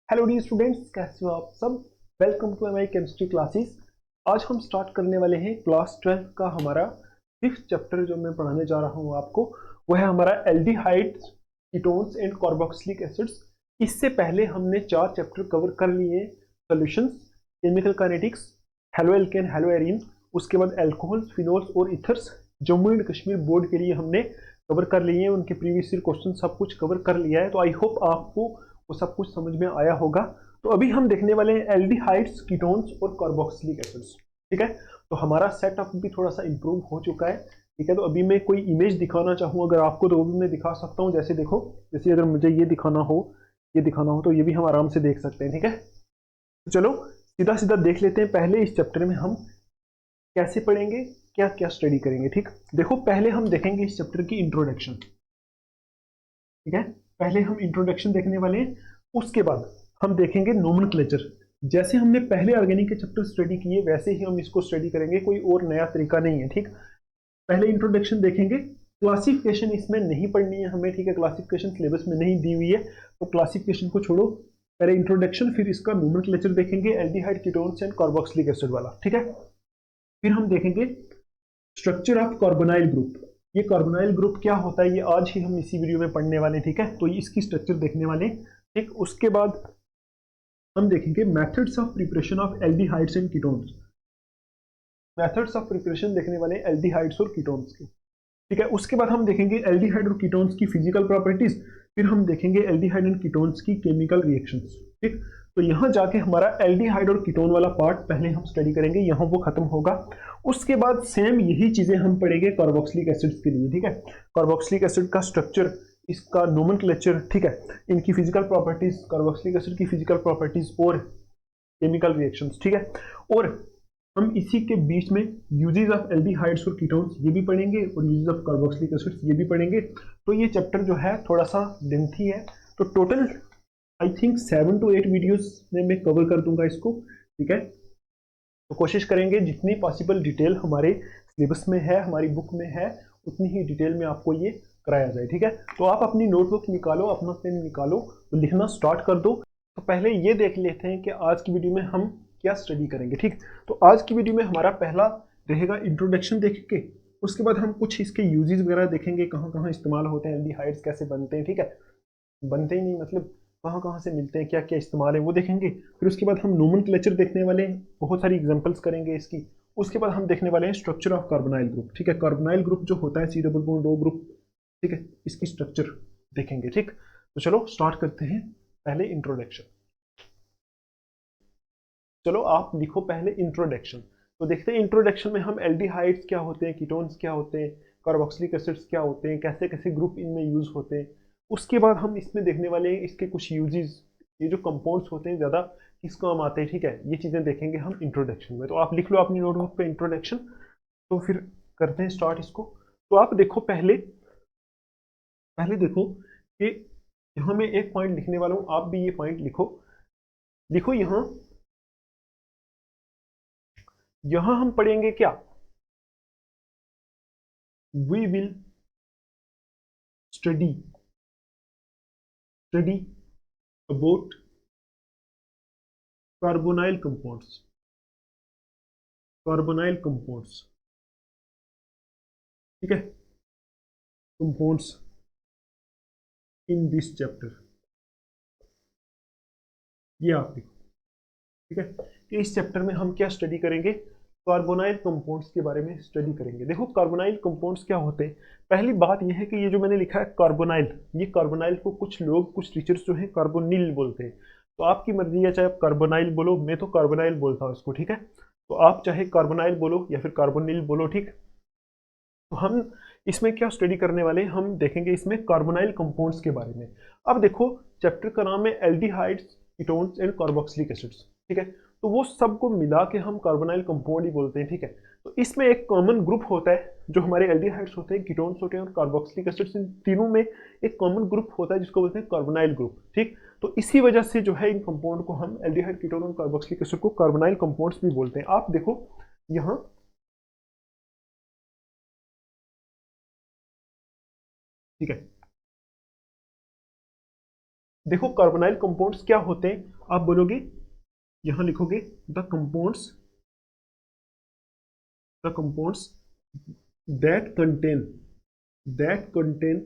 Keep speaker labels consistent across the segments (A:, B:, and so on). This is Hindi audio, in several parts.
A: हेलो डी स्टूडेंट्स, कैसे हो आप सब। Welcome to my chemistry classes. आज हम स्टार्ट करने वाले हैं क्लास 12 का हमारा 5th चैप्टर। जो मैं पढ़ाने जा रहा हूँ आपको वो है हमारा aldehydes, ketones and carboxylic acids. इससे पहले हमने 4 चैप्टर कवर कर लिए: solutions, chemical kinetics, halo alkane, hello arene, उसके बाद एल्कोहल्स, फिनोल्स और ethers. Jammu and Kashmir board के लिए हमने कवर कर लिए हैं, उनके प्रीवियस ईयर क्वेश्चन सब कुछ कवर कर लिया है। तो आई होप आपको वो सब कुछ समझ में आया होगा। तो अभी हम देखने वाले हैं एल्डिहाइड्स, कीटोन्स और कार्बोक्सिलिक एसिड्स। ठीक है, तो हमारा सेटअप भी थोड़ा सा इंप्रूव हो चुका है। ठीक है, तो अभी मैं कोई इमेज दिखाना चाहूँ अगर आपको, तो वो भी मैं दिखा सकता हूँ। जैसे देखो, जैसे अगर मुझे ये दिखाना हो, ये दिखाना हो, तो ये भी हम आराम से देख सकते हैं। ठीक है, तो चलो सीधा सीधा देख लेते हैं। पहले इस चैप्टर में हम कैसे पढ़ेंगे, क्या क्या स्टडी करेंगे। ठीक, देखो पहले हम देखेंगे इस चैप्टर की इंट्रोडक्शन। ठीक है, पहले हम इंट्रोडक्शन देखने वाले हैं, उसके बाद हम देखेंगे नोमेनक्लेचर। जैसे हमने पहले ऑर्गेनिक के चैप्टर स्टडी किए वैसे ही हम इसको स्टडी करेंगे, कोई और नया तरीका नहीं है। ठीक, पहले इंट्रोडक्शन देखेंगे। क्लासिफिकेशन इसमें नहीं पढ़नी है हमें। ठीक है, क्लासिफिकेशन सिलेबस में नहीं दी हुई है, तो क्लासिफिकेशन को छोड़ो। पहले इंट्रोडक्शन, फिर इसका नोमेनक्लेचर देखेंगे, aldehyde, ketones and carboxylic acid वाला। ठीक है, फिर हम देखेंगे स्ट्रक्चर ऑफ कार्बोनाइल ग्रुप। ये कार्बोनाइल ग्रुप क्या होता है, ये आज ही हम इसी वीडियो में पढ़ने वाले हैं। ठीक है, तो इसकी स्ट्रक्चर देखने वाले हैं। ठीक, उसके बाद हम देखेंगे methods of preparation of aldehydes and ketones. Methods of preparation देखने वाले हैं एल्डिहाइड्स और कीटोन्स की। ठीक है, उसके बाद हम देखेंगे एल्डिहाइड और कीटोन्स की फिजिकल प्रॉपर्टीज। फिर हम देखेंगे एल्डिहाइड एंड कीटोन्स की केमिकल रिएक्शंस। ठीक, तो यहाँ जाके हमारा एल्डिहाइड और कीटोन वाला पार्ट पहले हम स्टडी करेंगे, यहाँ वो खत्म होगा। उसके बाद सेम यही चीजें हम पढ़ेंगे कार्बोक्सिलिक एसिड्स के लिए। ठीक है, कार्बोक्सिलिक एसिड का स्ट्रक्चर, इसका नोमेनक्लेचर, ठीक है, इनकी फिजिकल प्रॉपर्टीज, कार्बोक्सिलिक एसिड की फिजिकल प्रॉपर्टीज और केमिकल रिएक्शंस। ठीक है, और हम इसी के बीच में यूजेस ऑफ एल्डिहाइड्स और कीटोन्स ये भी पढ़ेंगे, और यूजेस ऑफ कार्बोक्सिलिक एसिड्स ये भी पढ़ेंगे। तो ये चैप्टर जो है थोड़ा सा लेंथी है, तो total I think 7 to 8 videos में मैं कवर कर दूंगा इसको। ठीक है, तो कोशिश करेंगे जितनी पॉसिबल डिटेल हमारे सिलेबस में है, हमारी बुक में है, उतनी ही डिटेल में आपको ये कराया जाए। ठीक है, तो आप अपनी नोटबुक निकालो, अपना पेन निकालो, तो लिखना स्टार्ट कर दो। तो पहले ये देख लेते हैं कि आज की वीडियो में हम क्या स्टडी करेंगे। ठीक, तो आज की वीडियो में हमारा पहला रहेगा इंट्रोडक्शन देखेंगे। उसके बाद हम कुछ इसके यूजेस वगैरह देखेंगे, कहाँ कहाँ इस्तेमाल होते हैं, एल्डिहाइड्स कैसे बनते हैं। ठीक है, बनते ही नहीं मतलब कहाँ कहाँ से मिलते हैं, क्या क्या इस्तेमाल है, वो देखेंगे। फिर उसके बाद हम नोमेनक्लेचर देखने वाले हैं, बहुत सारी एग्जांपल्स करेंगे इसकी। उसके बाद हम देखने वाले हैं स्ट्रक्चर ऑफ कार्बोनाइल ग्रुप। ठीक है, कार्बोनाइल ग्रुप जो होता है C double bond O group. ठीक है, इसकी स्ट्रक्चर देखेंगे। ठीक, तो चलो स्टार्ट करते हैं। पहले इंट्रोडक्शन, चलो आप लिखो पहले इंट्रोडक्शन। तो देखते हैं इंट्रोडक्शन में हम एल्डिहाइड्स क्या होते हैं, कीटोन्स क्या होते हैं, कार्बोक्सिलिक एसिड्स क्या होते हैं, कैसे कैसे ग्रुप इनमें यूज होते हैं। उसके बाद हम इसमें देखने वाले हैं इसके कुछ यूजेस, ये जो कंपाउंड्स होते हैं ज़्यादा किस काम आते हैं। ठीक है, ये चीज़ें देखेंगे हम इंट्रोडक्शन में। तो आप लिख लो अपनी नोटबुक पे इंट्रोडक्शन। तो फिर करते हैं स्टार्ट इसको। तो आप देखो पहले, पहले देखो कि यहाँ मैं एक पॉइंट लिखने वाला हूँ, आप भी ये पॉइंट लिखो। लिखो यहाँ, यहाँ हम पढ़ेंगे क्या, we will study study about carbonyl compounds, carbonyl compounds। ठीक है, compounds in this chapter, ये आप लिखो। ठीक है, कि इस चैप्टर में हम क्या स्टडी करेंगे, कार्बोनाइल कंपाउंड्स के बारे में स्टडी करेंगे। देखो कार्बोनाइल कंपाउंड्स क्या होते हैं। पहली बात यह है कि ये जो मैंने लिखा है कार्बोनाइल, ये कार्बोनाइल को कुछ लोग, कुछ टीचर्स जो है कार्बोनिल बोलते हैं। तो आपकी मर्जी है, चाहे आप कार्बोनाइल बोलो, मैं तो कार्बोनाइल बोलता हूँ इसको। ठीक है, तो आप चाहे कार्बोनाइल बोलो या फिर कार्बोनिल बोलो। ठीक, तो हम इसमें क्या स्टडी करने वाले हैं, हम देखेंगे इसमें कार्बोनाइल कंपाउंड्स के बारे में। अब देखो चैप्टर का नाम है aldehydes, ketones and carboxylic acids. ठीक है, तो वो सबको मिला के हम कार्बोनाइल कंपाउंड ही बोलते हैं। ठीक है, तो इसमें एक कॉमन ग्रुप होता है, जो हमारे एल्डिहाइड्स होते हैं, कीटोन्स होते हैं और कार्बोक्सिलिक एसिड्स, इन तीनों में एक कॉमन ग्रुप होता है जिसको बोलते हैं कार्बोनाइल ग्रुप। ठीक, तो इसी वजह से जो है इन कंपाउंड को हम एल्डिहाइड, कीटोन और कार्बोक्सिलिक एसिड को कार्बोनाइल कंपाउंड्स भी बोलते हैं। आप देखो यहाँ, ठीक है, देखो कार्बोनाइल कंपाउंड्स क्या होते हैं, आप बोलोगे, यहां लिखोगे the compounds that contain that contain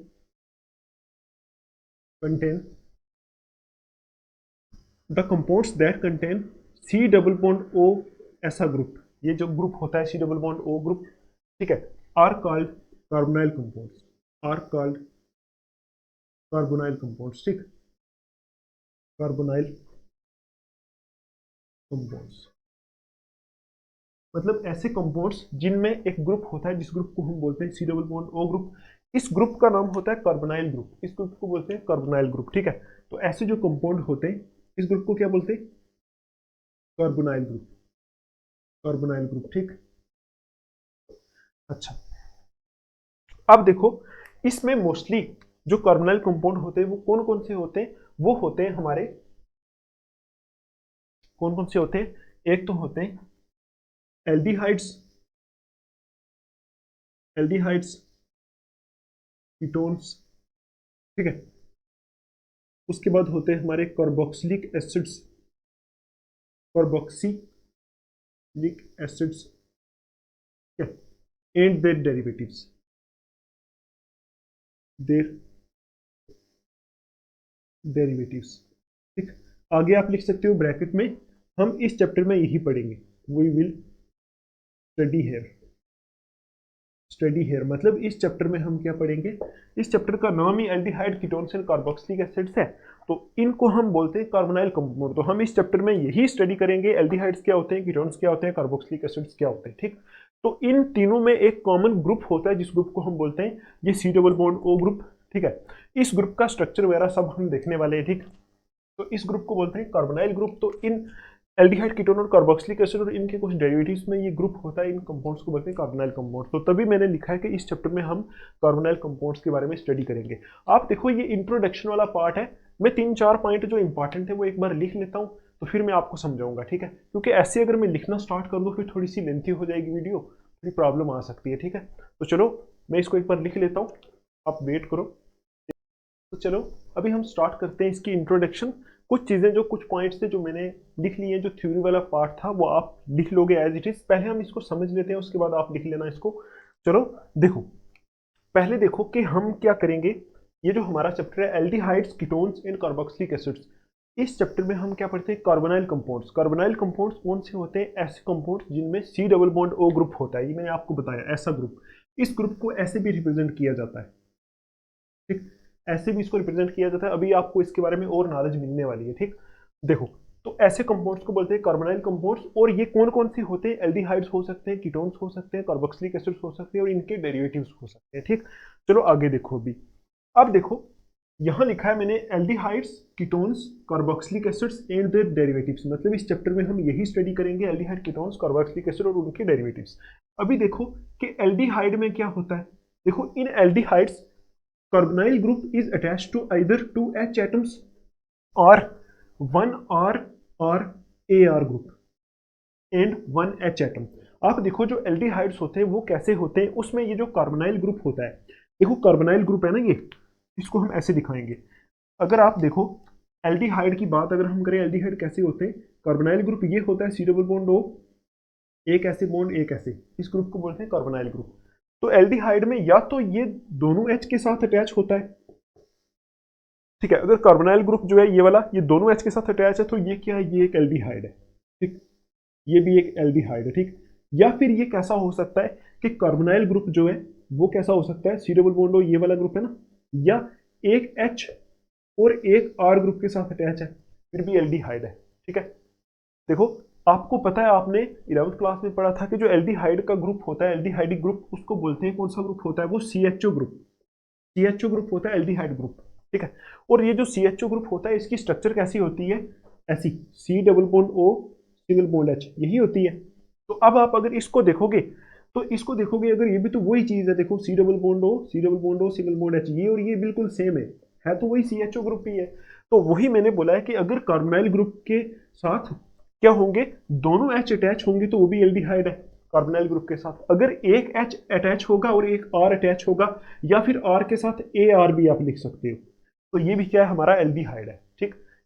A: the compounds that contain C double bond O, ऐसा ग्रुप, ये जो ग्रुप होता है C double bond O group, ठीक है, are called carbonyl compounds, are called carbonyl compounds, ठीक, कार्बोनाइल कंपाउंड्स मतलब ऐसे कंपाउंड्स जिनमें एक ग्रुप होता है जिस ग्रुप को हम बोलते हैं C double bond O group, इस ग्रुप का नाम होता है कार्बोनाइल ग्रुप, इस ग्रुप को बोलते हैं कार्बोनाइल ग्रुप, ठीक है। तो ऐसे जो कंपाउंड होते हैं इस ग्रुप को क्या बोलते हैं, कार्बोनाइल ग्रुप, कार्बोनाइल ग्रुप, ठीक। अच्छा, अब देखो इसमें मोस्टली जो कार्बोनाइल कंपाउंड होते हैं वो कौन कौन से होते हैं, वो होते हैं हमारे, कौन कौन से होते हैं, एक तो होते हैं एल्डिहाइड्स, एल्डिहाइड्स, कीटोन्स, ठीक है। उसके बाद होते हैं हमारे carboxylic acids, carboxylic acids and their derivatives, their derivatives, ठीक। आगे आप लिख सकते हो ब्रैकेट में, हम इस चैप्टर में यही पढ़ेंगे, वी विल स्टडी हेयर मतलब इस चैप्टर में हम क्या पढ़ेंगे, इस चैप्टर का नाम ही aldehyde ketones and carboxylic acids है, तो इनको हम बोलते हैं कार्बोनाइल कंपाउंड। तो हम इस चैप्टर में यही स्टडी करेंगे, एल्डिहाइड्स क्या होते हैं, कीटोन्स क्या होते हैं, कार्बोक्सिलिक एसिड्स क्या होते हैं, ठीक। तो इन तीनों में एक कॉमन ग्रुप होता है जिस ग्रुप को हम बोलते हैं ये C double bond O group, ठीक है। इस ग्रुप का स्ट्रक्चर वगैरह सब हम देखने वाले हैं, ठीक। तो इस ग्रुप को बोलते हैं कार्बोनाइल ग्रुप। तो इन एल्डिहाइड, कीटोन और कार्बोक्सिलिक एसिड और इनके कुछ डेरिवेटिव्स में ये ग्रुप होता है, इन कंपाउंड्स को बोलते हैं कार्बोनाइल कंपाउंड्स। तो तभी मैंने लिखा है कि इस चैप्टर में हम कार्बोनाइल कंपाउंड्स के बारे में स्टडी करेंगे। आप देखो ये इंट्रोडक्शन वाला पार्ट है, मैं 3-4 पॉइंट जो इंपॉर्टेंट है वो एक बार लिख लेता हूँ, तो फिर मैं आपको समझाऊंगा, ठीक है। क्योंकि ऐसे अगर मैं लिखना स्टार्ट कर दूँ फिर थोड़ी सी लेंथी हो जाएगी वीडियो, थोड़ी प्रॉब्लम आ सकती है, ठीक है। तो चलो मैं इसको एक बार लिख लेता हूँ, आप वेट करो। तो चलो अभी हम स्टार्ट करते हैं इसकी इंट्रोडक्शन। कुछ चीज़ें जो कुछ पॉइंट्स थे जो मैंने लिख लिए, जो थ्योरी वाला पार्ट था वो आप लिख लोगे एज इट इज, पहले हम इसको समझ लेते हैं उसके बाद आप लिख लेना इसको। चलो देखो, पहले देखो कि हम क्या करेंगे, ये जो हमारा चैप्टर है aldehydes, ketones and carboxylic acids, इस चैप्टर में हम क्या पढ़ते हैं, कार्बोनाइल कंपाउंड्स। कार्बोनाइल कंपाउंड्स कौन से होते हैं, ऐसे कंपाउंड्स जिनमें C double bond O group होता है, ये मैंने आपको बताया ऐसा ग्रुप। इस ग्रुप को ऐसे भी रिप्रेजेंट किया जाता है, ठीक, ऐसे भी इसको रिप्रेजेंट किया जाता है। अभी आपको इसके बारे में और नॉलेज मिलने वाली है, ठीक। देखो, तो ऐसे कंपाउंड्स को बोलते हैं कार्बोनाइल कंपाउंड्स, और ये कौन कौन से होते हैं, एल्डिहाइड्स हो सकते हैं, कीटोन्स हो सकते हैं, कार्बोक्सिलिक एसिड्स हो सकते हैं और इनके डेरिवेटिव्स हो सकते हैं, ठीक। चलो आगे देखो अभी, अब देखो यहां लिखा है मैंने aldehydes, ketones, carboxylic acids and their derivatives, मतलब इस चैप्टर में हम यही स्टडी करेंगे, एल्डिहाइड, कीटोन्स, कार्बोक्सिलिक एसिड और उनके डेरिवेटिव्स। अभी देखो कि एल्डिहाइड में क्या होता है, देखो इन aldehydes carbonyl group is attached to either two H atoms or one R or AR group and one H atom। आप देखो जो एल्डिहाइड्स होते हैं वो कैसे होते हैं, उसमें ये जो कार्बोनाइल ग्रुप होता है, देखो कार्बोनाइल ग्रुप है ना ये, इसको हम ऐसे दिखाएंगे। अगर आप देखो एल्डिहाइड की बात अगर हम करें, एल्डिहाइड कैसे होते हैं, कार्बोनाइल ग्रुप ये होता है सी डबल बॉन्ड ओ, एक ऐसे बॉन्ड एक ऐसे, इस ग्रुप को बोलते हैं कार्बोनाइल ग्रुप। तो एल्डिहाइड में या तो ये दोनों H के साथ अटैच होता है, ठीक है, अगर कार्बोनाइल ग्रुप जो है ये वाला, ये दोनों H के साथ अटैच है तो ये क्या है, ये एक एल्डिहाइड है, ठीक, ये भी एक एल्डिहाइड है, ठीक। या फिर ये कैसा हो सकता है कि कार्बोनाइल ग्रुप जो है वो कैसा हो सकता है, सी डबल बॉन्ड ये वाला ग्रुप है ना, या एक H और एक R ग्रुप के साथ अटैच है, फिर भी एल्डिहाइड है, ठीक है। देखो आपको पता है, आपने 11th क्लास में पढ़ा था कि जो एल्डिहाइड का ग्रुप होता है, एल्डिहाइडिक ग्रुप, उसको बोलते हैं, कौन सा ग्रुप होता है, वो CHO ग्रुप, CHO ग्रुप होता है एल्डिहाइड ग्रुप, ठीक है। और ये जो CHO ग्रुप होता है इसकी स्ट्रक्चर कैसी होती है, ऐसी, C double bond O single bond H, यही होती है। तो अब आप अगर इसको देखोगे तो इसको देखोगे, अगर ये भी तो वही चीज है, देखो C double bond O, C double bond O single bond H, ये और ये बिल्कुल सेम है तो वही CHO ग्रुप ही है। तो वही मैंने बोला है कि अगर कार्बोनाइल ग्रुप के साथ क्या होंगे, दोनों H अटैच होंगे तो वो भी एल्डिहाइड है कार्बोनाइल ग्रुप के साथ। अगर एक H अटैच होगा और एक R अटैच होगा, या फिर R के साथ AR भी आप लिख सकते हो, तो ये भी क्या है, हमारा एल्डिहाइड है,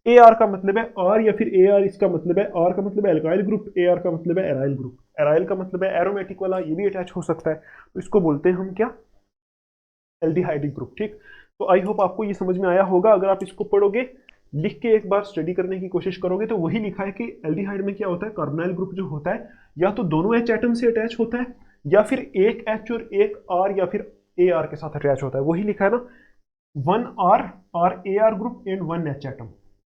A: ए आर का मतलब है आर, या फिर ए आर इसका मतलब है, आर का मतलब है एल्काइल ग्रुप, ए आर का मतलब है एराइल ग्रुप। एराइल का मतलब है एरोमेटिक वाला, ये भी अटैच हो सकता है, तो इसको बोलते हैं हम क्या, एल्डिहाइडिक ग्रुप। ठीक, तो आई होप आपको ये समझ में आया होगा। अगर आप इसको पढ़ोगे, लिख के एक बार स्टडी करने की कोशिश करोगे, तो वही लिखा है कि एल्डिहाइड में क्या होता है, कार्बोनाइल ग्रुप जो होता है या तो दोनों एच एटम से अटैच होता है, या फिर एक एच और एक आर, या फिर ए आर के साथ अटैच होता है। वही लिखा है ना, one R, R a R group and one H atom.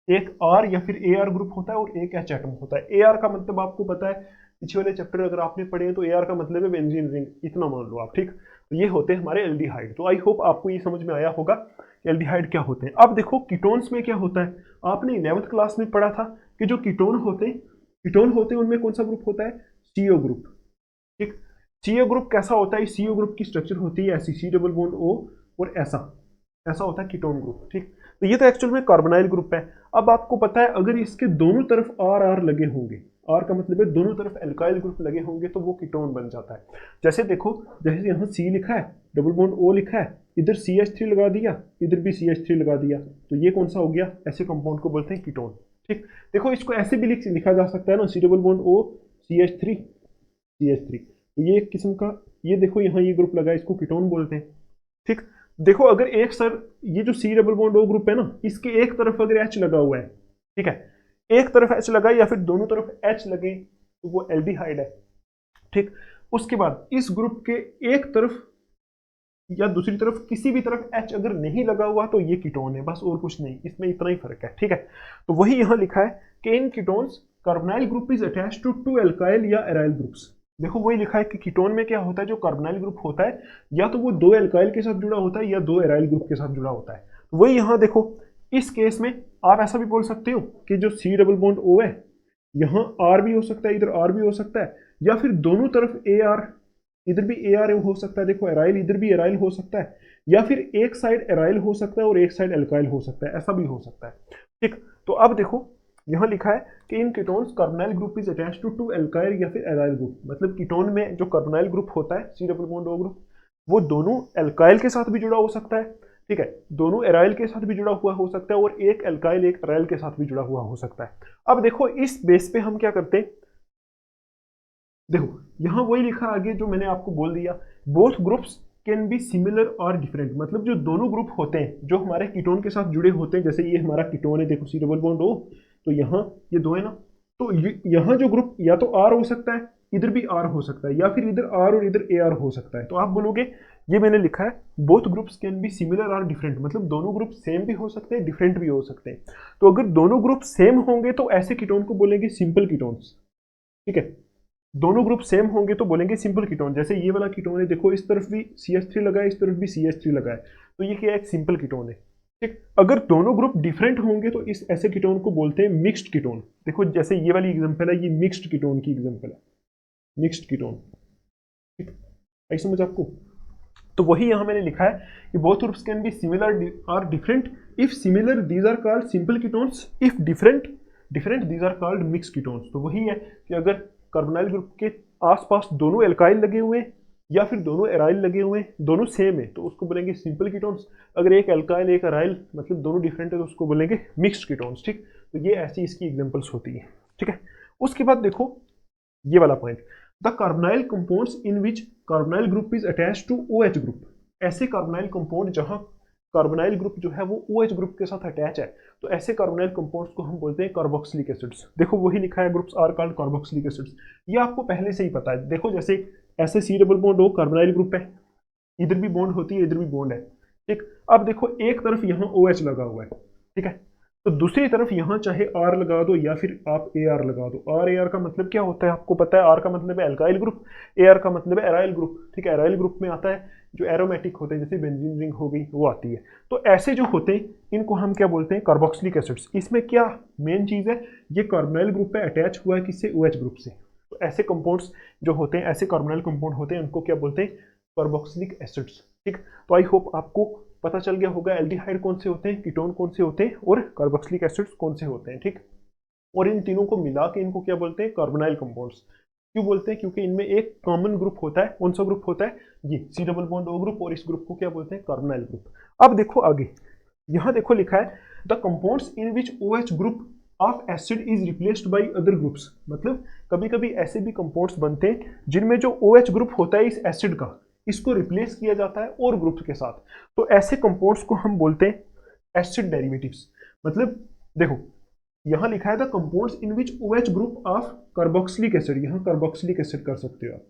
A: एक आर या फिर ए आर ग्रुप होता है और एक एच एटम होता है। ए आर का मतलब आपको पता है, पीछे वाले चैप्टर अगर आपने पढ़े हैं तो ए आर का मतलब है बेंजीन रिंग, इतना मान लो आप। ठीक, तो ये होते हैं हमारे एल्डिहाइड। तो आई होप आपको ये समझ में आया होगा कि एल्डिहाइड क्या होते हैं। अब देखो कीटोन्स में क्या होता है, आपने 11th क्लास में पढ़ा था कि जो कीटोन होते हैं, उनमें कौन सा ग्रुप होता है, सीओ ग्रुप। ठीक, सीओ ग्रुप कैसा होता है, सीओ ग्रुप की स्ट्रक्चर होती है ऐसी, सी डबल बॉन्ड ओ, और ऐसा ऐसा होता है कीटोन ग्रुप। ठीक, तो ये तो एक्चुअल में कार्बोनाइल ग्रुप है। अब आपको पता है अगर इसके दोनों तरफ आर आर लगे होंगे, आर का मतलब है दोनों तरफ एल्काइल ग्रुप लगे होंगे, तो वो कीटोन बन जाता है। जैसे देखो, जैसे यहाँ सी लिखा है, डबल बॉन्ड ओ लिखा है, इधर CH3 लगा दिया, इधर भी CH3 लगा दिया, तो ये कौन सा हो गया, ऐसे कंपाउंड को बोलते हैं कीटोन। ठीक, देखो इसको ऐसे भी लिखा जा सकता है ना, सी डबल बॉन्ड ओ CH3, तो ये एक किस्म का, ये देखो यहाँ ये ग्रुप लगा है, इसको कीटोन बोलते हैं। ठीक, देखो अगर एक सर, ये जो C double bond O group है ना, इसके एक तरफ अगर H लगा हुआ है, ठीक है, एक तरफ H लगा या फिर दोनों तरफ H लगे, तो वो एल्डिहाइड है। ठीक, उसके बाद इस ग्रुप के एक तरफ या दूसरी तरफ, किसी भी तरफ H अगर नहीं लगा हुआ तो ये कीटोन है, बस और कुछ नहीं, इसमें इतना ही फर्क है। ठीक है, तो वही यहां लिखा है कि इन ketones carbonyl group is attached to two alkyl या एराइल ग्रुप्स। देखो वही लिखा है कि कीटोन में क्या होता है, जो कार्बोनाइल ग्रुप होता है या तो वो दो एल्काइल के साथ जुड़ा होता है या दो एराइल ग्रुप के साथ जुड़ा होता है। तो वही यहां देखो, इस केस में आप ऐसा भी बोल सकते हो कि जो सी डबल बॉन्ड ओ है, यहाँ आर भी हो सकता है, इधर आर भी हो सकता है, या फिर दोनों तरफ ए आर, इधर भी ए आर हो सकता है, देखो एराइल, इधर भी एराइल हो सकता है, या फिर एक साइड एराइल हो सकता है और एक साइड एल्काइल हो सकता है, ऐसा भी हो सकता है। ठीक, तो अब देखो यहाँ लिखा है कि इन ketones carbonyl group is attached to two alkyl या फिर एराइल ग्रुप। मतलब कीटोन में जो कार्बोनाइल ग्रुप होता है, C double bond O group, वो दोनों एल्काइल के साथ भी जुड़ा हो सकता है, ठीक है, दोनों एराइल के साथ भी जुड़ा हुआ हो सकता है, और एक एल्काइल एक एराइल के साथ भी जुड़ा हुआ हो सकता है। अब देखो इस बेस पे हम क्या करते हैं, देखो यहां वही लिखा आगे जो मैंने आपको बोल दिया, both groups can be similar और डिफरेंट। मतलब जो दोनों ग्रुप होते हैं जो हमारे कीटोन के साथ जुड़े होते हैं, जैसे ये हमारा कीटोन है, देखो सी डबल बॉन्ड ओ, तो यहाँ ये दो है ना, तो यहाँ जो ग्रुप या तो आर हो सकता है, इधर भी आर हो सकता है, या फिर इधर आर और इधर ए आर हो सकता है। तो आप बोलोगे, ये मैंने लिखा है both groups can be similar और डिफरेंट, मतलब दोनों ग्रुप सेम भी हो सकते हैं, डिफरेंट भी हो सकते हैं। तो अगर दोनों ग्रुप सेम होंगे तो ऐसे कीटोन को बोलेंगे सिंपल कीटोन्स। ठीक है, दोनों ग्रुप सेम होंगे तो बोलेंगे सिंपल कीटोन। जैसे ये वाला कीटोन है, देखो इस तरफ भी CH3 लगा है, इस तरफ भी CH3 लगा है, तो ये क्या है, एक सिंपल कीटोन है। ठीक, अगर दोनों ग्रुप डिफरेंट होंगे तो इस ऐसे कीटोन को बोलते हैं मिक्स्ड कीटोन। देखो जैसे ये वाली एग्जांपल है, ये मिक्स्ड कीटोन की एग्जांपल है, मिक्स्ड कीटोन। ठीक, आई समझ आपको। तो वही यहां मैंने लिखा है कि both groups can be similar और different, if similar these are called simple ketones, if different different these are called mixed ketones. तो वही है कि अगर कार्बोनाइल ग्रुप के आसपास दोनों एल्काइल लगे हुए हैं या फिर दोनों एराइल लगे हुए हैं, दोनों सेम है, तो उसको बोलेंगे सिंपल कीटोन्स। अगर एक एल्काइल एक एराइल मतलब दोनों डिफरेंट है, तो उसको बोलेंगे मिक्स्ड कीटोन्स। ठीक, तो ये ऐसी इसकी एग्जांपल्स होती है। ठीक है, उसके बाद देखो ये वाला point, the carbonyl compounds in which carbonyl group is attached to OH group. ऐसे कार्बोनाइल कंपाउंड जहां कार्बोनाइल ग्रुप जो है वो OH ग्रुप के साथ अटैच है, तो ऐसे कार्बोनाइल कंपाउंड्स को हम बोलते हैं कार्बोक्सिलिक एसिड्स। देखो वही लिखा है, groups are called carboxylic acids, ये आपको पहले से ही पता है। देखो जैसे ऐसे C double bond O carbonyl group है, इधर भी बॉन्ड होती है, इधर भी बॉन्ड है। ठीक, अब देखो एक तरफ यहाँ OH लगा हुआ है, ठीक है, तो दूसरी तरफ यहाँ चाहे R लगा दो या फिर आप AR लगा दो। आर AR का मतलब क्या होता है आपको पता है, आर का मतलब है एल्काइल ग्रुप, AR का मतलब है एराइल ग्रुप। ठीक है, एराइल ग्रुप में आता है जो एरोमेटिक होते हैं, जैसे बेंजीन रिंग हो गई, वो आती है। तो ऐसे जो होते हैं इनको हम क्या बोलते हैं, कार्बोक्सिलिक एसिड्स। इसमें क्या मेन चीज़ है, ये कार्बोनाइल ग्रुप पे अटैच हुआ है किससे, OH ग्रुप से। तो ऐसे कंपाउंड्स जो होते हैं, ऐसे कार्बोनाइल कंपाउंड होते हैं, उनको क्या बोलते हैं, कार्बोक्सिलिक एसिड्स। ठीक, तो आई होप आपको पता चल गया होगा एल्डिहाइड कौन से होते हैं, कीटोन कौन से होते हैं, और कार्बोक्सिलिक एसिड्स कौन से होते हैं। ठीक, और इन तीनों को मिला के इनको क्या बोलते हैं, कार्बोनाइल कंपाउंड्स। क्यों बोलते हैं, क्योंकि इनमें एक कॉमन ग्रुप होता है। कौन सा ग्रुप होता है, ये C double bond O group, और इस ग्रुप को क्या बोलते हैं, कार्बोनाइल ग्रुप। अब देखो आगे, यहाँ देखो लिखा है the compounds in which OH group of acid is replaced by other groups. मतलब कभी कभी ऐसे भी कंपाउंड्स बनते हैं जिनमें जो OH ग्रुप होता है इस एसिड का, इसको रिप्लेस किया जाता है और ग्रुप के साथ। तो ऐसे कंपाउंड्स को हम बोलते हैं एसिड डेरिवेटिव्स। मतलब देखो यहाँ लिखा है the compounds in which OH group of carboxylic acid, यहाँ कार्बोक्सिलिक एसिड कर सकते हो आप,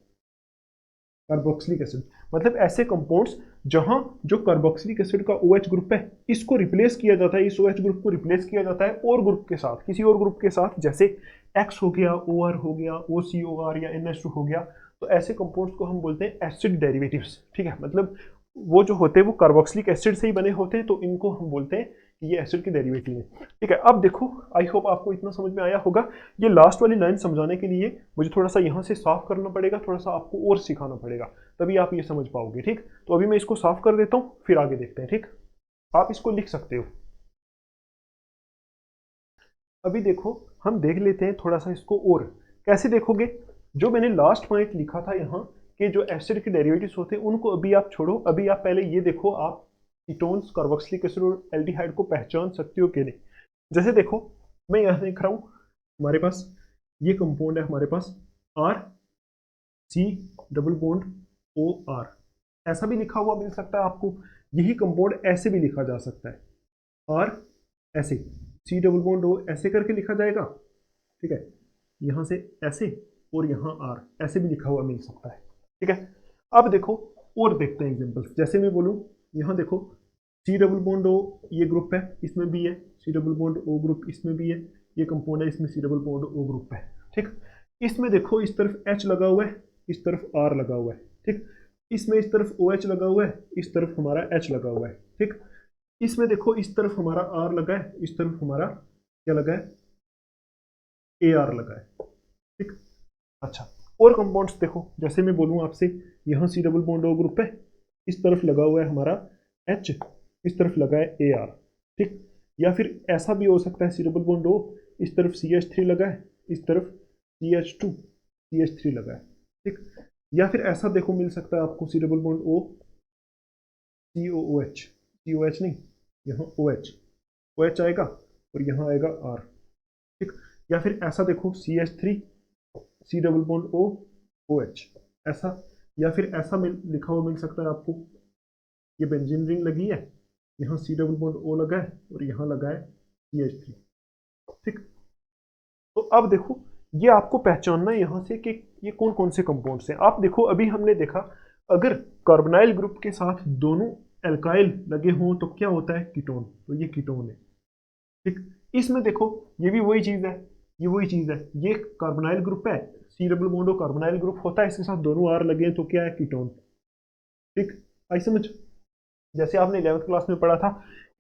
A: कार्बोक्सिलिक एसिड। मतलब ऐसे कंपाउंड्स जहां जो कार्बोक्सिलिक एसिड का OH ग्रुप है इसको रिप्लेस किया जाता है, इस OH ग्रुप को रिप्लेस किया जाता है और ग्रुप के साथ, किसी और ग्रुप के साथ, जैसे X हो गया, OR हो गया, OCOR या NH2 हो गया। तो ऐसे कंपाउंड्स को हम बोलते हैं एसिड डेरिवेटिव्स। ठीक है, मतलब वो जो होते हैं वो कार्बोक्सिलिक एसिड से ही बने होते हैं, तो इनको हम बोलते हैं कि ये एसिड के डेरिवेटिव है। ठीक है, अब देखो आई होप आपको इतना समझ में आया होगा। ये लास्ट वाली लाइन समझाने के लिए मुझे थोड़ा सा यहाँ से साफ करना पड़ेगा, थोड़ा सा आपको और सिखाना पड़ेगा, तभी आप ये समझ पाओगे। ठीक, तो अभी मैं इसको साफ कर देता हूँ, फिर आगे देखते हैं। ठीक, आप इसको लिख सकते हो। अभी देखो हम देख लेते हैं थोड़ा सा इसको, और कैसे देखोगे। जो मैंने लास्ट पॉइंट लिखा था यहाँ कि जो एसिड के डेरिवेटिव्स होते हैं उनको अभी आप छोड़ो, अभी आप पहले ये देखो आप कीटोन्स, कार्बोक्सिलिक एसिड और एल्डिहाइड को पहचान सकते हो कि नहीं। जैसे देखो मैं यहाँ देख रहा हूँ, हमारे पास ये कंपाउंड है, हमारे पास RC डबल बॉन्ड OR, ऐसा भी लिखा हुआ मिल सकता है आपको। यही कंपाउंड ऐसे भी लिखा जा सकता है, R ऐसे, C डबल बॉन्ड O ऐसे करके लिखा जाएगा। ठीक है, यहाँ से ऐसे और यहाँ R ऐसे भी लिखा हुआ मिल सकता है। ठीक है, अब देखो और देखते हैं एग्जांपल्स। जैसे मैं बोलूँ यहाँ देखो C डबल बॉन्ड O ये ग्रुप है, इसमें भी है, C double bond O group इसमें भी है, ये कंपाउंड है, इसमें C double bond O group है। ठीक, इसमें देखो इस तरफ H लगा हुआ है, इस तरफ R लगा हुआ है। ठीक, इसमें इस तरफ OH लगा हुआ है, इस तरफ हमारा H लगा हुआ है। ठीक, इसमें देखो इस तरफ हमारा R लगा है, इस तरफ हमारा क्या लगा है, AR लगा है। ठीक, अच्छा और कंपाउंड्स देखो, जैसे मैं बोलूँ आपसे यहाँ C double bond O group है, इस तरफ लगा हुआ है हमारा H, इस तरफ लगा है AR। ठीक, या फिर ऐसा भी हो सकता है C डबल बॉन्ड O, इस तरफ CH3 लगा है, इस तरफ CH2 CH3 लगा है। ठीक, या फिर ऐसा देखो मिल सकता है आपको C double bond O COOH, COH नहीं, यहाँ OH आएगा और यहाँ आएगा R। ठीक, या फिर ऐसा देखो CH3 C double bond O OH ऐसा, या फिर ऐसा लिखा हुआ मिल सकता है आपको, ये बेंजीन रिंग लगी है, यहाँ C डबल बॉन्ड O लगा है और यहाँ लगा है CH3। ठीक, तो अब देखो ये आपको पहचानना है यहाँ से कि ये कौन कौन से कंपाउंड्स हैं। आप देखो अभी हमने देखा अगर कार्बोनाइल ग्रुप के साथ दोनों एल्काइल लगे हों तो क्या होता है, कीटोन, तो ये कीटोन है। ठीक, इसमें देखो ये भी वही चीज़ है, ये वही चीज़ है, ये कार्बोनाइल ग्रुप है, C double bond O carbonyl group होता है, इसके साथ दोनों R लगे हैं तो क्या है, कीटोन। ठीक, आई समझ। जैसे आपने 11th क्लास में पढ़ा था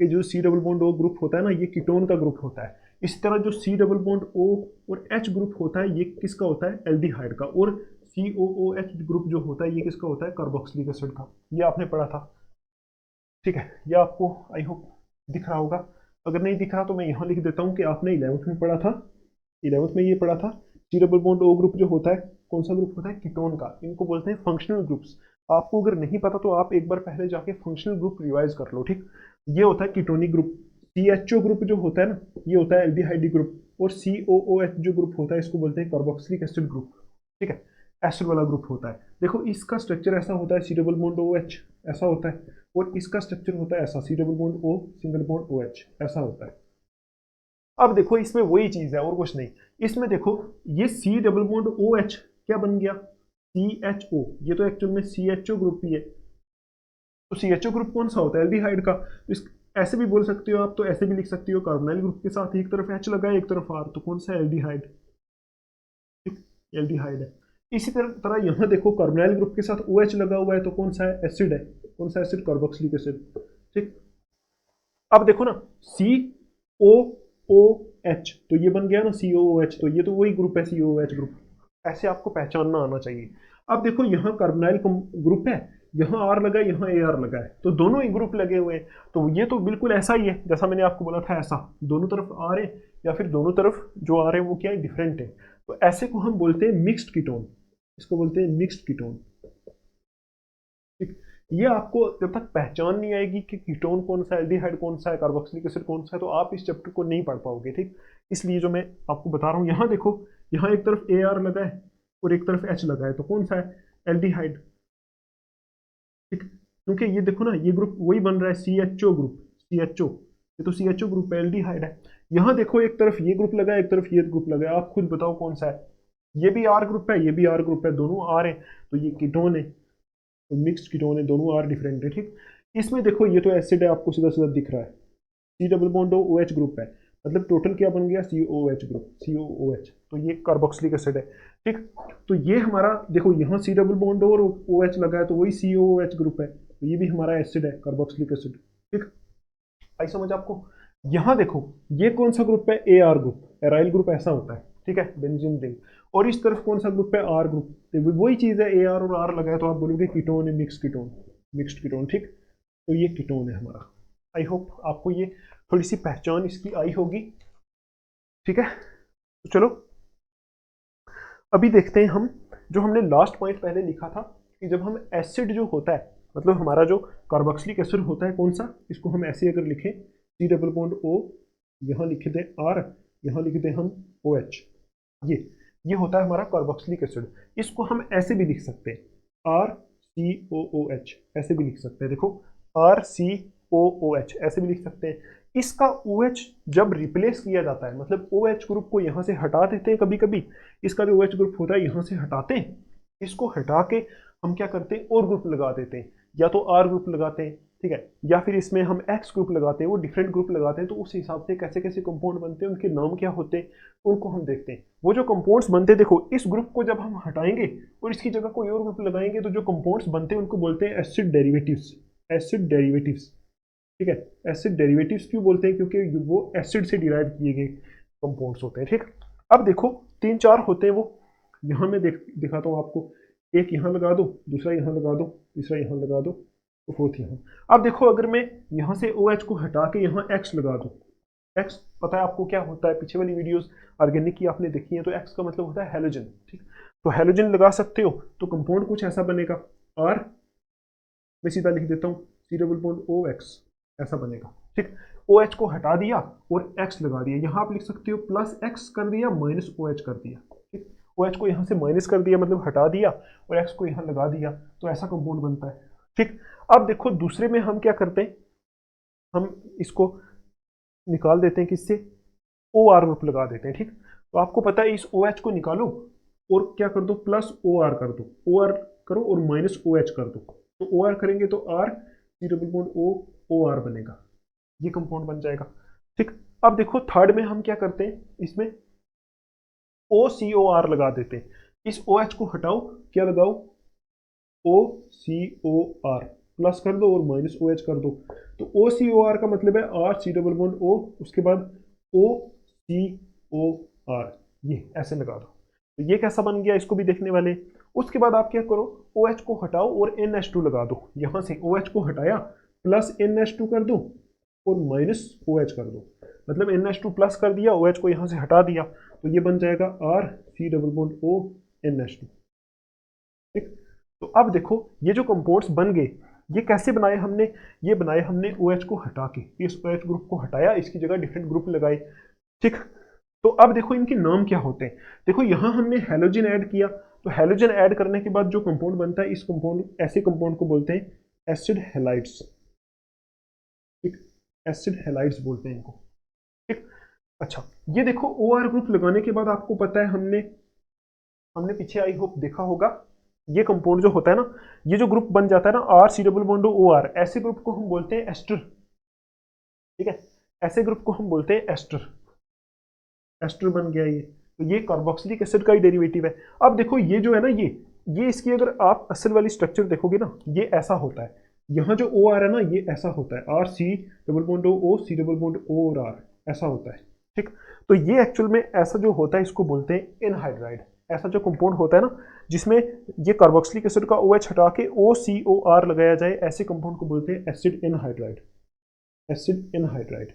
A: कि जो C double bond O group होता है ना, ये कीटोन का ग्रुप होता है। इसी तरह जो C डबल बॉन्ड O और H ग्रुप होता है ये किसका होता है, एल्डिहाइड का। और COOH ग्रुप जो होता है ये किसका होता है, कार्बोक्सिलिक एसिड का। ये आपने पढ़ा था। ठीक है, ये आपको आई होप दिख रहा होगा, अगर नहीं दिख रहा तो मैं यहाँ लिख देता हूँ कि आपने 11th में पढ़ा था, 11th में ये पढ़ा था। C double bond O group जो होता है कौन सा ग्रुप होता है, कीटोन का। इनको बोलते हैं फंक्शनल ग्रुप्स। आपको अगर नहीं पता तो आप एक बार पहले जाके फंक्शनल ग्रुप रिवाइज कर लो। ठीक, ये होता है कीटोनिक ग्रुप। CHO ग्रुप जो होता है ना, ये होता है एल्डिहाइड ग्रुप। और COOH जो ग्रुप होता है इसको बोलते हैं कार्बोक्सिलिक एसिड ग्रुप। ठीक है, एसिड वाला ग्रुप होता है। देखो इसका स्ट्रक्चर ऐसा होता है, C डबल बॉन्ड OH ऐसा होता है, और इसका स्ट्रक्चर होता है ऐसा, C double bond O single bond OH ऐसा होता है। अब देखो इसमें वही चीज है और कुछ नहीं। इसमें देखो ये C डबल बॉन्ड OH क्या बन गया, CHO। ये तो एक्चुअल में CHO ग्रुप ही है। तो CHO ग्रुप कौन सा होता है, एल्डिहाइड का। तो इस ऐसे भी बोल सकते हो आप, तो ऐसे भी लिख सकते हो, कार्बोनाइल ग्रुप के साथ एक तरफ H लगा है एक तरफ R, तो कौन सा एल्डिहाइड, एल्डिहाइड है। इसी तरह यहाँ देखो कार्बोनाइल ग्रुप के साथ OH लगा हुआ है तो कौन सा है, एसिड है। कौन सा एसिड, कार्बोक्सिलिक एसिड। ठीक, अब देखो ना COOH तो ये बन गया ना COOH, तो ये तो वही ग्रुप है COOH ग्रुप। ऐसे आपको पहचानना आना चाहिए। अब देखो यहाँ कार्बोनाइल ग्रुप है, यहाँ R लगा है, यहाँ AR लगा है, तो दोनों ही ग्रुप लगे हुए हैं। तो ये तो बिल्कुल ऐसा ही है जैसा मैंने आपको बोला था, ऐसा दोनों तरफ R है, या फिर दोनों तरफ जो R है वो क्या है, डिफरेंट है। तो ऐसे को हम बोलते हैं मिक्स्ड कीटोन, इसको बोलते हैं मिक्स्ड कीटोन। ठीक, ये आपको जब तक पहचान नहीं आएगी कि कीटोन कौन सा है, एल्डिहाइड कौन सा है, कार्बोक्सिलिक एसिड कौन सा है, तो आप इस चैप्टर को नहीं पढ़ पाओगे, ठीक। इसलिए जो मैं आपको बता रहा हूँ, यहाँ देखो, यहाँ एक तरफ AR लगा है और एक तरफ H लगा है, तो कौन सा है, एल्डिहाइड, ठीक। क्योंकि ये देखो ना, ये ग्रुप वही बन रहा है, CHO ग्रुप, CHO, ये तो CHO ग्रुप है, एल्डिहाइड है। यहाँ देखो, एक तरफ ये ग्रुप लगा है, एक तरफ ये ग्रुप लगा है, आप खुद बताओ कौन सा है। ये भी R ग्रुप है, ये भी R ग्रुप है, दोनों R है, तो ये कीटोन है, तो मिक्स्ड कीटोन है, दोनों R डिफरेंट है, ठीक। इसमें देखो, ये तो एसिड है, आपको सीधा सीधा दिख रहा है, C double bond OH group है, मतलब टोटल क्या बन गया, COOH ग्रुप, COOH, तो ये कार्बोक्सिलिक एसिड है, ठीक। तो ये हमारा देखो, यहाँ C डबल बॉन्ड और OH लगा है, तो वही COOH ग्रुप है, तो ये भी हमारा एसिड है, कार्बोक्सिलिक एसिड, ठीक। आई समझ आपको। यहाँ देखो, ये कौन सा ग्रुप है, AR ग्रुप, एराइल ग्रुप ऐसा होता है, ठीक है, बेंजीन रिंग। और इस तरफ कौन सा ग्रुप है, R ग्रुप, तो वही चीज़ है, AR और R लगा है, तो आप बोलोगे कीटोन है, मिक्स्ड कीटोन, ठीक। तो ये कीटोन है हमारा। आई होप आपको ये थोड़ी सी पहचान इसकी आई होगी, ठीक है। तो चलो अभी देखते हैं हम, जो हमने लास्ट पॉइंट पहले लिखा था कि जब हम एसिड जो होता है, मतलब हमारा जो कार्बोक्सिलिक एसिड होता है कौन सा, इसको हम ऐसे अगर लिखें, C डबल बॉन्ड O, यहाँ लिख दें R, यहाँ लिख दें हम OH, ये होता है हमारा कार्बोक्सिलिक एसिड। इसको हम ऐसे भी लिख सकते हैं, RCOOH, ऐसे भी लिख सकते हैं, देखो RCOOH ऐसे भी लिख सकते हैं। इसका OH जब रिप्लेस किया जाता है, मतलब OH ग्रुप को यहाँ से हटा देते हैं, कभी कभी इसका जो OH ग्रुप होता है यहाँ से हटाते हैं, इसको हटा के हम क्या करते हैं, और ग्रुप लगा देते हैं, या तो R ग्रुप लगाते हैं, ठीक है, या फिर इसमें हम X ग्रुप लगाते हैं, वो डिफरेंट ग्रुप लगाते हैं, तो उस हिसाब से कैसे कैसे कंपाउंड बनते हैं, उनके नाम क्या होते हैं, उनको हम देखते हैं। वो जो कंपाउंड्स बनते हैं, देखो इस ग्रुप को जब हम हटाएंगे और इसकी जगह कोई और ग्रुप लगाएंगे, तो जो कंपाउंड्स बनते हैं उनको बोलते हैं एसिड डेरिवेटिव्स, एसिड डेरिवेटिव्स, ठीक है। एसिड डेरिवेटिव्स क्यों बोलते हैं, क्योंकि वो एसिड से डिराइव किए गए कंपाउंड्स होते हैं, ठीक। अब देखो 3-4 होते हैं वो, यहाँ मैं दिखाता हूँ आपको, एक यहाँ लगा दो, दूसरा यहाँ लगा दो, तीसरा यहाँ लगा दो, तो फोर्थ यहाँ। अब देखो, अगर मैं यहाँ से OH को हटा के यहाँ X लगा दूँ, X पता है आपको क्या होता है, पीछे वाली वीडियोस ऑर्गेनिक की आपने देखी है, तो X का मतलब होता है हेलोजन, ठीक। तो हेलोजन लगा सकते हो, तो कंपाउंड कुछ ऐसा बनेगा, R, मैं सीधा लिख देता हूँ C डबल बॉन्ड OX, ऐसा बनेगा, ठीक। OH को हटा दिया और X लगा दिया, यहाँ आप लिख सकते हो प्लस X कर दिया, माइनस OH कर दिया, ठीक। OH को यहाँ से माइनस कर दिया, मतलब हटा दिया, और X को यहाँ लगा दिया, तो ऐसा कंपाउंड बनता है, ठीक। अब देखो दूसरे में हम क्या करते हैं, हम इसको निकाल देते हैं, किससे, OR ग्रुप लगा देते हैं, ठीक। तो आपको पता है, इस OH को निकालो और क्या कर दो, प्लस OR कर दो, OR करो और माइनस OH कर दो, तो OR करेंगे तो R, C double bond O, OR बनेगा, ये कंपाउंड बन जाएगा, ठीक। अब देखो थर्ड में हम क्या करते हैं, इसमें OCOR लगा देते हैं, इस OH को हटाओ, क्या लगाओ, OCOR, प्लस कर दो और माइनस OH कर दो, तो OCOR का मतलब है RC डबल बॉन्ड O, उसके बाद OCOR, ये ऐसे लगा दो, तो ये कैसा बन गया, इसको भी देखने वाले। उसके बाद आप क्या करो, OH को हटाओ और NH2 लगा दो, यहाँ से OH को हटाया, प्लस NH2 कर दो और माइनस OH कर दो, मतलब NH2 प्लस कर दिया, OH को यहाँ से हटा दिया, तो ये बन जाएगा RC double bond O NH2, ठीक। तो अब देखो, ये जो कंपाउंड्स बन गए, ये कैसे बनाए हमने, ये बनाए हमने OH को हटा के, इस OH ग्रुप को हटाया, इसकी जगह डिफरेंट ग्रुप लगाए, ठीक। तो अब देखो इनके नाम क्या होते हैं, देखो यहाँ हमने हेलोजन ऐड किया, तो हेलोजन ऐड करने के बाद जो कंपाउंड बनता है, इस कंपाउंड, ऐसे कंपाउंड को बोलते हैं एसिड हैलाइड्स, ठीक, एसिड हैलाइड्स बोलते हैं इनको, ठीक। अच्छा, ये देखो OR ग्रुप लगाने के बाद आपको पता है, हमने हमने पीछे आई होप देखा होगा, ये कंपाउंड जो होता है ना, ये जो ग्रुप बन जाता है ना, RC डबल बॉन्ड OR, ऐसे ग्रुप को हम बोलते हैं एस्टर, ठीक है, ऐसे ग्रुप को हम बोलते हैं एस्टर, एस्टर बन गया ये, तो ये कार्बोक्सिलिक एसिड का ही डेरिवेटिव है। अब देखो ये जो है ना, ये इसकी अगर आप असल वाली स्ट्रक्चर देखोगे ना, ये ऐसा होता है, यहाँ जो OR है ना, ये ऐसा होता है, RC double bond O, C double bond O और R, ऐसा होता है, ठीक। तो ये एक्चुअल में ऐसा जो होता है, इसको बोलते हैं एनहाइड्राइड, ऐसा जो कंपाउंड होता है ना, जिसमें ये कार्बोक्सिलिक एसिड का OH हटा के OCOR लगाया जाए, ऐसे कंपाउंड को बोलते हैं एसिड एनहाइड्राइड, एसिड एनहाइड्राइड,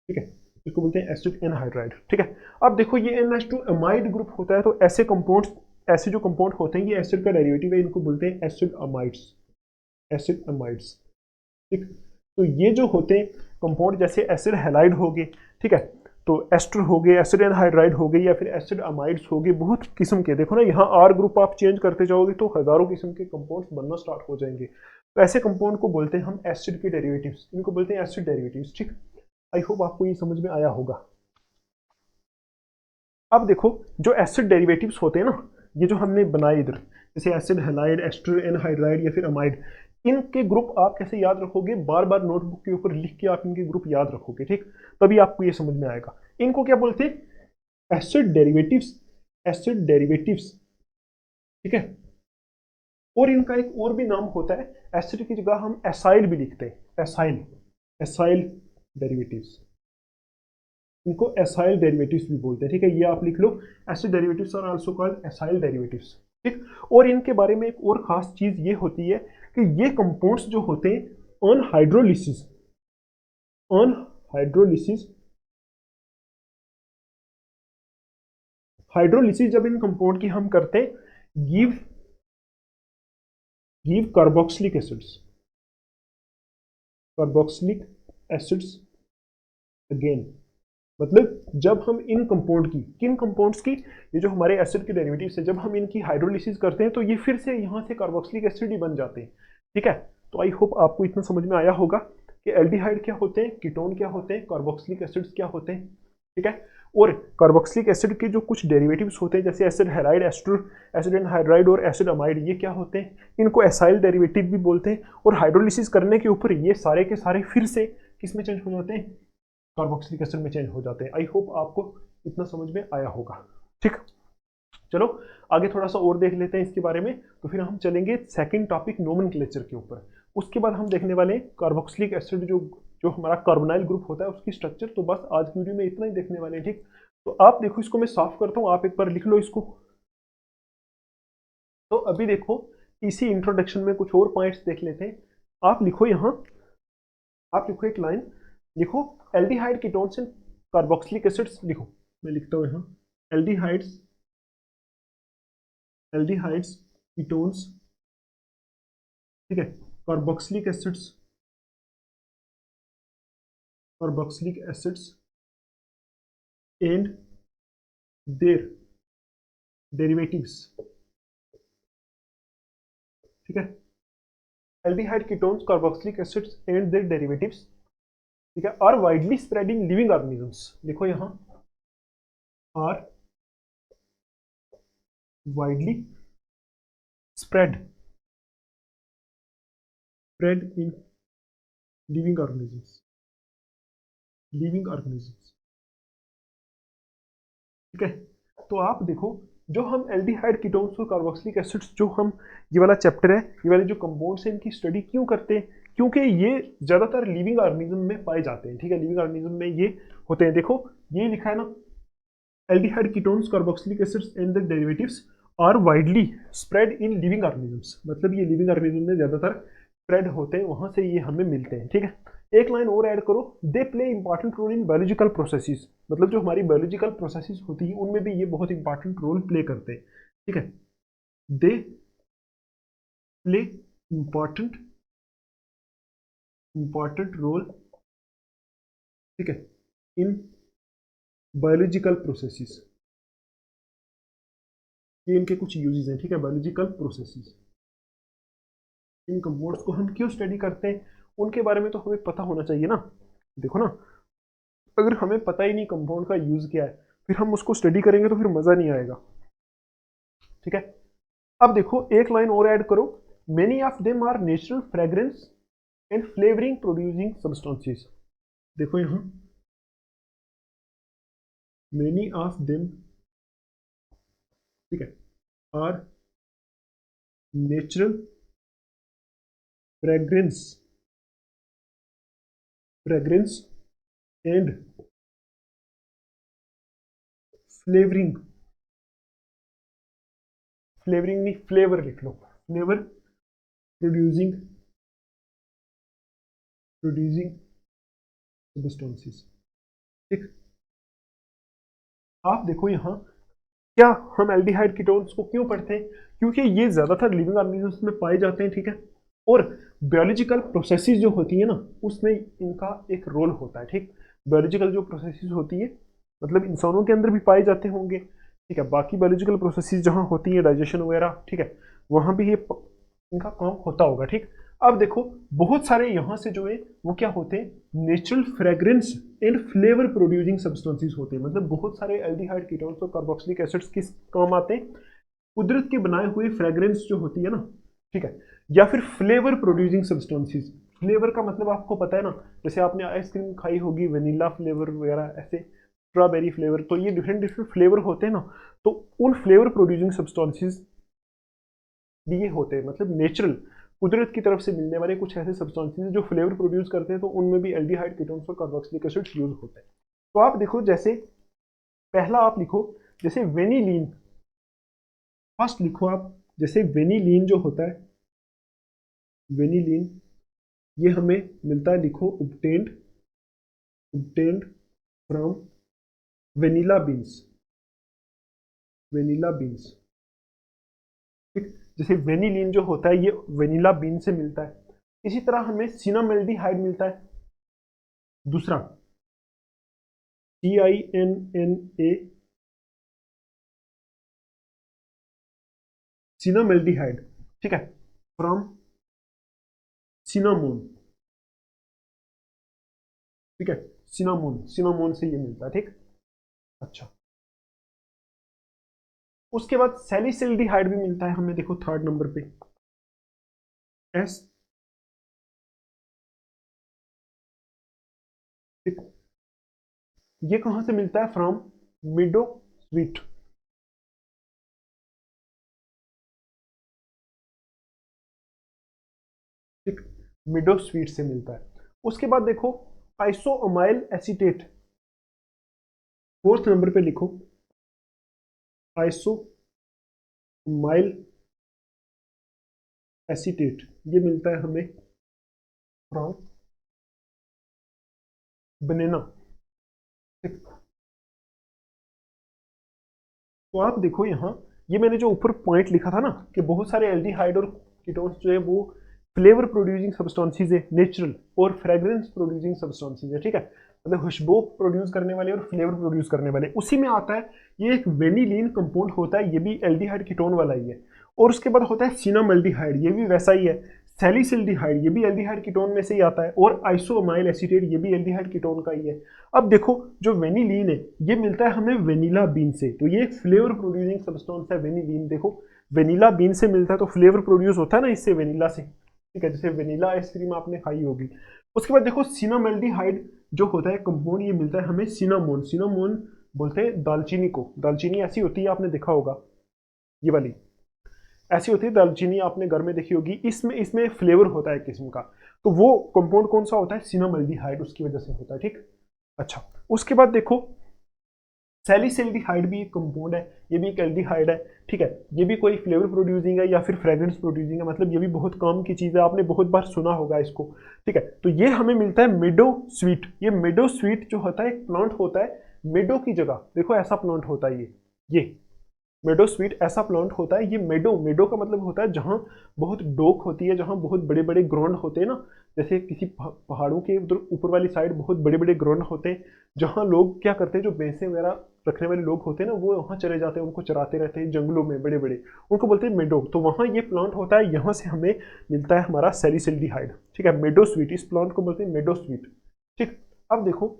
A: ठीक है, इसको बोलते हैं एसिड एनहाइड्राइड, ठीक है। अब देखो ये NH2 अमाइड ग्रुप होता है, तो ऐसे कंपाउंड्स ऐसे जो कंपाउंड होते हैं ये एसिड का डेरिवेटिव है, इनको बोलते हैं एसिड अमाइड्स, एसिड अमाइड्स। ठीक, तो ये जो होते हैं कंपाउंड जैसे एसिड हैलाइड हो गए, ठीक है, तो एस्टर हो गए, एसिड एनहाइड्राइड हो गए, या फिर एसिड अमाइड्स हो गए, बहुत किस्म के। देखो ना यहाँ आर ग्रुप आप चेंज करते जाओगे तो हजारों किस्म के कंपाउंड्स बनना स्टार्ट हो जाएंगे। तो ऐसे कंपाउंड को बोलते हैं हम एसिड के डेरिवेटिव्स, इनको बोलते हैं एसिड डेरिवेटिव्स। ठीक, आई होप आपको ये समझ में आया होगा। अब देखो जो एसिड डेरिवेटिव्स होते हैं ना, ये जो हमने बनाए इधर, जैसे एसिड हैलाइड, एस्टर एनहाइड्राइड या फिर अमाइड, इनके ग्रुप आप कैसे याद रखोगे, बार बार नोटबुक के ऊपर लिख के आप इनके ग्रुप याद रखोगे। ठीक, तभी आपको ये समझ में आएगा। इनको क्या बोलते हैं, एसिड डेरिवेटिव्स, एसिड डेरिवेटिव्स। ठीक है, और इनका एक और भी नाम होता है, एसिड की जगह हम एसाइल भी लिखते हैं, एसाइल, एसाइल डेरिवेटिव्स, इनको एसाइल डेरिवेटिव्स भी बोलते हैं। ठीक है, ये आप लिख लो, acid derivatives are also called acyl derivatives. ठीक, और इनके बारे में एक और खास चीज ये होती है कि ये कंपाउंड्स जो होते हैं on hydrolysis, on hydrolysis, hydrolysis जब इन कंपाउंड की हम करते हैं, give carboxylic acids, carboxylic acids again. मतलब जब हम इन कंपाउंड की, किन कंपाउंड्स की, ये जो हमारे एसिड के डेरिवेटिव्स है, जब हम इनकी हाइड्रोलिसिस करते हैं तो ये फिर से यहाँ से कार्बोक्सिलिक एसिड ही बन जाते हैं। ठीक है, तो आई होप आपको इतना समझ में आया होगा कि एल्डिहाइड क्या होते हैं, कीटोन क्या होते हैं, कार्बोक्सिलिक एसिड्स क्या होते हैं। ठीक है, और कार्बोक्सिलिक एसिड के जो कुछ डेरिवेटिव्स होते हैं जैसे acid halide, ester, acid anhydride और एसिड अमाइड, ये क्या होते हैं, इनको एसाइल डेरिवेटिव भी बोलते हैं। और हाइड्रोलिसिस करने के ऊपर ये सारे के सारे फिर से किस में चेंज हो जाते हैं, कार्बोक्सिलिक एसिड में चेंज हो जाते हैं। आई होप आपको इतना समझ में आया होगा। ठीक, चलो आगे थोड़ा सा और देख लेते हैं इसके बारे में। तो फिर हम चलेंगे सेकंड टॉपिक नोमेनक्लेचर के ऊपर। उसके बाद हम देखने वाले हैं कार्बोक्सिलिक एसिड जो जो हमारा कार्बोनाइल ग्रुप होता है उसकी स्ट्रक्चर। तो बस आज की वीडियो में इतना ही देखने वाले हैं। ठीक, तो आप देखो, इसको मैं साफ करता हूँ, आप एक बार लिख लो इसको। तो अभी देखो, इसी इंट्रोडक्शन में कुछ और पॉइंट्स देख लेते हैं। आप लिखो यहाँ, आप लिखो एक लाइन, लिखो aldehyde ketones and carboxylic acids. लिखो, मैं लिखता हूँ यहाँ, एल्डिहाइड्स, एल्डिहाइड्स, कीटोन्स, ठीक है, carboxylic acids, carboxylic acids and their derivatives. ठीक है, aldehyde ketones, carboxylic acids and their derivatives, ठीक है, are widely spread in living organisms. लिखो यहाँ, are widely spread, spread in living organisms, living organisms. ठीक है, तो आप देखो, जो हम एल्डिहाइड कीटोन्स और कार्बोक्सिलिक एसिड्स, जो हम ये वाला चैप्टर है, ये वाले जो कंपाउंड्स हैं, इनकी स्टडी क्यों करते हैं, क्योंकि ये ज्यादातर लिविंग ऑर्गेनिज्म में पाए जाते हैं। ठीक है, लिविंग ऑर्गेनिज्म में ये होते हैं। देखो ये लिखा है ना, aldehyde ketones, carboxylic acids and the derivatives are widely spread in living organisms. मतलब ये लिविंग ऑर्गेनिज्म में ज्यादातर स्प्रेड होते हैं, वहां से ये हमें मिलते हैं। ठीक है, एक लाइन और ऐड करो, they play important role in biological processes. मतलब जो हमारी बायोलॉजिकल प्रोसेसेस होती हैं उनमें भी ये बहुत इंपॉर्टेंट रोल प्ले करते हैं। ठीक है, they play important, important role, ठीक है, इन बायोलॉजिकल प्रोसेसेस। ये इनके कुछ यूजेस हैं। ठीक है, बायोलॉजिकल प्रोसेसेस, इन कंपाउंड्स को हम क्यों स्टडी करते हैं, उनके बारे में तो हमें पता होना चाहिए ना। देखो ना, अगर हमें पता ही नहीं कंपाउंड का यूज क्या है, फिर हम उसको स्टडी करेंगे तो फिर मजा नहीं आएगा। ठीक है, अब देखो एक लाइन और ऐड करो, many of them are natural fragrance and flavouring producing substances. देखो यहाँ, मेनी ऑफ देम, ठीक है, are natural fragrance, fragrance and flavouring, flavouring नहीं फ्लेवर लिख लो, फ्लेवर प्रोड्यूसिंग, प्रोड्यूसिंग सब्सटेंसेस। ठीक, आप देखो यहाँ, क्या हम एल्डिहाइड कीटोन्स को क्यों पढ़ते हैं? क्योंकि ये ज़्यादातर लिविंग ऑर्गेनिजम्स में पाए जाते हैं, ठीक है, और बायोलॉजिकल प्रोसेसेस जो होती है ना, उसमें इनका एक रोल होता है, ठीक। बायोलॉजिकल जो प्रोसेसेस होती है, मतलब इंसानों के अंदर भी पाए जाते होंगे, ठीक है, बाकी बायोलॉजिकल प्रोसेसेस जहाँ होती है, डाइजेशन वगैरह, ठीक है, वहाँ भी ये इनका काम होता होगा, ठीक। अब देखो, बहुत सारे यहाँ से जो है वो क्या होते हैं, natural fragrance and flavour producing substances होते हैं। मतलब बहुत सारे एल्डिहाइड कीटोन्स और कार्बोक्सिलिक एसिड्स किस काम आते हैं, कुदरत के बनाए हुए फ्रेग्रेंस जो होती है ना, ठीक है, या फिर फ्लेवर प्रोड्यूसिंग सब्सटेंसेस। फ्लेवर का मतलब आपको पता है ना, जैसे आपने आइसक्रीम खाई होगी, वेनिला फ्लेवर वगैरह, ऐसे स्ट्रॉबेरी फ्लेवर, तो ये डिफरेंट डिफरेंट फ्लेवर होते हैं ना, तो उन फ्लेवर प्रोड्यूसिंग सब्सटेंसेस भी ये होते हैं, मतलब नेचुरल कुदरत की तरफ से मिलने वाले कुछ ऐसे सब्सटेंसेस जो फ्लेवर प्रोड्यूस करते हैं, तो उनमें भी एल्डिहाइड कीटोन्स और कार्बोक्सिलिक एसिड्स यूज होते हैं। तो आप देखो, जैसे पहला आप लिखो, जैसे वेनिलीन, फर्स्ट लिखो आप, जैसे वेनिलीन जो होता है, वेनिलीन, ये हमें मिलता है, लिखो, obtained obtained from vanilla beans, vanilla beans, ठीक। जैसे वेनिलीन जो होता है ये वेनिला बीन से मिलता है। इसी तरह हमें सिनामेल्डिहाइड मिलता है, दूसरा CINNA, सिनामेल्डिहाइड, ठीक है, फ्रॉम सिनामोन, ठीक है, सिनामोन, सिनामोन से ये मिलता है, ठीक। अच्छा, उसके बाद सैलिसिल्डिहाइड भी मिलता है हमें, देखो थर्ड नंबर पे, एस, ठीक। ये कहां से मिलता है, फ्रॉम मिडो स्वीट, ठीक, मिडो स्वीट से मिलता है। उसके बाद देखो, आइसोअमाइल एसीटेट, फोर्थ नंबर पे लिखो, आइसोमाइल एसीटेट, ये मिलता है हमें फ्रॉम बनाना, ठीक। तो आप देखो यहाँ, ये मैंने जो ऊपर पॉइंट लिखा था ना, कि बहुत सारे एल्डिहाइड और कीटोन्स जो है वो फ्लेवर प्रोड्यूसिंग सब्सटेंसेस है, नेचुरल, और फ्रेग्रेंस प्रोड्यूसिंग सब्सटेंसेस है, ठीक है, मतलब खुशबू प्रोड्यूस करने वाले और फ्लेवर प्रोड्यूस करने वाले, उसी में आता है ये एक वेनिलीन कंपाउंड होता है, ये भी एल्डिहाइड कीटोन वाला ही है। और उसके बाद होता है सिनामेल्डिहाइड, ये भी वैसा ही है। सैलिसिल्डिहाइड, ये भी एल्डिहाइड कीटोन में से ही आता है, और आइसोअमाइल एसीटेट, ये भी एल्डिहाइड कीटोन का ही है। अब देखो, जो वेनिलीन है ये मिलता है हमें वेनिला बीन से, तो ये एक फ्लेवर प्रोड्यूसिंग सब्सटेंस है वेनिलीन। देखो, वेनिला बीन से मिलता है तो फ्लेवर प्रोड्यूस होता है ना इससे, वेनिला से, ठीक है, जैसे वेनिला आइसक्रीम आपने खाई होगी। उसके बाद देखो, सिनामेल्डिहाइड जो होता है कंपाउंड, ये मिलता है हमें सिनामोन, सिनामोन बोलते हैं दालचीनी को, दालचीनी ऐसी होती है, आपने देखा होगा, ये वाली ऐसी होती है दालचीनी, आपने घर में देखी होगी, इसमें इसमें फ्लेवर होता है किस्म का, तो वो कंपाउंड कौन सा होता है, सिनामेल्डिहाइड, उसकी वजह से होता है, ठीक। अच्छा, उसके बाद देखो, सैलिसिल्डिहाइड भी एक कंपाउंड है, ये भी एक एल्डिहाइड है, ठीक है, ये भी कोई फ्लेवर प्रोड्यूसिंग है या फिर फ्रेग्रेंस प्रोड्यूसिंग है, मतलब ये भी बहुत काम की चीज़ है, आपने बहुत बार सुना होगा इसको, ठीक है। तो ये हमें मिलता है मेडो स्वीट, ये मेडो स्वीट जो होता है एक प्लांट होता है, मेडो की जगह देखो ऐसा प्लांट होता है ये मेडो स्वीट ऐसा प्लांट होता है। ये मेडो, मेडो का मतलब होता है जहाँ बहुत डोक होती है, जहाँ बहुत बड़े बड़े ग्राउंड होते हैं ना, जैसे किसी पहाड़ों के उधर ऊपर वाली साइड बहुत बड़े बड़े ग्राउंड होते हैं, जहाँ लोग क्या करते हैं, जो भैंसे वगैरह रखने वाले लोग होते हैं ना, वो वहाँ चले जाते हैं, उनको चराते रहते हैं जंगलों में बड़े बड़े, उनको बोलते हैं मेडो। तो वहाँ ये प्लांट होता है, यहाँ से हमें मिलता है हमारा सैलिसिल्डिहाइड, ठीक है, मेडो स्वीट, इस प्लांट को बोलते हैं मेडो स्वीट, ठीक। अब देखो,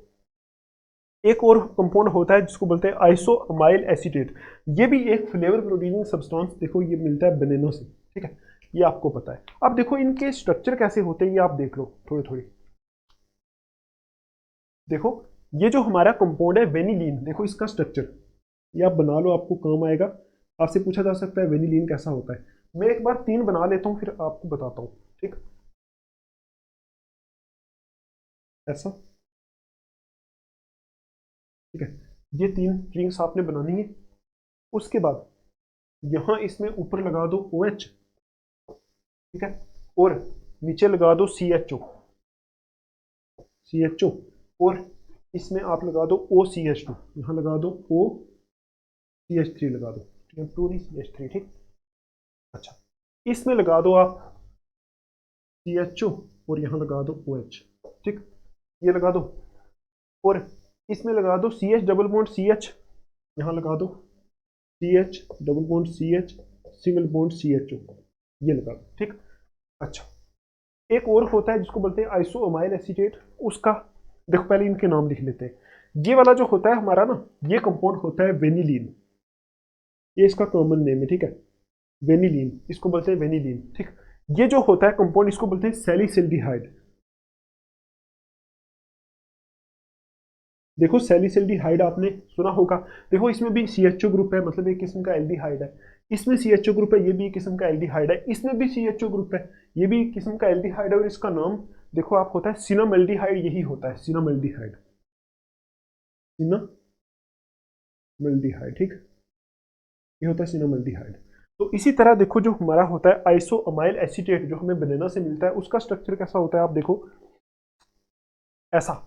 A: एक और कंपाउंड होता है जिसको बोलते हैं आइसोअमाइल एसीटेट, ये भी एक फ्लेवर प्रोड्यूसिंग सब्सटेंस, देखो ये मिलता है बनाना से, ठीक है, ये आपको पता है। अब देखो इनके स्ट्रक्चर कैसे होते हैं, ये आप देख लो थोड़ी थोड़ी। देखो, ये जो हमारा कंपाउंड है वेनिलीन, देखो इसका स्ट्रक्चर, ये आप बना लो, आपको काम आएगा, आपसे पूछा जा सकता है वेनिलीन कैसा होता है। मैं एक बार 3 बना लेता हूँ, फिर आपको बताता हूँ, ठीक। ऐसा, ठीक है, ये 3 रिंग्स आपने बनानी है। उसके बाद यहाँ इसमें ऊपर लगा दो OH, ठीक है, और नीचे लगा दो CHO, और इसमें आप लगा दो OCH2, यहाँ लगा दो CH3 लगा दो, TM2 नहीं CH3, ठीक। अच्छा, इसमें लगा दो आप CHO और यहाँ लगा दो OH, ठीक, ये लगा दो। और इसमें लगा दो CH डबल बॉन्ड CH, यहाँ लगा दो CH double bond CH single bond CHO, ये लगा दो, ठीक। अच्छा, एक और होता है जिसको बोलते हैं आइसोअमाइल एसीटेट, उसका देखो पहले इनके नाम लिख लेते हैं। ये वाला जो होता है हमारा ना, ये कंपाउंड होता है वेनिलीन, ये इसका कॉमन नेम है, ठीक है, वेनिलीन, इसको बोलते हैं वेनिलीन, ठीक। ये जो होता है कंपाउंड इसको बोलते हैं सैलिसिल्डिहाइड। देखो सैलिसिल्डिहाइड आपने सुना होगा, देखो इसमें भी CHO ग्रुप है, मतलब एक किस्म का एल्डिहाइड है। इसमें CHO ग्रुप है, ये भी एक किस्म का एल्डिहाइड है। इसमें भी CHO ग्रुप है, ये भी एक किस्म का एल्डिहाइड है। और इसका नाम देखो आप होता है सिनामेल्डिहाइड, यही होता है सिनामेल्डिहाइड, सिनामेल्डिहाइड, ठीक, ये होता है सिनामेल्डिहाइड। तो इसी तरह देखो जो हमारा होता है आइसोअमाइल एसीटेट जो हमें बनाना से मिलता है, उसका स्ट्रक्चर कैसा होता है आप देखो, ऐसा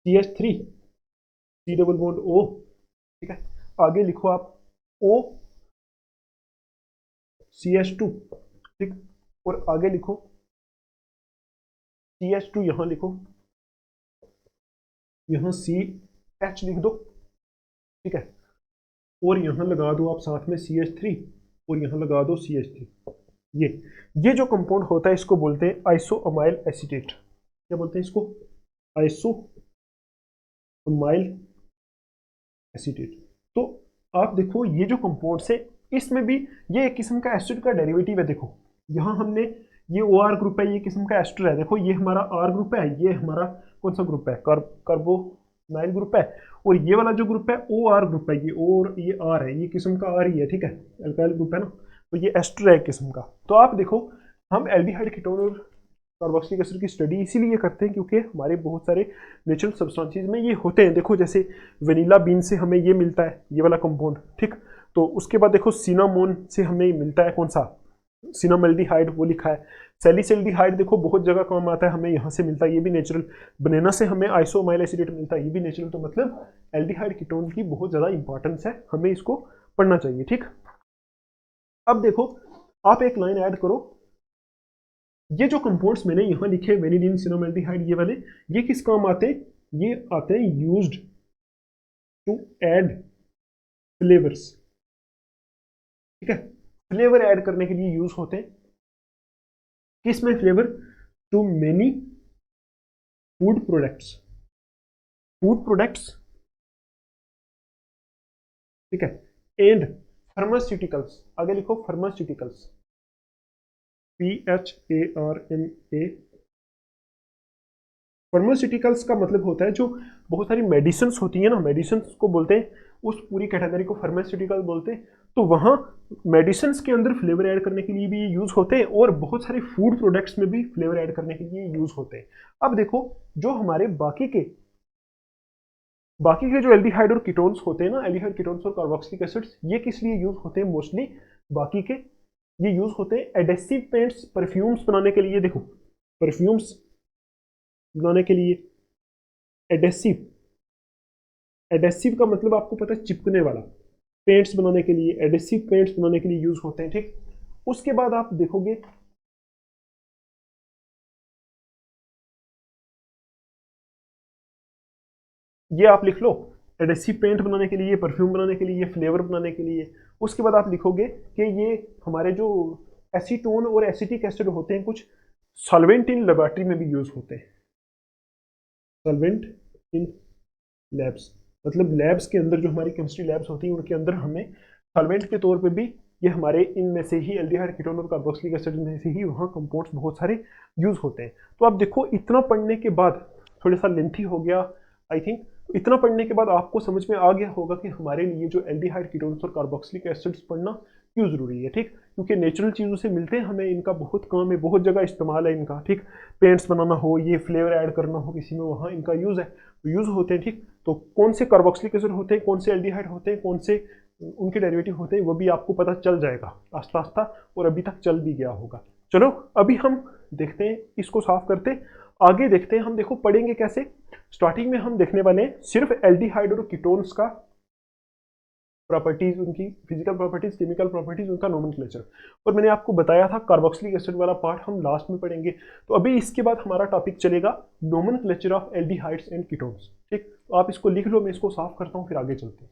A: CH3 C double bond O, ठीक है, आगे लिखो आप O CH2, ठीक, और आगे लिखो CH2, यहां लिखो, यहां CH लिख दो, ठीक है, और यहां लगा दो आप साथ में CH3 और यहां लगा दो CH3। ये ये जो कंपाउंड होता है इसको बोलते हैं आइसोअमाइल एसीटेट। क्या बोलते हैं इसको? आइसोअमाइल एसीटेट। तो आप देखो ये जो कंपाउंड्स है, इसमें भी ये एक किस्म का एसिड का डेरिवेटिव है। देखो यहाँ हमने ये OR ग्रुप है, ये किस्म का एस्टर है। देखो ये हमारा R ग्रुप है, ये हमारा कौन सा ग्रुप है? कार्बोनाइल ग्रुप है। और ये वाला जो ग्रुप है OR ग्रुप है, ये O और ये R है, ये किस्म का R ही है, ठीक है, अल्काइल ग्रुप है ना। तो ये एस्टर है किस्म का। तो आप देखो हम एल्डिहाइड कीटोन और कार्बोक्सिलिक एसिड की स्टडी इसीलिए करते हैं क्योंकि हमारे बहुत सारे नेचुरल सब्सटेंसेस में ये होते हैं। देखो जैसे वेनिला बीन से हमें ये मिलता है, ये वाला कंपाउंड, ठीक। तो उसके बाद देखो सिनामोन से हमें मिलता है कौन सा? सिनामेल्डिहाइड, वो लिखा है। सैलिसिल्डिहाइड देखो बहुत जगह काम आता है, हमें यहाँ से मिलता है, ये भी नेचुरल। बनाना से हमें आइसोअमाइल एसिडेट मिलता है, ये भी नेचुरल। तो मतलब एल्डिहाइड कीटोन की बहुत ज़्यादा इंपॉर्टेंस है, हमें इसको पढ़ना चाहिए, ठीक। अब देखो आप एक लाइन ऐड करो, ये जो कंपाउंड्स मैंने यहाँ लिखे वेनिलीन, सिनामेल्डिहाइड, ये वाले, ये किस काम आते हैं? ये आते हैं यूज्ड टू ऐड फ्लेवर्स, ठीक है, फ्लेवर ऐड करने के लिए यूज होते हैं। किस में flavour? To many food products, food products, ठीक है, एंड फार्मास्यूटिकल्स। आगे लिखो फार्मास्यूटिकल्स, PHARMA। फार्मास्यूटिकल्स का मतलब होता है जो बहुत सारी मेडिसिन होती है ना, मेडिसिन को बोलते हैं, उस पूरी कैटेगरी को फार्मास्यूटिकल बोलते हैं। तो वहाँ मेडिसिन के अंदर फ्लेवर ऐड करने के लिए भी यूज़ होते हैं, और बहुत सारे फूड प्रोडक्ट्स में भी फ्लेवर ऐड करने के लिए यूज़ होते हैं। अब देखो जो हमारे बाकी के जो एल्डिहाइड और कीटोन्स होते हैं ना, एल्डिहाइड, कीटोन्स और कार्बोक्सिलिक एसिड्स, ये किस लिए यूज़ होते हैं मोस्टली? बाकी के ये यूज़ होते हैं एडेसिव पेंट्स, परफ्यूम्स बनाने के लिए। देखो परफ्यूम्स बनाने के लिए एडेसिव, एडेसिव का मतलब आपको पता है चिपकने वाला। पेंट्स बनाने के लिए, एडेसिव पेंट्स बनाने के लिए यूज होते हैं, ठीक। उसके बाद आप देखोगे ये आप लिख लो एडेसिव पेंट बनाने के लिए, परफ्यूम बनाने के लिए, फ्लेवर बनाने के लिए। उसके बाद आप लिखोगे कि ये हमारे जो एसीटोन और एसिटिक एसिड होते हैं, कुछ सॉल्वेंट इन लेबोरेटरी में भी यूज होते हैं। सॉल्वेंट इन लैब्स, मतलब लैब्स के अंदर जो हमारी केमिस्ट्री लैब्स होती हैं उनके अंदर हमें सॉल्वेंट के तौर पे भी ये हमारे इनमें से ही एल्डिहाइड, कीटोन और कार्बोक्सिलिक एसिड में से ही वहाँ कंपाउंड्स बहुत सारे यूज होते हैं। तो आप देखो इतना पढ़ने के बाद, थोड़ा सा लेंथी हो गया आई थिंक, इतना पढ़ने के बाद आपको समझ में आ गया होगा कि हमारे लिए जो एल्डिहाइड, कीटोन्स और कार्बोक्सिलिक एसिड्स पढ़ना क्यों ज़रूरी है, ठीक। क्योंकि नेचुरल चीज़ों से मिलते हैं, हमें इनका बहुत काम है, बहुत जगह इस्तेमाल है इनका, ठीक। पेंट्स बनाना हो, ये फ्लेवर ऐड करना हो किसी में, वहाँ इनका यूज़ है, यूज़ होते हैं, ठीक। तो कौन से कार्बोक्सिलिक एसिड होते हैं, कौन से एल्डिहाइड होते हैं, कौन से उनके डेरिवेटिव होते हैं, वो भी आपको पता चल जाएगा आस्ता आस्ता, और अभी तक चल भी गया होगा। चलो अभी हम देखते हैं, इसको साफ करते आगे देखते हैं। हम देखो पढ़ेंगे कैसे। स्टार्टिंग में हम देखने वाले हैं सिर्फ एल्डिहाइड और कीटोन्स का प्रॉपर्टीज, उनकी फिजिकल प्रॉपर्टीज, केमिकल प्रॉपर्टीज, उनका नोमेनक्लेचर। और मैंने आपको बताया था कार्बोक्सिलिक एसिड वाला पार्ट हम लास्ट में पढ़ेंगे। तो अभी इसके बाद हमारा टॉपिक चलेगा nomenclature of aldehydes and ketones. ठीक, तो आप इसको लिख लो, मैं इसको साफ करता हूँ, फिर आगे चलते हैं।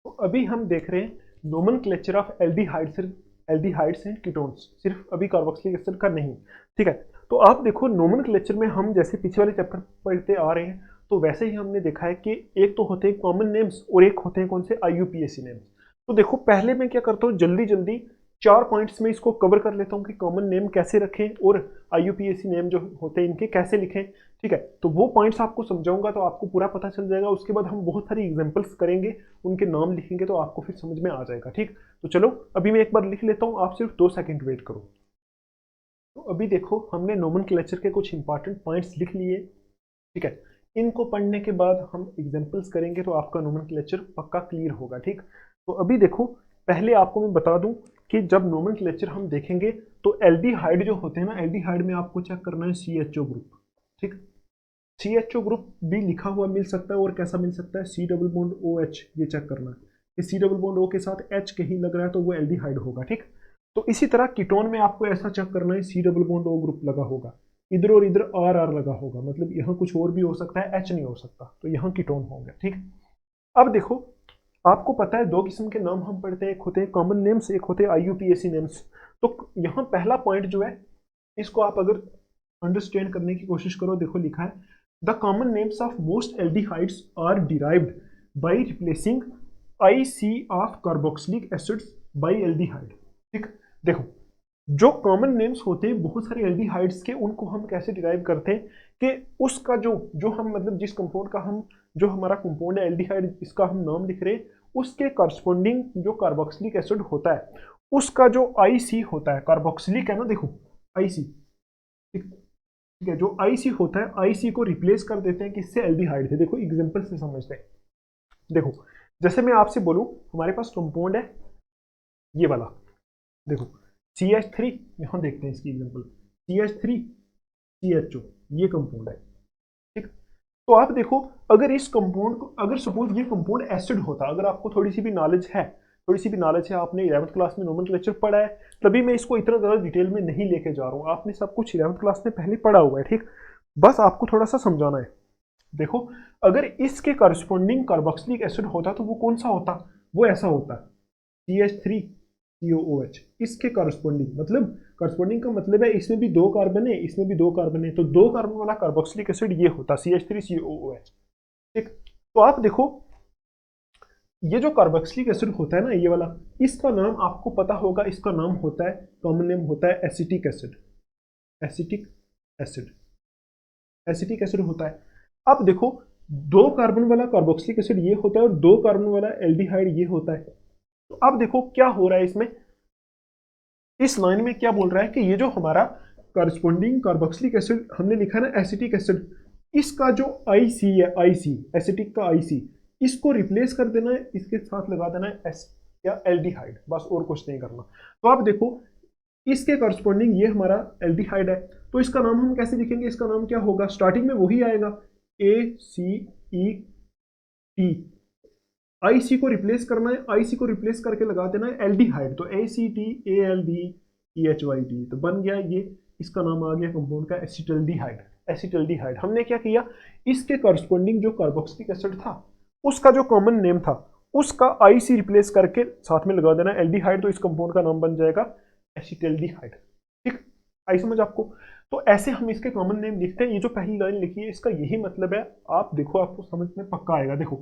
A: तो अभी हम देख रहे हैं nomenclature of aldehydes and ketones, सिर्फ अभी कार्बोक्सिलिक एसिड का नहीं। ठीक है, तो आप देखो नोमेनक्लेचर में हम जैसे पीछे वाले चैप्टर पढ़ते आ रहे हैं, तो वैसे ही हमने देखा है कि एक तो होते हैं कॉमन नेम्स और एक होते हैं कौन से, IUPAC नेम्स। तो देखो पहले मैं क्या करता हूँ, जल्दी जल्दी 4 पॉइंट्स में इसको कवर कर लेता हूँ कि कॉमन नेम कैसे रखें और IUPAC नेम जो होते हैं इनके कैसे लिखें। ठीक है, तो वो पॉइंट्स आपको समझाऊंगा तो आपको पूरा पता चल जाएगा। उसके बाद हम बहुत सारी एग्जांपल्स करेंगे, उनके नाम लिखेंगे तो आपको फिर समझ में आ जाएगा। ठीक, तो चलो अभी मैं एक बार लिख लेता हूँ, आप सिर्फ 2 सेकंड वेट करो। तो अभी देखो हमने नोमेनक्लेचर के कुछ इंपॉर्टेंट पॉइंट्स लिख लिए। ठीक है, इनको पढ़ने के बाद हम एग्जांपल्स करेंगे तो आपका नोमेनक्लेचर पक्का क्लियर होगा। ठीक, तो अभी देखो पहले आपको मैं बता दूं कि जब नोमेनक्लेचर हम देखेंगे तो एल्डिहाइड जो होते हैं ना, एल्डिहाइड में आपको चेक करना है CHO ग्रुप। ठीक, CHO ग्रुप भी लिखा हुआ मिल सकता है और कैसा मिल सकता है, C डबल बॉन्ड OH, ये चेक करना है कि C डबल बॉन्ड O के साथ H कहीं लग रहा है तो वो एल्डिहाइड होगा। ठीक, तो इसी तरह कीटोन में आपको ऐसा चेक करना है, C double bond O group लगा होगा, इधर और इधर RR लगा होगा, मतलब यहाँ कुछ और भी हो सकता है, H नहीं हो सकता, तो यहाँ कीटोन हो गया। ठीक, अब देखो आपको पता है 2 किस्म के नाम हम पढ़ते हैं, एक होते हैं कॉमन नेम्स, एक होते हैं IUPAC नेम्स। तो यहाँ पहला पॉइंट जो है, इसको आप अगर अंडरस्टैंड करने की कोशिश करो, देखो लिखा है the common names of most aldehydes are derived by replacing IC of carboxylic acids by aldehyde. ठीक, देखो जो कॉमन नेम्स होते हैं बहुत सारे एल्डिहाइड्स के, उनको हम कैसे डिराइव करते हैं कि उसका जो जो हम मतलब जिस कंपाउंड का हम, जो हमारा कंपाउंड है एल्डिहाइड, इसका हम नाम लिख रहे हैं, उसके करस्पॉन्डिंग जो कार्बोक्सिलिक एसिड होता है उसका जो IC होता है, कार्बोक्सिलिक है ना, देखो IC। ठीक, ठीक है, जो IC होता है IC को रिप्लेस कर देते हैं किससे, एल्डिहाइड से। देखो एग्जांपल से समझते हैं। देखो जैसे मैं आपसे बोलूं हमारे पास कंपाउंड है ये वाला, देखो CH3, यहां देखते हैं इसकी एग्जांपल, CH3 CHO, ये कंपाउंड है। ठीक, तो आप देखो अगर इस कंपाउंड को, अगर सपोज ये कंपाउंड एसिड होता, अगर आपको थोड़ी सी भी नॉलेज है, आपने 11th क्लास में नोमेनक्लेचर पढ़ा है, तभी मैं इसको इतना ज़्यादा डिटेल में नहीं लेके जा रहा हूँ, आपने सब कुछ 11th क्लास में पहले पढ़ा हुआ है। ठीक, बस आपको थोड़ा सा समझाना है। देखो अगर इसके करस्पॉन्डिंग कार्बोक्सिलिक एसिड होता तो वो कौन सा होता, वो ऐसा होता CH3 COOH, इसके करस्पॉन्डिंग, मतलब करस्पॉन्डिंग का मतलब है इसमें भी 2 कार्बन है, इसमें भी 2 कार्बन है, तो 2 कार्बन वाला कार्बोक्सिलिक एसिड ये होता CH3 COOH। ठीक, तो आप देखो ये जो कार्बोक्सिलिक एसिड होता है ना, ये वाला, इसका नाम आपको पता होगा, इसका नाम होता है, कॉमन नेम होता है acetic acid. Acetic acid, acetic acid होता है। अब देखो 2 कार्बन वाला कार्बोक्सिलिक एसिड ये होता है और 2 कार्बन वाला एल्डिहाइड ये होता है। तो अब देखो क्या हो रहा है इसमें, इस लाइन में क्या बोल रहा है कि ये जो हमारा करस्पॉन्डिंग कार्बोक्सिलिक एसिड हमने लिखा है ना एसिटिक एसिड, इसका जो IC है, IC एसिटिक का IC, इसको रिप्लेस कर देना है, इसके साथ लगा देना है एस या एल्डिहाइड, बस और कुछ नहीं करना। तो आप देखो इसके करस्पॉन्डिंग ये हमारा एल्डिहाइड है, तो इसका नाम हम कैसे लिखेंगे, इसका नाम क्या होगा, स्टार्टिंग में वही आएगा ACET, IC को रिप्लेस करना है, IC को रिप्लेस करके लगा देना है एल्डिहाइड, तो ACTALDEHYD, तो बन गया ये, इसका नाम आ गया कंपाउंड का एसिटल्डिहाइड। एसिटल्डिहाइड हमने क्या किया, इसके करस्पॉन्डिंग जो कार्बोक्सिलिक एसिड था उसका जो कॉमन नेम था उसका IC रिप्लेस करके साथ में लगा देना एल्डिहाइड, तो इस कंपाउंड का नाम बन जाएगा एसिटल्डिहाइड। ठीक, आई समझ आपको। तो ऐसे हम इसके कॉमन नेम लिखते हैं, ये जो पहली लाइन लिखी है इसका यही मतलब है, आप देखो आपको समझ में पक्का आएगा। देखो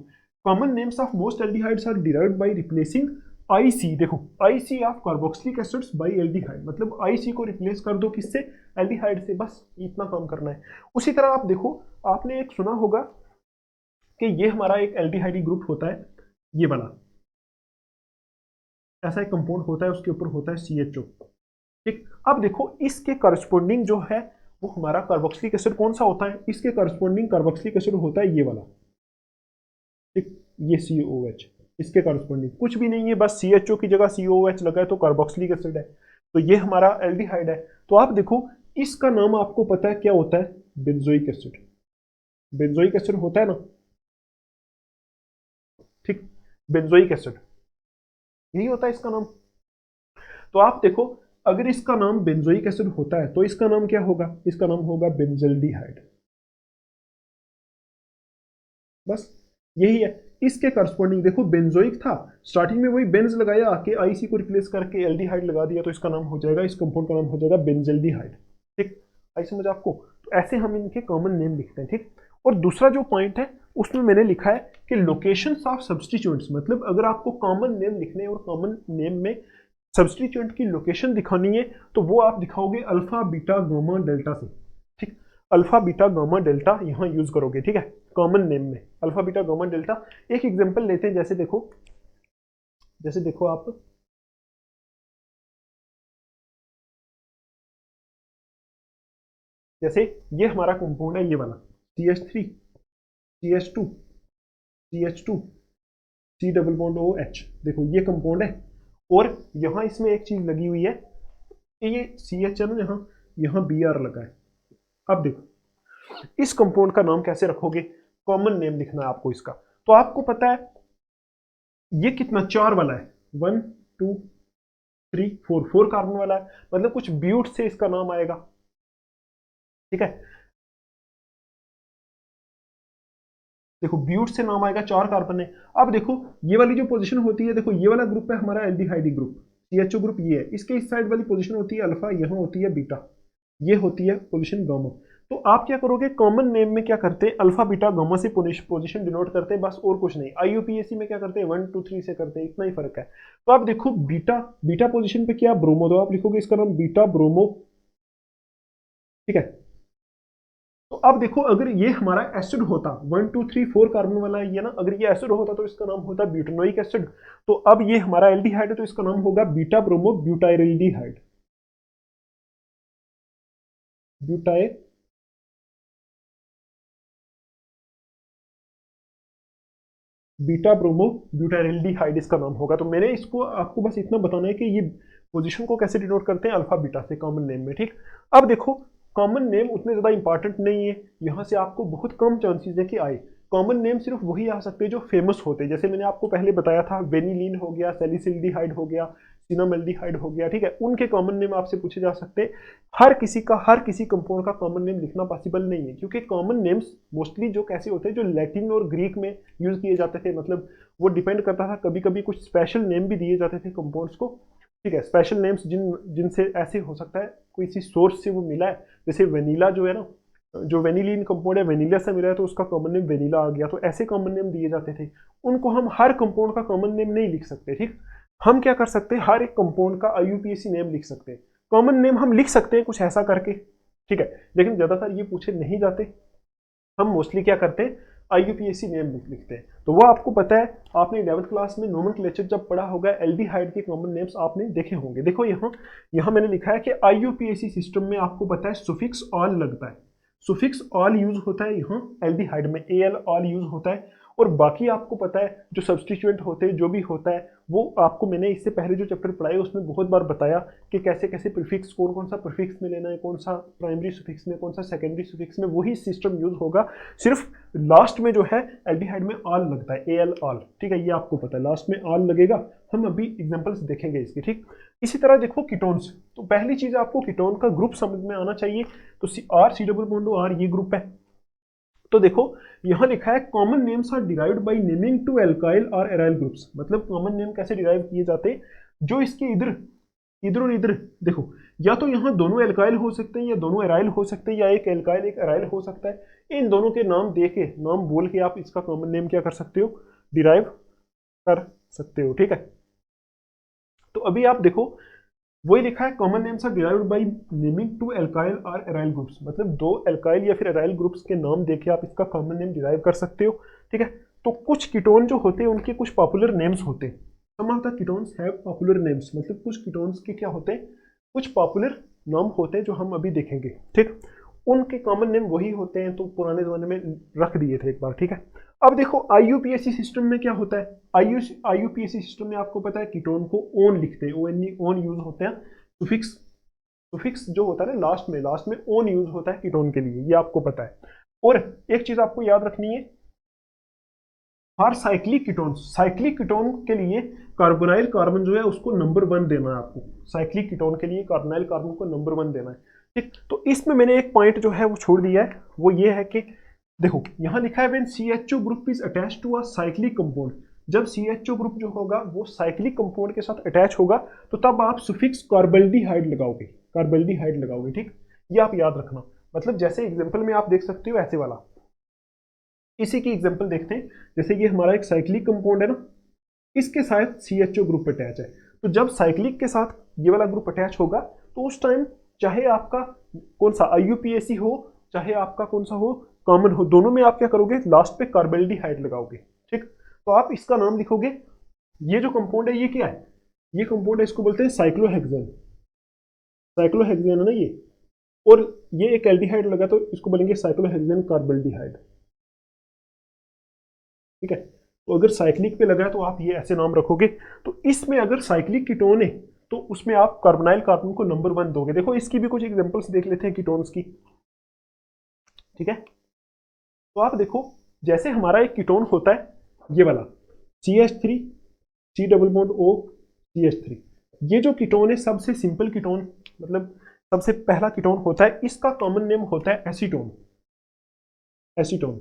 A: common names of most aldehydes are derived by replacing IC, देखो IC of carboxylic acids by aldehyde, मतलब IC को रिप्लेस कर दो किससे, एल्डिहाइड से, बस इतना काम करना है। उसी तरह आप देखो, आपने एक सुना होगा कि ये हमारा एक एल्डिहाइड ग्रुप होता है, ये वाला ऐसा एक कंपाउंड होता है, उसके ऊपर होता है CHO। ठीक, अब देखो इसके करस्पॉन्डिंग जो है वो हमारा कार्बोक्सिलिक एसिड कौन सा होता है, इसके करस्पॉन्डिंग कार्बोक्सिलिक एसिड होता है ये वाला। ठीक, ये COOH, इसके करस्पॉन्डिंग कुछ भी नहीं है, बस CHO की जगह COOH लगा है तो कार्बोक्सिलिक एसिड है, तो ये हमारा एल्डिहाइड है। तो आप देखो इसका नाम आपको पता है क्या होता है, बेंजोइक एसिड। बेंजोइक एसिड होता है ना, ठीक, बेंजोइक एसिड यही होता है इसका नाम। तो आप देखो, अगर इसका नाम बेंजोइक एसिड होता है तो इसका नाम क्या होगा, इसका नाम होगा बेंजल्डिहाइड। बस यही है। इसके करस्पॉन्डिंग देखो, बेंजोइक था, स्टार्टिंग में वही बेंज लगाया, आके आईसी को रिप्लेस करके एल्डिहाइड लगा दिया, तो इसका नाम हो जाएगा, इस कंपाउंड का नाम हो जाएगा बेंजल्डिहाइड। ठीक, आई समझ आपको। तो ऐसे हम इनके कॉमन नेम लिखते हैं। ठीक, और दूसरा जो पॉइंट है उसमें मैंने लिखा है कि लोकेशंस ऑफ सब्स्टिट्यूएंट्स, मतलब अगर आपको कॉमन नेम लिखने और कॉमन नेम में सब्स्टिट्यूएंट की लोकेशन दिखानी है तो वो आप दिखाओगे अल्फा बीटा गामा डेल्टा से। ठीक, अल्फा बीटा गामा डेल्टा यहाँ यूज करोगे। ठीक है, कॉमन नेम में अल्फा बीटा गामा डेल्टा। एक एग्जांपल लेते हैं, जैसे देखो आप, जैसे ये हमारा कंपाउंड है, ये वाला CH3 CH2 CH2 C double bond OH, देखो ये कंपाउंड है। और यहाँ इसमें एक चीज लगी हुई है, ये CH है ना, यहाँ यहाँ Br लगा है। अब देखो इस कंपाउंड का नाम कैसे रखोगे, कॉमन नेम लिखना है आपको इसका। तो आपको पता है ये कितना, 4 वाला है, 1 2 3 4, 4 कार्बन वाला है, मतलब कुछ ब्यूट से इसका नाम आएगा। ठीक है, देखो ब्यूट से नाम आएगा, 4 कार्बन है। अब देखो ये वाली जो पोजीशन होती है, देखो ये वाला ग्रुप है हमारा एल्डिहाइड ग्रुप, CHO ग्रुप ये है, इसके इस साइड वाली पोजीशन होती है अल्फा, यहाँ होती है बीटा, ये होती है पोजीशन गामा। तो आप क्या करोगे, कॉमन नेम में क्या करते हैं, अल्फा बीटा गामा से पोजीशन डिनोट करते हैं, बस और कुछ नहीं। IUPAC में क्या करते हैं, 1 2 3 से करते हैं, इतना ही फर्क है। तो आप देखो बीटा, बीटा पोजीशन पे क्या, ब्रोमो, तो आप लिखोगे इसका नाम बीटा ब्रोमो। ठीक है, तो अब देखो अगर ये हमारा एसिड होता, 1 2 3 4 कार्बन वाला ये ना, अगर ये एसिड होता तो इसका नाम होता ब्यूटेनोइक एसिड। तो अब ये हमारा एल्डिहाइड है तो इसका नाम होगा बीटा ब्रोमो ब्यूटाइरिल्डिहाइड, ब्यूटाइ बीटा ब्रोमो ब्यूटाइरिल्डिहाइड इसका नाम होगा। तो मैंने इसको आपको बस इतना बताना है कि ये पोजीशन को कैसे डिनोट करते हैं, अल्फा बीटा से कॉमन नेम में। ठीक, अब देखो कॉमन नेम उतने ज्यादा इंपॉर्टेंट नहीं है, यहाँ से आपको बहुत कम चांसेस है कि आए। कॉमन नेम सिर्फ वही आ सकते हैं जो फेमस होते हैं, जैसे मैंने आपको पहले बताया था, वेनिलीन हो गया, सैलिसिल्डिहाइड हो गया, सिनामेल्डिहाइड हो गया। ठीक है, उनके कॉमन नेम आपसे पूछे जा सकते हैं। हर किसी कंपाउंड का कॉमन नेम लिखना पॉसिबल नहीं है, क्योंकि कॉमन नेम्स मोस्टली जो कैसे होते हैं, जो लैटिन और ग्रीक में यूज किए जाते थे, मतलब वो डिपेंड करता था, कभी कभी कुछ स्पेशल नेम भी दिए जाते थे कंपाउंड्स को। ठीक है, स्पेशल नेम्स जिनसे ऐसे हो सकता है कोई सी सोर्स से वो मिला है, जैसे वेनिला जो है ना, जो वेनिलीन कंपाउंड है वेनिला से मिला है तो उसका कॉमन नेम वेनिला आ गया, तो ऐसे कॉमन नेम दिए जाते थे। उनको हम हर कंपाउंड का कॉमन नेम नहीं लिख सकते। ठीक, हम क्या कर सकते हैं, हर एक कंपाउंड का IUPAC नेम लिख सकते हैं, कॉमन नेम हम लिख सकते हैं कुछ ऐसा करके। ठीक है, लेकिन ज्यादातर ये पूछे नहीं जाते, हम मोस्टली क्या करते हैं, IUPAC नेम लिखते हैं। तो वो आपको पता है, आपने 11th क्लास में नोमेनक्लेचर जब पढ़ा होगा, एल्डिहाइड के कॉमन नेम्स आपने देखे होंगे। देखो यहाँ यहाँ मैंने लिखा है कि IUPAC सिस्टम में आपको पता है सुफिक्स ऑल लगता है, सुफिक्स ऑल यूज होता है यहाँ एल्डिहाइड में, AL ऑल यूज होता है। और बाकी आपको पता है जो सब्सटीट्यूएंट होते हैं, जो भी होता है वो आपको मैंने इससे पहले जो चैप्टर पढ़ाए उसमें बहुत बार बताया कि कैसे कैसे प्रीफिक्स, कौन कौन सा प्रीफिक्स में लेना है, कौन सा प्राइमरी सुफिक्स में, कौन सा सेकेंडरी सुफिक्स में, वही सिस्टम यूज होगा। सिर्फ लास्ट में जो है एल्डिहाइड में ऑल लगता है, AL ऑल। ठीक है, ये आपको पता है, लास्ट में ऑल लगेगा। हम अभी एग्जाम्पल्स देखेंगे इसकी। ठीक, इसी तरह देखो कीटोन्स, तो पहली चीज आपको कीटोन का ग्रुप समझ में आना चाहिए। तो C डबल बॉन्ड R ये ग्रुप है। तो देखो यहां लिखा है common names are derived by naming two alkyl और एराइल ग्रुप्स, मतलब कॉमन नेम कैसे डिराइव किए जाते हैं, जो इसके इधर इधर और इधर, देखो या तो यहाँ दोनों एल्काइल हो सकते हैं या दोनों एराइल हो सकते हैं, या एक एल्काइल एक एराइल हो सकता है। इन दोनों के नाम दे के, नाम बोल के आप इसका कॉमन नेम क्या कर सकते हो, डिराइव कर सकते हो। ठीक है, तो अभी आप देखो वही लिखा है common names are derived by naming two alkyl और एराइल ग्रुप्स, मतलब दो एल्काइल या फिर एराइल ग्रुप्स के नाम देके आप इसका कॉमन नेम डिराइव कर सकते हो। ठीक है, तो कुछ कीटोन जो होते हैं उनके कुछ पॉपुलर नेम्स होते हैं, some of the ketones have popular names, मतलब कुछ कीटोन्स के क्या होते हैं, कुछ पॉपुलर नाम होते हैं जो हम अभी देखेंगे। ठीक, उनके कॉमन नेम वही होते हैं, तो पुराने जमाने में रख दिए थे एक बार। ठीक है, अब देखो IUPAC सिस्टम में क्या होता है, IUPAC सिस्टम में आपको पता है कीटोन को ओन लिखते हैं, ONE ओन यूज होते हैं। सुफिक्स सुफिक्स जो होता है ना लास्ट में ओन यूज होता है कीटोन के लिए, ये आपको पता है। और एक चीज आपको याद रखनी है, for cyclic ketone, cyclic ketone के लिए कार्बोनाइल कार्बन जो है उसको नंबर 1 देना है आपको। साइक्लिक कीटोन के लिए कार्बोनाइल कार्बन को नंबर 1 देना है, ठीक। तो इसमें मैंने एक पॉइंट जो है वो छोड़ दिया है, वो ये है कि देखो यहाँ लिखा है when CHO group is attached to a cyclic compound, जब CHO ग्रुप जो होगा वो साइक्लिक कंपाउंड के साथ अटैच होगा तो तब आप सुफिक्स कार्बल्डिहाइड लगाओगे, कार्बल्डिहाइड लगाओगे, ठीक। ये आप याद रखना। मतलब जैसे एग्जांपल में आप देख सकते हो ऐसे वाला, इसी की एग्जांपल देखते हैं। जैसे ये हमारा एक साइक्लिक कंपाउंड है ना, इसके साथ CHO ग्रुप अटैच है, तो जब साइक्लिक के साथ ये वाला ग्रुप अटैच होगा तो उस टाइम चाहे आपका कौन सा IUPAC हो चाहे आपका कौन सा हो कॉमन हो, दोनों में आप क्या करोगे, लास्ट पे कार्बल्डिहाइड लगाओगे, ठीक। तो आप इसका नाम लिखोगे, ये जो कंपाउंड है ये क्या है, ये कंपाउंड है, इसको बोलते हैं साइक्लोहेक्सेन, साइक्लोहेक्सेन है ना ये, और ये एक एल्डिहाइड लगा तो इसको बोलेंगे साइक्लोहेक्सेन कार्बल्डिहाइड, ठीक है। तो अगर साइक्लिक पे लगा है तो आप ये ऐसे नाम रखोगे। तो इसमें अगर साइक्लिक कीटोन है तो उसमें आप कार्बोनाइल कार्बन को नंबर 1 दोगे। देखो इसकी भी कुछ एग्जांपल्स देख लेते हैं कीटोन्स की, ठीक है। तो आप देखो जैसे हमारा एक कीटोन होता है ये वाला CH3 C double bond O CH3, ये जो कीटोन है सबसे सिंपल कीटोन, मतलब सबसे पहला कीटोन होता है, इसका कॉमन नेम होता है एसीटोन, एसीटोन,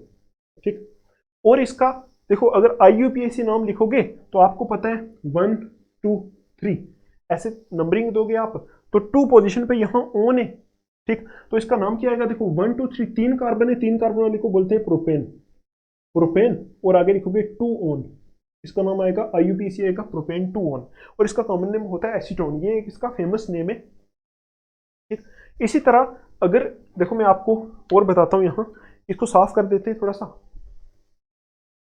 A: ठीक। और इसका देखो अगर IUPAC नाम लिखोगे तो आपको पता है 1 2 3 ऐसे नंबरिंग दोगे आप, तो 2 पोजीशन पे यहाँ ऑन है, ठीक। तो इसका नाम क्या आएगा, देखो 1 2 3 3 कार्बन है, 3 कार्बन वाले को बोलते हैं प्रोपेन, प्रोपेन, और आगे लिखोगे 2 ऑन, इसका नाम आएगा IUPAC आएगा प्रोपेन 2 ऑन, और इसका कॉमन नेम होता है एसीटोन, ये इसका फेमस नेम है, ठीक। इसी तरह अगर देखो मैं आपको और बताता हूँ, यहाँ इसको साफ कर देते हैं थोड़ा सा।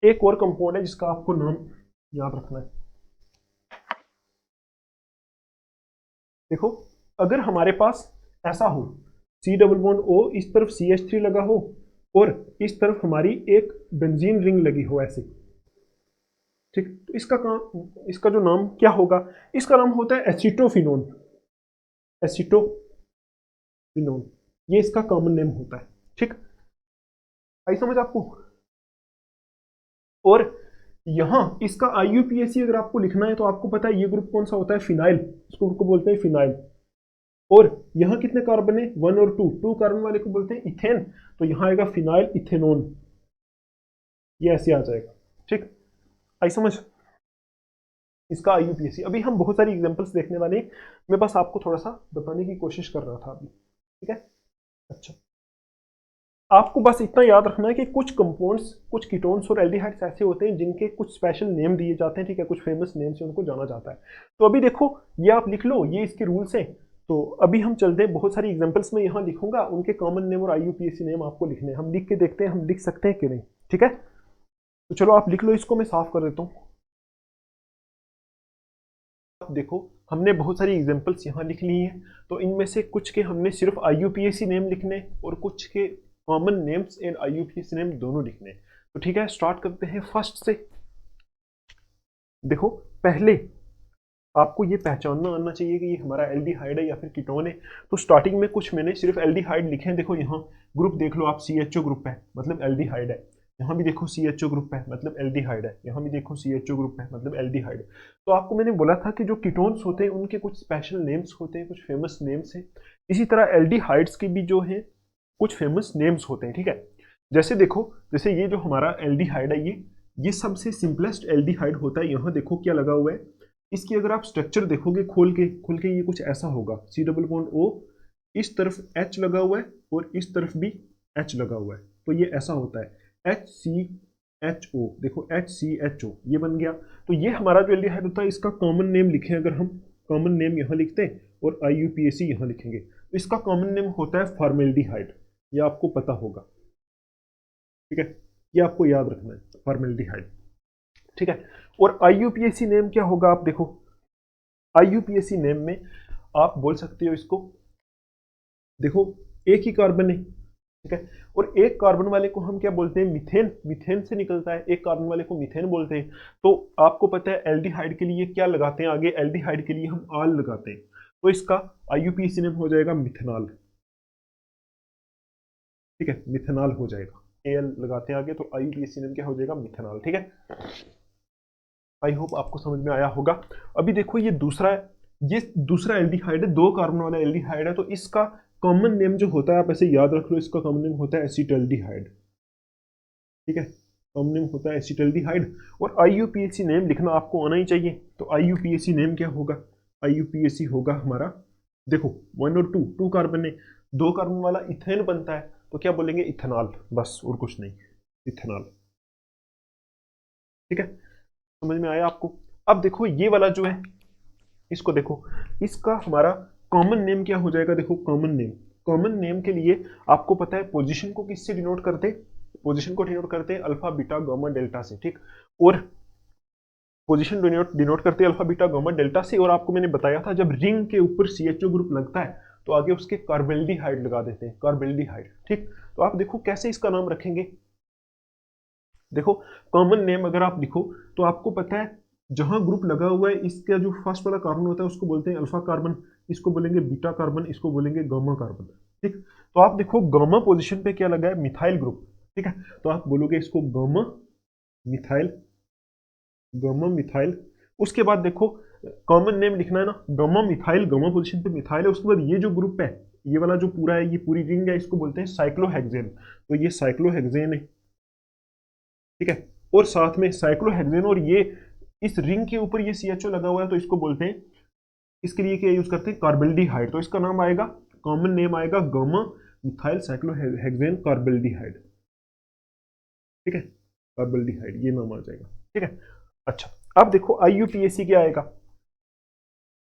A: एक और कंपाउंड है जिसका आपको नाम याद रखना है। देखो अगर हमारे पास ऐसा हो C डबल बॉन्ड O, इस तरफ CH3 लगा हो और इस तरफ हमारी एक बेंजीन रिंग लगी हो ऐसे, ठीक। तो इसका काम, इसका जो नाम क्या होगा, इसका नाम होता है एसिटोफिनोन, एसिटोफिनोन, ये इसका कॉमन नेम होता है, ठीक। आई समझ आपको। और यहाँ इसका IUPAC अगर आपको लिखना है तो आपको पता है ये ग्रुप कौन सा होता है, फिनाइल, इसको ग्रुप को बोलते हैं फिनाइल। और यहाँ कितने कार्बन है, 1 और 2 कार्बन वाले को बोलते हैं इथेन, तो यहाँ आएगा फिनाइल इथेनोन, ये ऐसे आ जाएगा, ठीक। आई समझ इसका IUPAC। अभी हम बहुत सारी एग्जांपल्स देखने वाले हैं, मैं बस आपको थोड़ा सा बताने की कोशिश कर रहा था अभी, ठीक है। अच्छा, आपको बस इतना याद रखना है कि कुछ कंपाउंड्स, कुछ कीटोन्स और एल्डिहाइड्स ऐसे होते हैं जिनके कुछ स्पेशल नेम दिए जाते हैं, ठीक है, कुछ फेमस नेम से उनको जाना जाता है। तो अभी देखो ये आप लिख लो, ये इसके रूल्स हैं। तो अभी हम चलते हैं, बहुत सारी एग्जांपल्स में यहाँ लिखूंगा, उनके कॉमन नेम और IUPAC नेम आपको लिखने हैं, हम लिख के देखते हैं हम लिख सकते हैं कि नहीं, ठीक है। तो चलो आप लिख लो, इसको मैं साफ कर देता हूँ। देखो हमने बहुत सारी एग्जांपल्स यहाँ लिख ली हैं, तो इनमें से कुछ के हमने सिर्फ IUPAC नेम लिखने और कुछ के common names and IUPAC name दोनों लिखने। तो ठीक है, स्टार्ट करते हैं फर्स्ट से। देखो पहले आपको ये पहचानना आना चाहिए कि ये हमारा एल्डिहाइड है या फिर कीटोन है। तो स्टार्टिंग में कुछ मैंने सिर्फ एल्डिहाइड लिखे हैं, देखो यहाँ ग्रुप देख लो आप, CHO ग्रुप है मतलब एल्डिहाइड है, यहाँ भी देखो CHO ग्रुप है मतलब एल्डिहाइड है, यहाँ भी देखो CHO ग्रुप है मतलब एल्डिहाइड है। तो आपको मैंने बोला था कि जो कीटोन्स होते हैं उनके कुछ स्पेशल नेम्स होते हैं, कुछ फेमस नेम्स हैं। इसी तरह एल्डिहाइड्स के भी जो है कुछ फेमस नेम्स होते हैं, ठीक है। जैसे देखो, जैसे ये जो हमारा एल्डिहाइड है, ये सबसे सिंपलेस्ट एल्डिहाइड होता है। यहाँ देखो क्या लगा हुआ है, इसकी अगर आप स्ट्रक्चर देखोगे खोल के ये कुछ ऐसा होगा, C डबल बॉन्ड O, इस तरफ H लगा हुआ है और इस तरफ भी H लगा हुआ है, तो ये ऐसा होता है HCHO, देखो HCHO ये बन गया। तो ये हमारा जो एल्डिहाइड होता है इसका कॉमन नेम लिखें, अगर हम कॉमन नेम यहाँ लिखते हैं और IUPAC यहाँ लिखेंगे, तो इसका कॉमन नेम होता है फॉर्मेल्डिहाइड, ये आपको पता होगा, ठीक है, ये आपको याद रखना है, फॉर्मेल्डिहाइड, ठीक है। और IUPAC नेम क्या होगा, आप देखो IUPAC नेम में आप बोल सकते हो इसको, देखो एक ही कार्बन है, ठीक है, और एक कार्बन वाले को हम क्या बोलते हैं, मीथेन, मीथेन से निकलता है, एक कार्बन वाले को मीथेन बोलते हैं। तो आपको पता है एल्डिहाइड के लिए क्या लगाते हैं, आगे एल्डिहाइड के लिए हम आल लगाते हैं, तो इसका IUPAC नेम हो जाएगा मिथेनॉल, ठीक है, मिथेनॉल हो जाएगा। AL लगाते हैं आगे, तो IUPAC नेम क्या हो जाएगा, मिथेनॉल। ठीक है, आई होप आपको समझ में आया होगा। अभी देखो ये दूसरा एल्डिहाइड है, 2 कार्बन वाला एल्डिहाइड है, तो इसका कॉमन नेम जो होता है, आप ऐसे याद रख लो, इसका कॉमन नेम होता है एसिटल्डिहाइड। ठीक है, कॉमन नेम होता है एसिटल्डिहाइड। और IUPAC नेम लिखना आपको आना ही चाहिए। तो IUPAC नेम क्या होगा, IUPAC होगा हमारा, देखो 1 और 2 कार्बन है, 2 कार्बन वाला इथेन बनता है, तो क्या बोलेंगे, इथेनॉल, बस और कुछ नहीं, इथेनॉल। ठीक है, समझ में आया आपको। अब देखो ये वाला जो है, इसको देखो, इसका हमारा कॉमन नेम क्या हो जाएगा, देखो कॉमन नेम के लिए आपको पता है पोजीशन को किससे डिनोट करते हैं, पोजीशन को डिनोट करते हैं अल्फा बीटा गामा डेल्टा से। ठीक, और पोजीशन डिनोट करते हैं अल्फा बीटा गामा डेल्टा से। और आपको मैंने बताया था जब रिंग के ऊपर CHO ग्रुप लगता है तो आगे उसके कार्बेल्डिहाइड लगा देते हैं, कार्बेल्डिहाइड। ठीक, तो आप देखो कैसे इसका नाम रखेंगे। देखो कॉमन नेम अगर आप लिखो तो आपको पता है जहां ग्रुप लगा हुआ है, इसका जो फर्स्ट वाला कार्बन होता है उसको बोलते हैं अल्फा कार्बन, इसको बोलेंगे बीटा कार्बन, इसको बोलेंगे गामा कार्बन। ठीक, तो आप देखो गामा पोजीशन पे क्या लगा है, मिथाइल ग्रुप। ठीक है, तो आप बोलोगे इसको गामा मिथाइल, गामा मिथाइल। उसके बाद देखो कॉमन नेम लिखना है ना, गामा मिथाइल, गामा पोजीशन पे मिथाइल है। उसके बाद ये जो ग्रुप है, ये वाला जो पूरा है, ये पूरी रिंग है, इसको बोलते हैं साइक्लोहेक्सेन। तो ये साइक्लोहेक्सेन है। ठीक है, और साथ में साइक्लोहेक्सेन, और ये इस रिंग के ऊपर ये CHO लगा हुआ है, तो इसको बोलते हैं, इसके लिए क्या यूज करते हैं, कार्बेल्डिहाइड। तो इसका नाम आएगा, कॉमन नेम आएगा गामा मिथाइल साइक्लोहेक्सेन कार्बेल्डिहाइड। ठीक है, कार्बेल्डिहाइड ये नाम आ जाएगा। ठीक है, अच्छा अब देखो IUPAC क्या आएगा,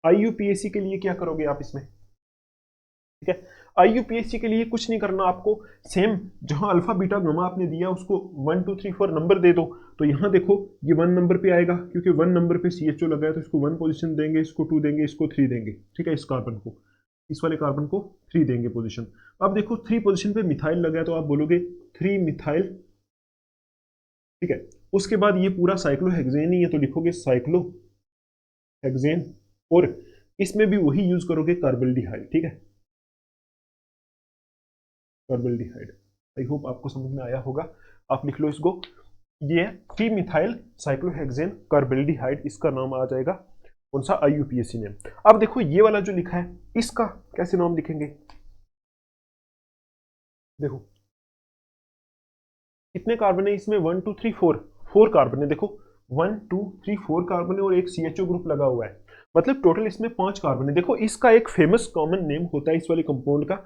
A: IUPAC के लिए क्या करोगे आप इसमें। ठीक है, IUPAC के लिए कुछ नहीं करना आपको, सेम जहां अल्फा बीटा गामा आपने दिया उसको 1 2 3 4 नंबर दे दो। तो यहां देखो ये 1 नंबर पे आएगा, क्योंकि 1 नंबर पे CHO लगा है, तो इसको 1 पोजीशन देंगे, इसको 2 देंगे, इसको 3 देंगे। ठीक है, इस कार्बन को, इस वाले कार्बन को 3 देंगे पोजीशन। अब देखो 3 पोजीशन पे मिथाइल लगा है, तो आप बोलोगे 3 मिथाइल। ठीक है, उसके बाद ये पूरा साइक्लोहेक्सेन ही है, तो लिखोगे साइक्लोहेक्सेन, और इसमें भी वही यूज करोगे कार्बेल्डिहाइड। ठीक है, कार्बेल्डिहाइड। आई होप आपको समझ में आया होगा। आप लिख लो इसको, ये 3 मिथाइल साइक्लोहेक्सेन कार्बेल्डिहाइड, इसका नाम आ जाएगा कौन सा, IUPAC नेम। अब देखो ये वाला जो लिखा है, इसका कैसे नाम लिखेंगे, देखो कितने कार्बन है इसमें, 1 2 3 4 कार्बन है। देखो 1 2 3 4 कार्बन है, और एक CHO ग्रुप लगा हुआ है, मतलब टोटल इसमें 5 कार्बन है। देखो इसका एक फेमस कॉमन नेम होता है इस वाले कंपाउंड का,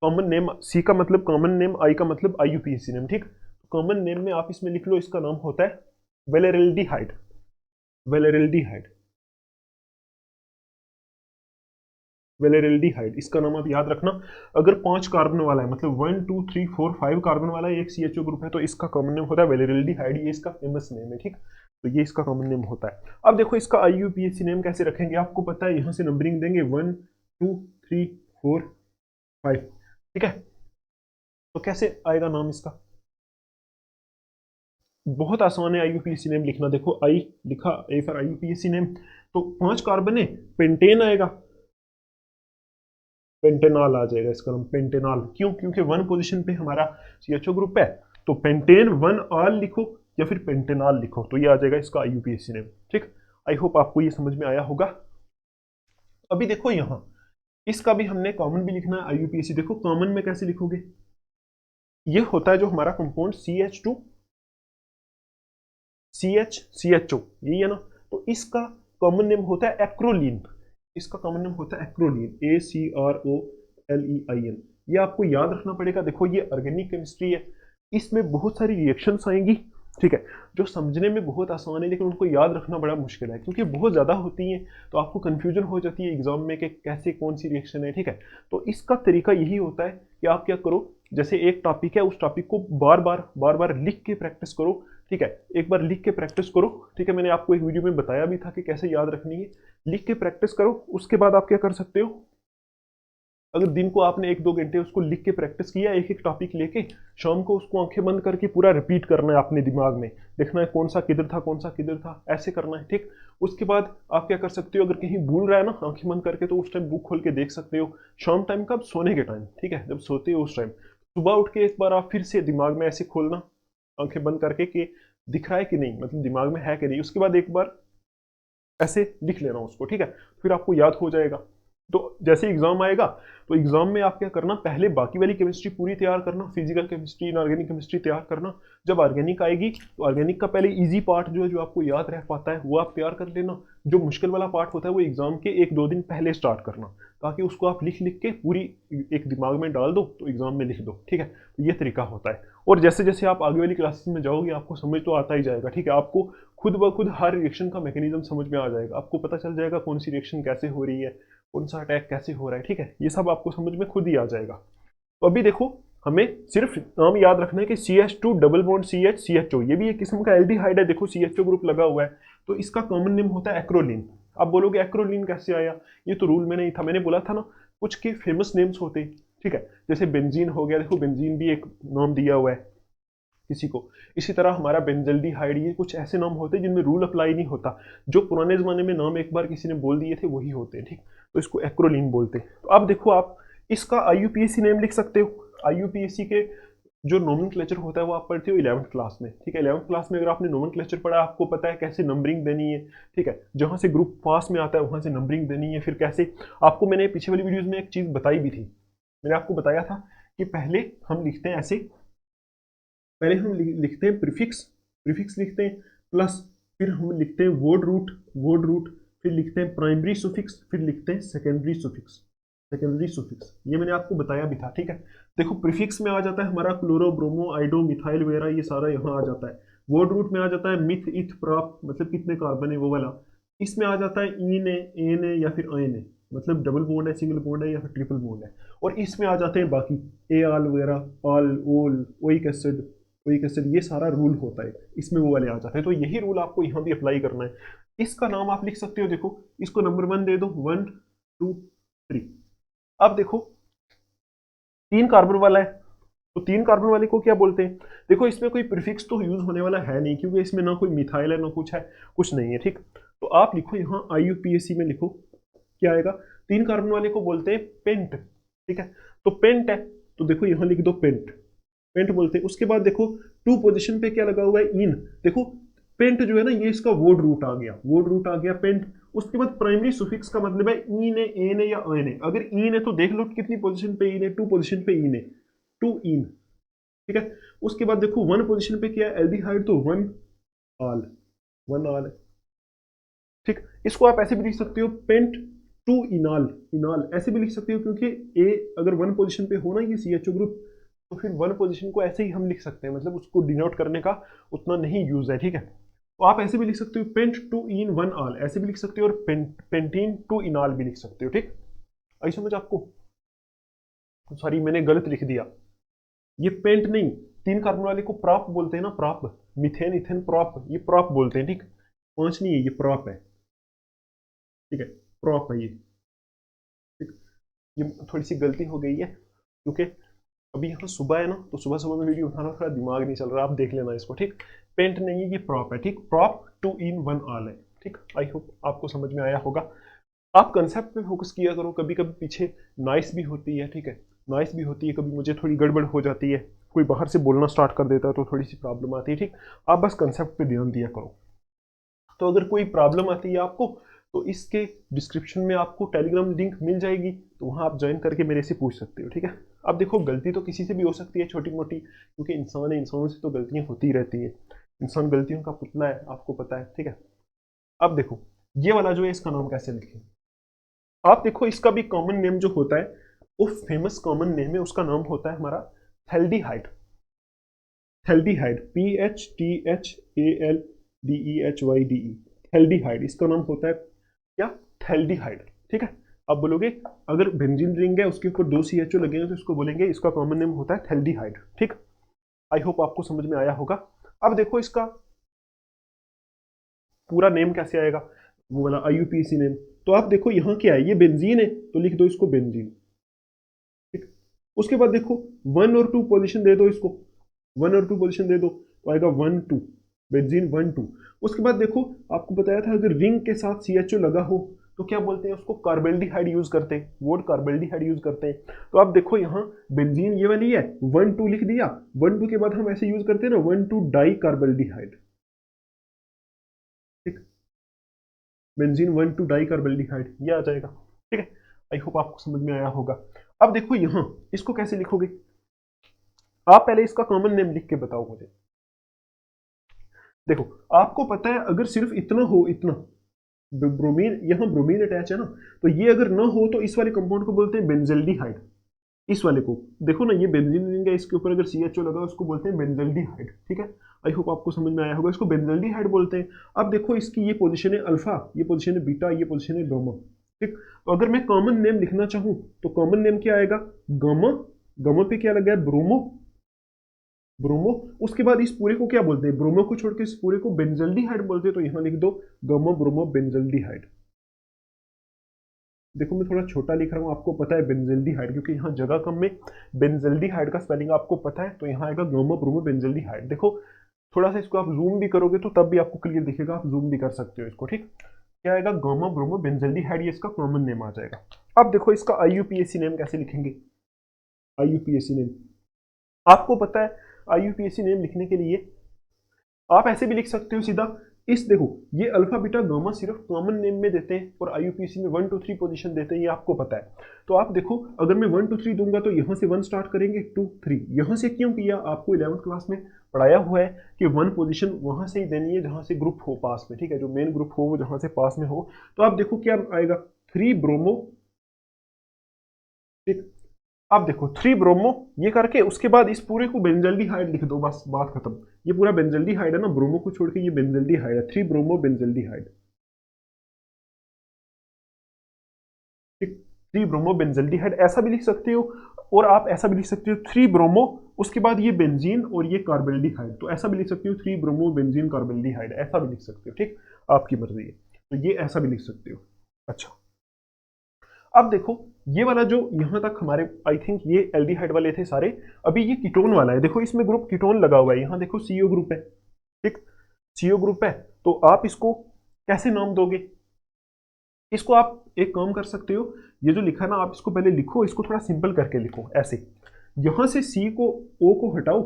A: कॉमन नेम, C का मतलब कॉमन नेम, I का मतलब IUPAC नेम। ठीक, कॉमन नेम में आप इसमें लिख लो, इसका नाम होता है वेलेरिल्डिहाइड, वेलेरिल्डिहाइड, वेलेरिल्डिहाइड, इसका नाम आप याद रखना। अगर 5 कार्बन वाला है, मतलब 1 2 3 4 5 कार्बन वाला है, एक CHO ग्रुप है, तो इसका कॉमन नेम होता है वेलेरिल्डिहाइड, ये इसका फेमस नेम है। ठीक, तो ये इसका कॉमन नेम होता है। अब देखो इसका IUPAC नेम कैसे रखेंगे, आपको पता है यहां से नंबरिंग देंगे 1 2 3 4 5। ठीक है, तो कैसे आएगा नाम इसका, बहुत आसान है IUPAC नेम लिखना। देखो I लिखा, A फॉर IUPAC नेम, तो 5 कार्बन है, पेंटेन आएगा, पेंटेनॉल आ जाएगा इसका नाम, पेंटेनॉल। क्यों, क्योंकि 1 पोजीशन पे हमारा CHO ग्रुप है, तो पेंटेन 1 ऑल लिखो या फिर पेंटेनॉल लिखो, तो ये आ जाएगा इसका IUPAC नेम। ठीक, आई होप आपको ये समझ में आया होगा। अभी देखो यहाँ इसका भी हमने कॉमन भी लिखना है IUPAC। देखो कॉमन में कैसे लिखोगे, ये होता है जो हमारा कंपाउंड CH2 CHO, यही है ना, तो इसका कॉमन नेम होता है एक्रोलीन, इसका कॉमन नेम होता है एक्रोलीन, ACROLEIN। ये आपको याद रखना पड़ेगा। देखो ये ऑर्गेनिक केमिस्ट्री है, इसमें बहुत सारी रिएक्शंस आएंगी। ठीक है, जो समझने में बहुत आसान है लेकिन उनको याद रखना बड़ा मुश्किल है, क्योंकि बहुत ज़्यादा होती हैं, तो आपको कन्फ्यूजन हो जाती है एग्जाम में कि कैसे कौन सी रिएक्शन है। ठीक है, तो इसका तरीका यही होता है कि आप क्या करो, जैसे एक टॉपिक है, उस टॉपिक को बार बार लिख के प्रैक्टिस करो। ठीक है, एक बार लिख के प्रैक्टिस करो। ठीक है, मैंने आपको एक वीडियो में बताया भी था कि कैसे याद रखनी है, लिख के प्रैक्टिस करो। उसके बाद आप क्या कर सकते हो, अगर दिन को आपने 1 2 घंटे उसको लिख के प्रैक्टिस किया, एक एक टॉपिक लेके, शाम को उसको आंखें बंद करके पूरा रिपीट करना है अपने दिमाग में, देखना है कौन सा किधर था, कौन सा किधर था, ऐसे करना है। ठीक, उसके बाद आप क्या कर सकते हो, अगर कहीं भूल रहा है ना आंखें बंद करके, तो उस टाइम बुक खोल के देख सकते हो, शाम टाइम कब, सोने के टाइम। ठीक है, जब सोते हो उस टाइम सुबह उठ के एक बार आप फिर से दिमाग में ऐसे खोलना, आंखें बंद करके कि दिख रहा है कि नहीं, मतलब दिमाग में है कि नहीं। उसके बाद एक बार ऐसे लिख लेना उसको, ठीक है, फिर आपको याद हो जाएगा। तो जैसे एग्जाम आएगा तो एग्जाम में आप क्या करना, पहले बाकी वाली केमिस्ट्री पूरी तैयार करना, फिजिकल केमिस्ट्री, इनऑर्गेनिक केमिस्ट्री तैयार करना। जब ऑर्गेनिक आएगी तो ऑर्गेनिक का पहले इजी पार्ट जो है, जो आपको याद रह पाता है, वो आप तैयार कर लेना। जो मुश्किल वाला पार्ट होता है वो एग्जाम के 1-2 दिन पहले स्टार्ट करना, ताकि उसको आप लिख लिख के पूरी एक दिमाग में डाल दो तो एग्जाम में लिख दो, ठीक है। तो ये तरीका होता है। और जैसे जैसे आप आगे वाली क्लासेस में जाओगे आपको समझ तो आता ही जाएगा, ठीक है। आपको खुद ब खुद हर रिएक्शन का मैकेनिज्म समझ में आ जाएगा, आपको पता चल जाएगा कौन सी रिएक्शन कैसे हो रही है, कौन सा अटैक कैसे हो रहा है, ठीक है। ये सब आपको समझ में खुद ही आ जाएगा। तो अभी देखो, हमें सिर्फ नाम याद रखना है कि CH2 double bond CH CHO, ये भी एक किस्म का एल्डिहाइड है। देखो CHO ग्रुप लगा हुआ है, तो इसका कॉमन नेम होता है एक्रोलीन। आप बोलोगे एक्रोलीन कैसे आया, ये तो रूल में नहीं था। मैंने बोला था ना, कुछ के फेमस नेम्स होते हैं, ठीक है। जैसे बेंजीन हो गया, देखो बेंजीन भी एक नाम दिया हुआ है किसी को। इसी तरह हमारा बेंजल्डिहाइड, ये कुछ ऐसे नाम होते हैं जिनमें रूल अप्लाई नहीं होता, जो पुराने जमाने में नाम एक बार किसी ने बोल दिए थे वही होते हैं, ठीक। तो इसको एक्रोलीन बोलते हैं। तो अब देखो, आप इसका IUPAC नेम लिख सकते हो। IUPAC के जो नोमेनक्लेचर होता है वो आप पढ़ते हो 11th क्लास में, ठीक है। 11th क्लास में अगर आपने नोमेनक्लेचर पढ़ा, आपको पता है कैसे नंबरिंग देनी है, ठीक है। जहां से ग्रुप पास में आता है वहां से नंबरिंग देनी है, फिर कैसे। आपको मैंने पीछे वाली वीडियोज में एक चीज बताई भी थी, मैंने आपको बताया था कि पहले हम लिखते हैं ऐसे, पहले हम लिखते हैं प्रीफिक्स, प्रीफिक्स लिखते हैं प्लस, फिर हम लिखते हैं वर्ड रूट, वर्ड रूट, फिर लिखते हैं प्राइमरी सुफिक्स, फिर लिखते हैं सेकेंडरी सुफिक्स, सेकेंडरी सुफिक्स। ये मैंने आपको बताया भी था, ठीक है। देखो प्रीफिक्स में आ जाता है हमारा क्लोरो, ब्रोमो, आइडो, मिथाइल वगैरह, ये सारा यहाँ आ जाता है। वर्ड रूट में आ जाता है मिथ, इथ, प्रॉप, मतलब कितने कार्बन है वो वाला। इसमें आ जाता है इन है, एन है या फिर आयन है, मतलब डबल बॉन्ड है, सिंगल बॉन्ड है या फिर ट्रिपल बॉन्ड है। और इसमें आ जाते हैं बाकी ए आल वगैरह, आल, ओल, ओइक एसिड, कोई एसिड, ये सारा रूल होता है, इसमें वो वाले आ जाते हैं। तो यही रूल आपको यहाँ भी अप्लाई करना है। इसका नाम आप लिख सकते हो, देखो इसको नंबर 1 दे दो, 1 2 3। अब देखो 3 कार्बन वाला है, तो 3 कार्बन वाले को क्या बोलते हैं। देखो इसमें कोई प्रीफिक्स तो यूज होने वाला है नहीं, क्योंकि इसमें ना कोई मिथाइल है ना कुछ है, कुछ नहीं है, ठीक। तो आप लिखो यहाँ IUPAC में लिखो, क्या आएगा। 3 कार्बन वाले को बोलते हैं पेंट, ठीक है। तो पेंट है, तो देखो यहाँ लिख दो पेंट, पेंट बोलते हैं। उसके बाद देखो 2 पोजीशन पे क्या लगा हुआ है, इन। देखो पेंट जो है ना, ये इसका वर्ड रूट आ गया, वर्ड रूट आ गया पेंट। उसके बाद प्राइमरी सुफिक्स का मतलब है इन है, एन है या आयन है। अगर इन है तो देख लो कितनी पोजीशन पे इन है, 2 पोजीशन पे इन है, 2 इन, ठीक है। उसके बाद देखो 1 पोजीशन पे क्या है, एल्डिहाइड, तो 1 आल, 1 आल, ठीक। इसको आप ऐसे भी लिख सकते हो, पेंट 2 इनाल, इनाल ऐसे भी लिख सकते हो, क्योंकि ए अगर 1 पोजीशन पे हो ना ये CHO ग्रुप, तो फिर 1 पोजीशन को ऐसे ही हम लिख सकते हैं, मतलब उसको डिनोट करने का उतना नहीं यूज है, ठीक है। तो आप ऐसे भी लिख सकते हो, पेंट 2 इन 1 आल ऐसे भी लिख सकते हो, और पेंटीन 2 इनाल भी लिख सकते हो, ठीक। आई समझ आपको। सॉरी मैंने गलत लिख दिया, ये पेंट नहीं, 3 कार्बन वाले को प्रॉप बोलते हैं ना, प्रॉप, मिथेन, इथेन, प्रॉप, ये प्रॉप बोलते हैं, ठीक। 5 नहीं है, ये प्रॉप है, ठीक है, प्रॉप है ये, ठीक। ये थोड़ी सी गलती हो गई है, क्योंकि अभी यहाँ सुबह है ना, तो सुबह सुबह में वीडियो उठाना थोड़ा दिमाग नहीं चल रहा, आप देख लेना इसको, ठीक। पेंट नहीं है, ये प्रॉप है, ठीक। प्रॉप 2 इन 1 आल है, ठीक। आई होप आपको समझ में आया होगा। आप कंसेप्ट पे फोकस किया करो, कभी कभी पीछे नॉइस भी होती है, ठीक है, नॉइस भी होती है, कभी मुझे थोड़ी गड़बड़ हो जाती है, कोई बाहर से बोलना स्टार्ट कर देता है तो थोड़ी सी प्रॉब्लम आती है, ठीक। आप बस कंसेप्ट पे ध्यान दिया करो। तो अगर कोई प्रॉब्लम आती है आपको, तो इसके डिस्क्रिप्शन में आपको टेलीग्राम लिंक मिल जाएगी, तो वहाँ आप ज्वाइन करके मेरे से पूछ सकते हो, ठीक है। अब देखो गलती तो किसी से भी हो सकती है, छोटी मोटी, क्योंकि इंसान है, इंसानों से तो गलतियाँ होती रहती है, इंसान गलतियों का पुतला है, आपको पता है, ठीक है। अब देखो ये वाला जो है, इसका नाम कैसे लिखें। आप देखो इसका भी कॉमन नेम जो होता है, वो फेमस कॉमन नेम है, उसका नाम होता है हमारा थैल्डिहाइड, थैल्डिहाइड, PHTHALDEHYDE, थैल्डिहाइड, इसका नाम होता है क्या, थैल्डिहाइड, ठीक है। आप बोलोगे अगर बेंजीन रिंग है उसके ऊपर 2 CHO लगेंगे तो इसको बोलेंगे, इसका कॉमन नेम होता है थैल्डिहाइड, ठीक। आई होप आपको समझ में आया होगा। अब देखो इसका पूरा नेम कैसे आएगा, वो वाला IUPAC नेम। तो आप देखो यहाँ क्या है, ये बेंजीन है, तो लिख दो इसको बेंजीन, ठीक। उसके बाद देखो 1 और 2 पोजीशन दे दो इसको, 1 और 2 पोजीशन दे दो, तो आएगा 1 2, बेंजीन 1 2। उसके बाद देखो आपको बताया था अगर रिंग के साथ CHO लगा हो तो क्या बोलते हैं उसको, कार्बेल्डिहाइड यूज करते हैं, वर्ड कार्बेल्डिहाइड यूज करते हैं। तो आप देखो यहाँ बेंजीन ये वाली है, 1,2 लिख दिया, 1,2 के बाद हम ऐसे यूज करते हैं ना, 1,2 डाई कार्बेल्डिहाइड, ठीक, बेंजीन 1,2 डाई कार्बेल्डिहाइड, ये आ जाएगा। ठीक है, आई होप आपको समझ में आया होगा। अब देखो यहाँ इसको कैसे लिखोगे, आप पहले इसका कॉमन नेम लिख के बताओ मुझे। देखो आपको पता है अगर सिर्फ इतना हो, इतना ब्रोमीन, यहाँ ब्रोमीन अटैच है ना, तो ये अगर ना हो तो इस वाले कंपाउंड को बोलते हैं बेंजल्डिहाइड। इस वाले को देखो ना, ये बेंजीन रिंग है, इसके ऊपर अगर CHO लगा उसको बोलते हैं बेंजल्डिहाइड। ठीक है, आई होप आपको समझ में आया होगा, इसको बेंजल्डिहाइड बोलते हैं। अब देखो इसकी ये पोजीशन है अल्फा, ये पोजीशन है बीटा, ये पोजीशन है गामा। ठीक, तो अगर मैं कॉमन नेम लिखना चाहूँ तो कॉमन नेम क्या आएगा, गामा, गामा पे क्या लगा है, ब्रोमो, ब्रोमो। उसके बाद इस पूरे को क्या बोलते हैं, ब्रोमो को छोड़ के इस पूरे को बेंजल्डिहाइड बोलते हैं, तो यहां लिख दो गामा ब्रोमो बेंजल्डिहाइड। देखो मैं थोड़ा छोटा लिख रहा हूं, आपको पता है बेंजल्डिहाइड, क्योंकि यहाँ जगह कम में बेंजल्डिहाइड का स्पेलिंग आपको पता है, तो यहाँ आएगा गामा ब्रोमो बेंजल्डिहाइड। देखो थोड़ा सा इसको आप जूम भी करोगे तो तब भी आपको क्लियर दिखेगा, आप जूम भी कर सकते हो इसको। ठीक, क्या आएगा, गामा ब्रोमो बेंजल्डिहाइड, ये इसका कॉमन नेम आ जाएगा। अब देखो इसका IUPAC नेम कैसे लिखेंगे, IUPAC नेम आपको पता है, IUPAC नेम लिखने के लिए आप ऐसे भी लिख सकते हो सीधा, इस देखो ये अल्फा बीटा गामा सिर्फ कॉमन नेम में देते हैं और IUPAC में 1 2 3 पोजीशन देते हैं, ये आपको पता है। तो आप देखो अगर मैं 1 2 3 दूंगा तो यहाँ से 1 स्टार्ट करेंगे, 2 3, यहाँ से क्यों किया, आपको 11th क्लास में पढ़ाया हुआ है कि 1 पोजीशन वहां से ही देनी है जहां से ग्रुप हो पास में। ठीक है, जो मेन ग्रुप हो वो जहां से पास में हो। तो आप देखो क्या आएगा, 3 ब्रोमो। ठीक, अब देखो 3 ब्रोमो, ये करके उसके बाद इस पूरे को बेंजल्डिहाइड लिख दो, बस बात खत्म। ये पूरा बेंजल्डिहाइड है ना, ब्रोमो को छोड़ के ये बेंजल्डिहाइड है, 3 ब्रोमो बेंजल्डिहाइड। ठीक, 3 ब्रोमो बेंजल्डिहाइड ऐसा भी लिख सकते हो, और आप ऐसा भी लिख सकते हो 3 ब्रोमो, उसके बाद ये बेंजीन और ये कार्बेल्डिहाइड, तो ऐसा भी लिख सकते हो 3 ब्रोमो बेंजीन कार्बेल्डिहाइड, ऐसा भी लिख सकते हो। ठीक, आपकी मर्जी है, तो ये ऐसा भी लिख सकते हो। अच्छा, अब देखो ये वाला जो यहां तक हमारे आई थिंक ये एल्डिहाइड वाले थे सारे, अभी ये कीटोन वाला है। देखो इसमें ग्रुप कीटोन लगा हुआ है, यहां देखो CO ग्रुप है। ठीक, CO ग्रुप है, तो आप इसको कैसे नाम दोगे, इसको आप एक काम कर सकते हो, ये जो लिखा ना आप इसको पहले लिखो, इसको थोड़ा सिंपल करके लिखो ऐसे, यहां से C को O को हटाओ।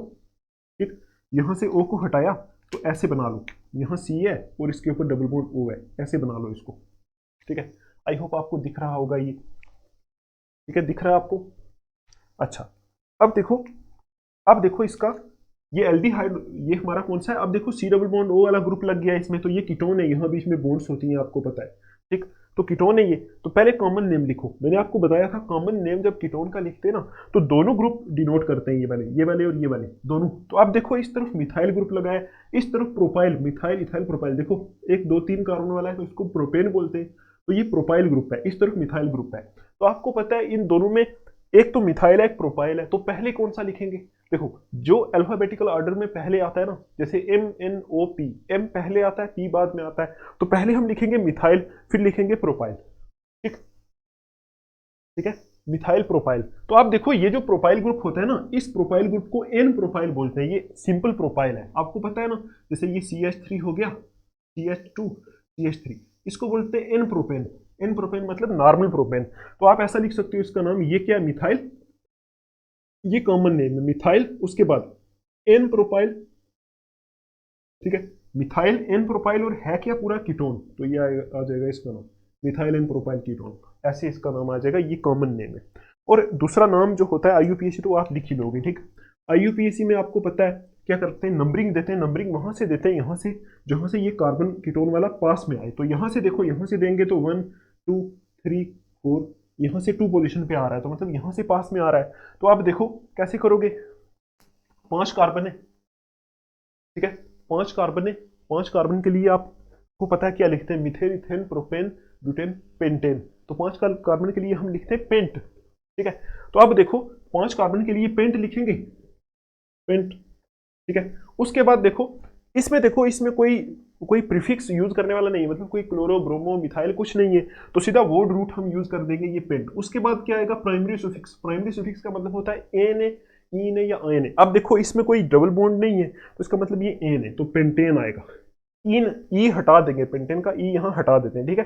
A: ठीक, यहां से O को हटाया तो ऐसे बना लो, यहाँ C है और इसके ऊपर डबल बॉन्ड O है, ऐसे बना लो इसको। ठीक है, आई होप आपको दिख रहा होगा ये। ठीक है, दिख रहा है आपको। अच्छा, अब देखो, अब देखो इसका ये एल्डिहाइड, ये हमारा कौन सा है, अब देखो C डबल बॉन्ड O वाला ग्रुप लग गया इसमें, तो ये कीटोन है, यहाँ बीच में बॉन्ड्स होती हैं आपको पता है। ठीक, तो कीटोन है ये, तो पहले कॉमन नेम लिखो, मैंने आपको बताया था कॉमन नेम जब कीटोन का लिखते हैं ना तो दोनों ग्रुप डिनोट करते हैं, ये वाले और ये वाले दोनों। तो आप देखो इस तरफ मिथाइल ग्रुप लगा है, इस तरफ प्रोपाइल, मिथाइल इथाइल प्रोपाइल, देखो 1 2 3 कार्बन वाला है तो इसको प्रोपेन बोलते हैं, तो ये प्रोपाइल ग्रुप है, इस तरफ मिथाइल ग्रुप है। तो आपको पता है इन दोनों में एक तो मिथाइल है एक प्रोपाइल है, तो पहले कौन सा लिखेंगे, देखो जो अल्फाबेटिकल ऑर्डर में पहले आता है ना, जैसे MNOP, M पहले आता है P बाद में आता है, तो पहले हम लिखेंगे मिथाइल फिर लिखेंगे प्रोपाइल। ठीक, ठीक है, मिथाइल प्रोपाइल। तो आप देखो ये जो प्रोपाइल ग्रुप होता है ना, इस प्रोपाइल ग्रुप को N प्रोपाइल बोलते हैं, ये सिंपल प्रोपाइल है, आपको पता है ना। जैसे ये CH3 हो गया, CH2 CH3, इसको बोलते हैं N प्रोपेन, N प्रोपेन मतलब नॉर्मल प्रोपेन। तो आप ऐसा लिख सकते हो इसका नाम, ये क्या है, मिथाइल, ये कॉमन नेम है मिथाइल, उसके बाद N प्रोपाइल। ठीक है, मिथाइल N प्रोपाइल, और है क्या पूरा कीटोन, तो ये आ जाएगा इसका नाम मिथाइल N प्रोपाइल कीटोन, ऐसे इसका नाम आ जाएगा, ये कॉमन नेम है। और दूसरा नाम जो होता है IUPAC, तो आप लिख ही लोगे। ठीक, IUPAC में आपको पता है क्या करते हैं, नंबरिंग देते हैं, नंबरिंग वहां से देते हैं, यहाँ से जहां से ये कार्बन कीटोन वाला पास में आए, तो यहाँ से देखो, यहाँ से देंगे तो 1 2 3 4, यहाँ से 2 पोजीशन पे आ रहा है, तो मतलब यहाँ से पास में आ रहा है। तो आप देखो कैसे करोगे, 5 कार्बन है। ठीक है, 5 कार्बन है, 5 कार्बन के लिए आपको पता है क्या लिखते हैं, methane ethane propane butane pentane, तो 5 कार्बन के लिए हम लिखते हैं पेंट। ठीक है, तो अब देखो 5 कार्बन के लिए पेंट लिखेंगे, पेंट। ठीक है, उसके बाद देखो इसमें कोई प्रीफिक्स यूज करने वाला नहीं है, मतलब कोई क्लोरो ब्रोमो मिथाइल कुछ नहीं है, तो सीधा वर्ड रूट हम यूज कर देंगे, ये पेंट। उसके बाद क्या आएगा, प्राइमरी सुफिक्स, प्राइमरी सुफिक्स का मतलब होता है एन है, ईन है या आयन है। अब देखो इसमें कोई डबल बॉन्ड नहीं है, तो इसका मतलब ये एन है, तो पेंटेन आएगा। इन ई हटा देंगे, पेंटेन का ई यहाँ हटा देते हैं। ठीक है,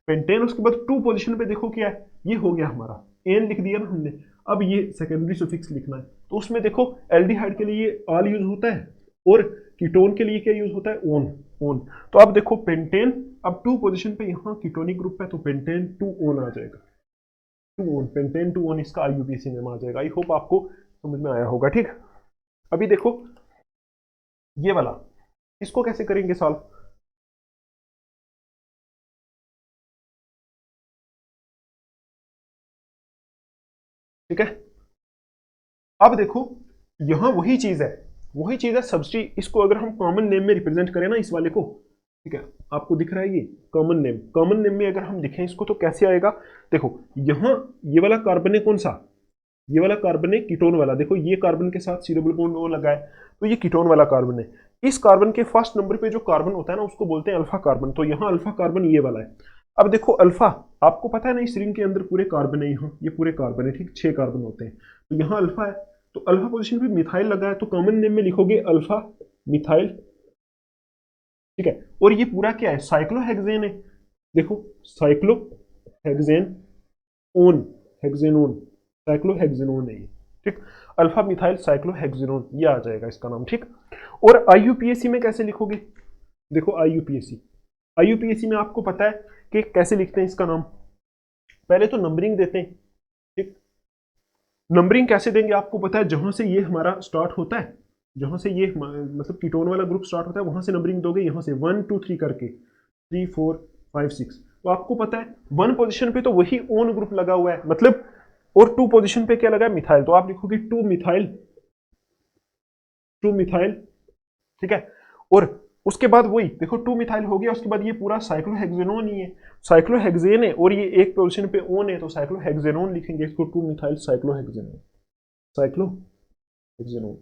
A: पेंटेन, उसके बाद टू पोजीशन पे देखो क्या है, ये हो गया हमारा एन लिख दिया ना हमने। अब ये सेकेंडरी सुफिक्स लिखना है, तो उसमें देखो एल्डिहाइड के लिए ऑल यूज होता है और कीटोन के लिए क्या यूज होता है, ओन। ओन, तो अब देखो पेंटेन, अब टू पोजीशन पे यहाँ कीटोनिक ग्रुप है तो पेंटेन टू ओन आ जाएगा, two one, pentan two one इसका आईयूपीएसी नेम आ जाएगा। आई होप आपको समझ में आया होगा। ठीक, अभी देखो ये वाला, इसको कैसे करेंगे सॉल्व। ठीक है, अब देखो यहां वही चीज है, वही चीज है सब्सिडी, इसको अगर हम कॉमन नेम में रिप्रेजेंट करें ना इस वाले को, ठीक है, आपको दिख रहा है ये कॉमन नेम, कॉमन नेम में अगर हम लिखें इसको तो कैसे आएगा, देखो यहां ये वाला कार्बन है कौन सा, ये वाला कार्बन है कीटोन वाला, देखो ये कार्बन के साथ सी डबल बॉन्ड ओ लगा है, तो ये कीटोन वाला कार्बन है। इस कार्बन के फर्स्ट नंबर पे जो कार्बन होता है ना उसको बोलते हैं अल्फा कार्बन, तो यहाँ अल्फा कार्बन ये वाला है। अब देखो अल्फा, आपको पता है ना इस रिंग के अंदर पूरे कार्बन है, यहाँ ये पूरे कार्बन है, ठीक, 6 कार्बन होते हैं, तो यहाँ अल्फा है, तो अल्फा पोजीशन पे मिथाइल लगा है, तो कॉमन नेम में लिखोगे अल्फा मिथाइल। ठीक है, और ये पूरा क्या है, साइक्लोहेक्सेन है, देखो साइक्लोहेक्सेन ओन, हेक्सेनोन, साइक्लोहेक्सेनोन है ये। ठीक, अल्फा मिथाइल साइक्लोहेक्सेनोन ये आ जाएगा इसका नाम। ठीक, और आईयूपीएसी में कैसे लिखोगे, देखो आईयूपीएसी, आईयूपीएसी में आपको पता है कि कैसे लिखते हैं इसका नाम, पहले तो नंबरिंग देते हैं। ठीक, नंबरिंग कैसे देंगे आपको पता है, जहां से ये हमारा स्टार्ट होता है, जहां से ये मतलब कीटोन वाला ग्रुप स्टार्ट होता है वहां से नंबरिंग दोगे, यहां से 1 2 3 करके 3 4 5 6, तो आपको पता है वन पोजीशन पे तो वही ओन ग्रुप लगा हुआ है मतलब, और टू पोजीशन पे क्या लगा है, मिथाइल, तो आप लिखोगे टू मिथाइल, टू मिथाइल। ठीक है, और उसके बाद वही देखो टू मिथाइल हो गया, उसके बाद ये पूरा साइक्लोहेक्सेनोन ही है, साइक्लोहेक्सेन है और ये एक पोजीशन पे ओन है, तो साइक्लोहेक्सेनोन लिखेंगे इसको, टू मिथाइल साइक्लोहेक्सेनोन, साइक्लोहेक्सेनोन।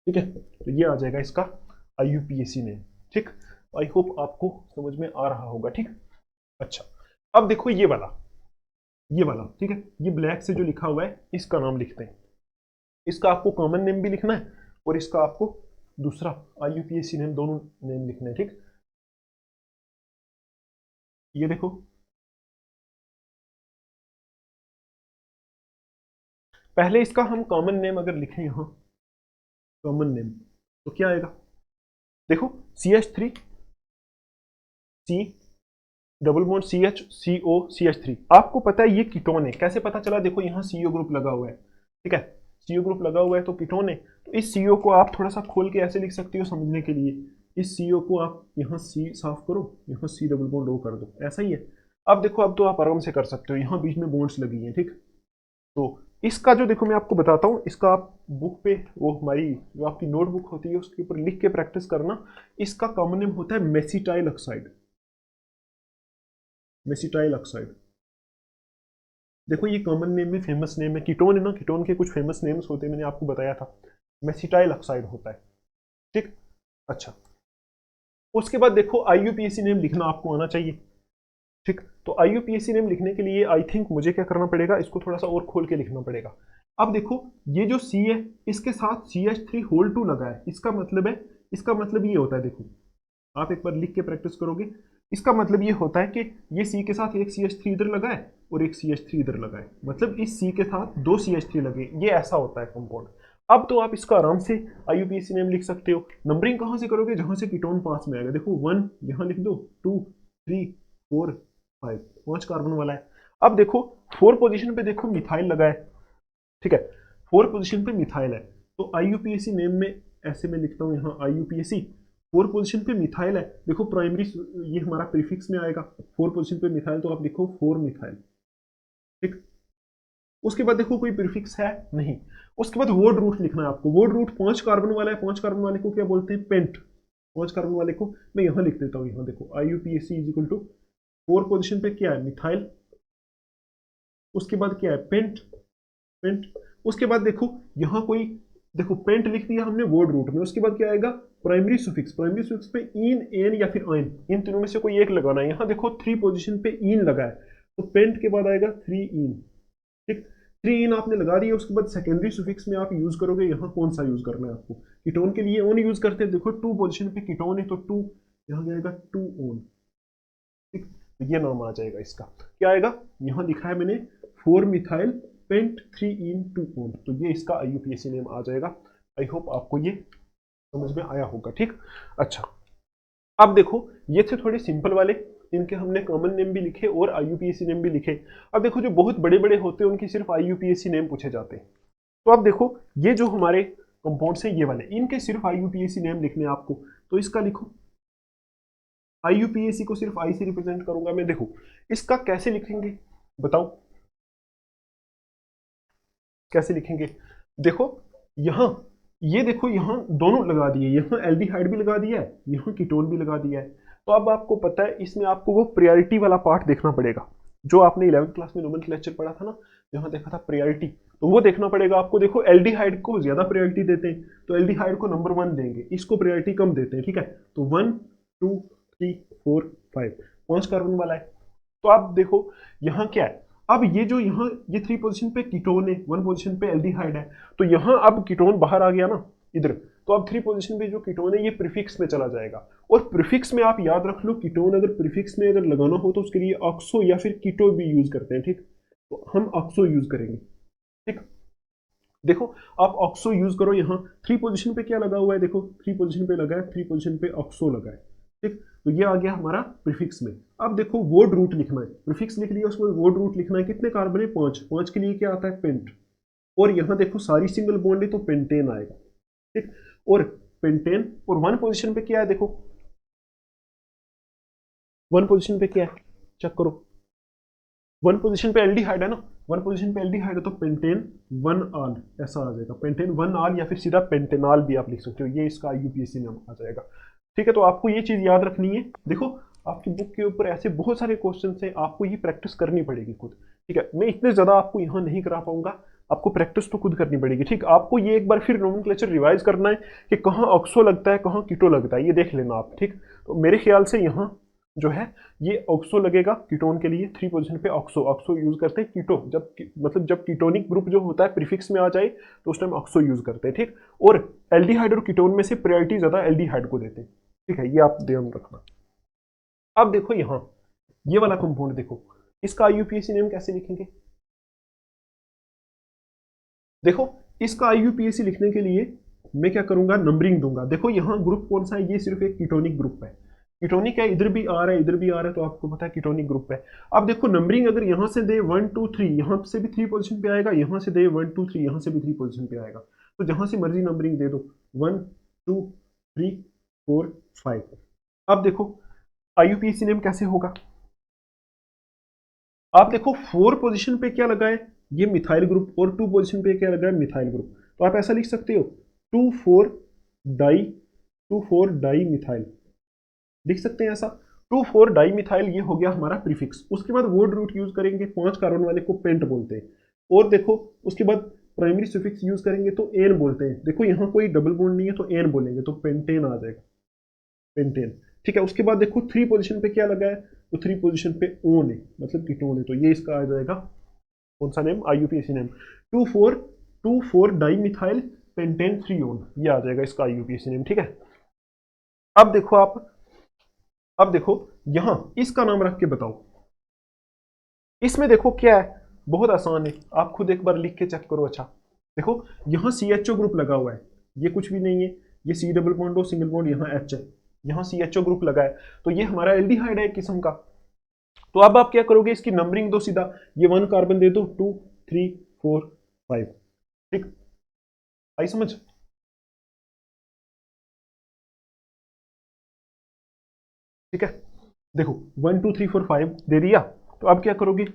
A: ठीक है, तो ये आ जाएगा इसका आईयूपीएसी नेम। ठीक, आई होप आपको समझ में आ रहा होगा। ठीक, अच्छा, अब देखो ये वाला, ये वाला, ठीक है, ये ब्लैक से जो लिखा हुआ है इसका नाम लिखते हैं, इसका आपको कॉमन नेम भी लिखना है और इसका आपको दूसरा आईयूपीएसी नेम, दोनों नेम लिखने हैं। ठीक, ये देखो पहले इसका हम कॉमन नेम अगर लिखें यहां, कॉमन नेम तो क्या आएगा, देखो CH3 C double bond CH CO CH3, आपको पता है ये कीटोन है, कैसे पता चला, देखो यहाँ CO ग्रुप लगा हुआ है, ठीक है, CO ग्रुप लगा हुआ है तो कीटोन है, तो इस CO को आप थोड़ा सा खोल के ऐसे लिख सकते हो समझने के लिए, इस CO को आप यहाँ C साफ करो, यहाँ C डबल बॉन्ड O कर दो, ऐसा ही है। अब देखो अब तो आप आराम से कर सकते हो, यहाँ बीच में बॉन्ड्स लगी हैं। ठीक, तो इसका जो देखो मैं आपको बताता हूँ, इसका आप बुक पे, वो हमारी जो आपकी नोटबुक होती है उसके ऊपर लिख के प्रैक्टिस करना, इसका कॉमन नेम होता है मेसिटाइल ऑक्साइड, मेसिटाइल ऑक्साइड। देखो ये कॉमन नेम में फेमस नेम है, कीटोन है ना, कीटोन के कुछ फेमस नेम्स होते हैं, मैंने आपको बताया था, मेसिटाइल ऑक्साइड होता है। ठीक, अच्छा, उसके बाद देखो आईयूपीएसी नेम लिखना आपको आना चाहिए। ठीक, तो आईयूपीएसी नेम लिखने के लिए आई थिंक मुझे क्या करना पड़ेगा, इसको थोड़ा सा और खोल के लिखना पड़ेगा। अब देखो ये जो सी है इसके साथ CH3 होल 2 लगा है, इसका मतलब है, इसका मतलब ये होता है, देखो आप एक बार लिख के प्रैक्टिस करोगे, इसका मतलब ये होता है कि ये C के साथ एक CH3 इधर लगा है और एक CH3 इधर लगा है, मतलब इस C के साथ दो CH3 लगे, ये ऐसा होता है कंपाउंड। अब तो आप इसका आराम से आईयूपीएसी नेम लिख सकते हो। नंबरिंग कहाँ से करोगे, जहां से कीटोन पास में आएगा, देखो 1 यहाँ लिख दो, 2 3 4 5, 5 कार्बन वाला है। अब देखो 4 पोजीशन पे देखो मिथाइल लगा है, ठीक है, 4 पोजीशन पे मिथाइल है, तो आईयूपीएसी नेम में ऐसे मैं लिखता हूँ यहाँ आईयूपीएसी, 4 पोजीशन पे मिथाइल है, देखो प्राइमरी ये हमारा प्रीफिक्स में आएगा, 4 पोजीशन पे मिथाइल तो आप लिखो 4 मिथाइल। ठीक, उसके बाद देखो कोई प्रीफिक्स है नहीं, उसके बाद वर्ड रूट लिखना है आपको, वर्ड रूट 5 कार्बन वाला है, 5 कार्बन वाले को क्या बोलते हैं, पेंट, 5 कार्बन वाले को मैं यहाँ लिख देता हूँ, यहाँ देखो IUPAC is equal to 4 position पे क्या है, मिथाइल, उसके बाद क्या है, पेंट, पेंट, उसके बाद देखो यहाँ कोई, देखो पेंट लिख दिया हमने वर्ड रूट में, उसके बाद क्या आएगा, प्राइमरी सुफिक्स, प्राइमरी सुफिक्स पे इन एन या फिर आइन, इन तीनों में से कोई एक लगाना है, यहाँ देखो 3 पोजीशन पे इन लगा है, तो पेंट के बाद आएगा 3 इन। ठीक, 3 इन आपने लगा दिया, उसके बाद सेकेंडरी सुफिक्स में आप यूज करोगे, यहाँ कौन सा यूज करना है आपको, कीटोन के लिए ओन यूज करते हैं, देखो 2 पोजीशन पे कीटोन है तो 2 यहाँ जाएगा 2 ओन। ठीक, तो ये नाम आ जाएगा इसका। क्या आएगा, यहाँ लिखा है मैंने 4 मिथाइल पेंट 3 इन 2 ओन, तो ये इसका IUPAC नेम आ जाएगा। आई होप आपको ये समझ में आया होगा। ठीक, अच्छा अब देखो ये थे थोड़े सिंपल वाले, इनके हमने कॉमन नेम भी लिखे और IUPAC नेम भी लिखे। अब देखो जो बहुत बड़े बड़े होते हैं उनकी सिर्फ IUPAC नेम पूछे जाते हैं। तो अब देखो ये जो हमारे कंपाउंड्स हैं ये वाले, इनके सिर्फ IUPAC नेम लिखने हैं आपको, तो इसका लिखो IUPAC को सिर्फ आई से रिप्रेजेंट करूंगा मैं। देखो इसका कैसे लिखेंगे बताओ, कैसे लिखेंगे? देखो यहाँ, ये देखो यहाँ दोनों लगा दिए, यहाँ एल्डिहाइड भी लगा दिया है, यहाँ कीटोन भी लगा दिया है। तो अब आपको पता है इसमें आपको वो प्रायोरिटी वाला पार्ट देखना पड़ेगा, जो आपने 11वीं क्लास में नोमेनक्लेचर पढ़ा था ना, जहाँ देखा था प्रायोरिटी, तो वो देखना पड़ेगा आपको। देखो एल्डिहाइड को ज्यादा प्रायोरिटी देते हैं, तो एल्डिहाइड को नंबर 1 देंगे, इसको प्रायोरिटी कम देते हैं। ठीक है, तो 1 2 3 4 5, 5 कार्बन वाला है। तो आप देखो यहाँ क्या है, अब ये जो यहाँ ये 3 पोजीशन पे कीटोन है, 1 पोजीशन पे एल्डिहाइड है, तो यहाँ अब कीटोन बाहर आ गया ना इधर, तो अब 3 पोजीशन पे जो कीटोन है ये प्रीफिक्स में चला जाएगा। और प्रीफिक्स में आप याद रख लो, कीटोन अगर प्रीफिक्स में अगर लगाना हो तो उसके लिए ऑक्सो या फिर कीटो भी यूज करते हैं। ठीक, तो हम ऑक्सो यूज करेंगे। ठीक, देखो आप ऑक्सो यूज करो। यहाँ 3 पोजीशन पे क्या लगा हुआ है, देखो 3 पोजीशन पे लगा है, 3 पोजीशन पे ऑक्सो लगा है। ठीक, तो ये आ गया हमारा प्रीफिक्स में। अब देखो वर्ड रूट लिखना है, प्रीफिक्स लिख लिया, उसमें वर्ड रूट लिखना है। कितने कार्बन है, 5, 5 के लिए क्या आता है, पेंट। और यहाँ देखो सारी सिंगल बॉन्ड है तो पेंटेन आएगा। ठीक, और पेंटेन, और 1 पोजीशन पे क्या है, देखो 1 पोजीशन पे क्या है, चेक करो। 1 पोजीशन पे एल्डिहाइड है ना, 1 पोजीशन पे एल्डिहाइड है तो पेंटेन 1 आल ऐसा आ जाएगा, पेंटेन 1 आल, या फिर सीधा पेंटेनॉल भी आप लिख सकते हो, ये इसका IUPAC नाम आ जाएगा। ठीक है, तो आपको ये चीज याद रखनी है। देखो आपकी बुक के ऊपर ऐसे बहुत सारे क्वेश्चन हैं, आपको ये प्रैक्टिस करनी पड़ेगी खुद। ठीक है, मैं इतने ज्यादा आपको यहाँ नहीं करा पाऊंगा, आपको प्रैक्टिस तो खुद करनी पड़ेगी। ठीक, आपको ये एक बार फिर नोमेनक्लेचर रिवाइज करना है कि कहाँ ऑक्सो लगता है, कहाँ कीटो लगता है, ये देख लेना आप। ठीक, तो मेरे ख्याल से यहाँ जो है ये ऑक्सो लगेगा कीटोन के लिए, 3 पोजीशन पे ऑक्सो, ऑक्सो यूज करते हैं कीटो, जब मतलब जब कीटोनिक ग्रुप जो होता है प्रीफिक्स में आ जाए तो उस टाइम ऑक्सो यूज करते हैं। ठीक, और एल्डिहाइड और कीटोन में से प्रायोरिटी ज्यादा एल्डिहाइड को देते हैं। ठीक है, ये आप ध्यान रखना। अब देखो यहाँ ये वाला कंपाउंड देखो, इसका IUPAC नेम कैसे लिखेंगे? देखो इसका IUPAC लिखने के लिए मैं क्या करूंगा, नंबरिंग दूंगा। देखो यहाँ ग्रुप कौन सा है, ये सिर्फ एक कीटोनिक ग्रुप है, कीटोनिक है, इधर भी आ रहा है इधर भी आ रहा है, तो आपको पता है कीटोनिक ग्रुप है। अब देखो नंबरिंग अगर यहाँ से दे 1 2 3, यहाँ से भी 3 पोजीशन पे आएगा, यहाँ से दे 1 2 3, यहाँ से भी 3 पोजीशन पे आएगा, तो जहां से मर्जी नंबरिंग दे दो, 1 2 3 4 5। अब देखो IUPAC नेम कैसे होगा, आप देखो 4 पोजीशन पे क्या लगा है, ये मिथाइल ग्रुप, और 2 पोजीशन पे क्या लगा है, मिथाइल ग्रुप। तो आप ऐसा लिख सकते हो 2 4 डाई, 2 4 डाई मिथाइल, लिख सकते हैं ऐसा। 2 4 डाई मिथाइल, ये हो गया हमारा प्रीफिक्स। उसके बाद वर्ड रूट यूज करेंगे, 5 कार्बन वाले को पेंट बोलते हैं। और देखो उसके बाद प्राइमरी सुफिक्स यूज करेंगे तो एन बोलते हैं। देखो यहाँ कोई डबल बॉन्ड नहीं है तो एन बोलेंगे, तो पेंटेन आ जाएगा, पेंटेन। ठीक है, उसके बाद देखो 3 पोजीशन पे क्या लगा है, तो 3 पोजीशन पे ओन है, मतलब कीटोन है, तो ये इसका आ जाएगा कौन सा name, IUPAC name, 2 4 di methyl pentane 3 own, ये आ जाएगा इसका IUPAC नेम। ठीक है, अब देखो आप, अब देखो यहां इसका नाम रख के बताओ, इसमें देखो क्या है, बहुत आसान है, आप खुद एक बार लिख के चेक करो। अच्छा देखो यहाँ CHO ग्रुप लगा हुआ है, ये कुछ भी नहीं है, ये C डबल बॉन्ड और सिंगल बॉन्ड, यहाँ H है, यहाँ CHO ग्रुप लगा है, तो ये हमारा एल्डिहाइड है एक किस्म का। तो अब आप क्या करोगे, इसकी नंबरिंग दो सीधा, ये 1 कार्बन दे दो, 2 3 4 5। ठीक, आई समझ? ठीक है, देखो 1 2 3 4 5 दे दिया, तो अब क्या करोगे,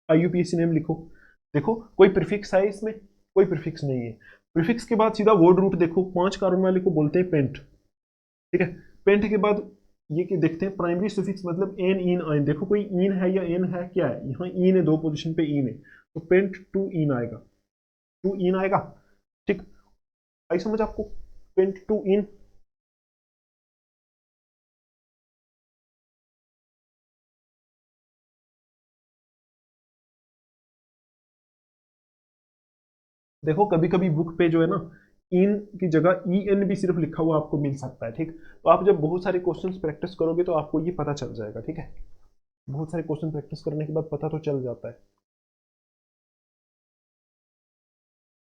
A: IUPAC नेम लिखो। देखो कोई प्रीफिक्स है इसमें, कोई प्रीफिक्स नहीं है। प्रीफिक्स के बाद सीधा वर्ड रूट देखो, 5 कार्बन वाले को बोलते हैं पेंट। ठीक है, पेंट के बाद ये कि देखते हैं प्राइमरी सुफिक्स, मतलब एन इन आइन, देखो कोई इन है या एन है, क्या है, यहाँ इन है, 2 पोजीशन पे इन है, तो पेंट 2 इन आएगा, 2 इन आएगा। ठीक, आई समझ आपको, पेंट 2 इन। देखो कभी कभी बुक पे जो है ना इन की जगह ई एन भी सिर्फ लिखा हुआ आपको मिल सकता है, ठीक। तो आप जब बहुत सारे क्वेश्चंस प्रैक्टिस करोगे तो आपको ये पता चल जाएगा, ठीक है। बहुत सारे क्वेश्चन प्रैक्टिस करने के बाद पता तो चल जाता है,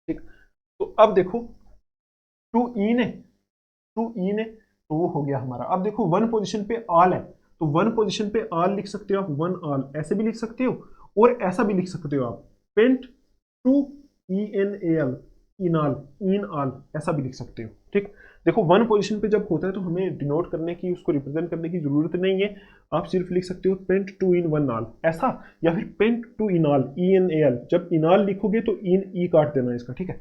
A: ठीक। तो अब देखो टू इन है, टू इन है, तो वो हो गया हमारा। अब देखो वन पोजीशन पे ऑल है, तो वन पोजीशन पे ऑल लिख सकते हो आप, वन ऑल ऐसे भी लिख सकते हो, और ऐसा भी लिख सकते हो आप, pent two E N A L, enal, enal ऐसा भी लिख सकते हो, ठीक। देखो वन पोजीशन पे जब होता है तो हमें डिनोट करने की, उसको रिप्रेजेंट करने की जरूरत नहीं है। आप सिर्फ लिख सकते हो pent two en one al ऐसा, या फिर pent two enal E N A L. जब इन ऑल लिखोगे तो इन ई काट देना इसका, ठीक है।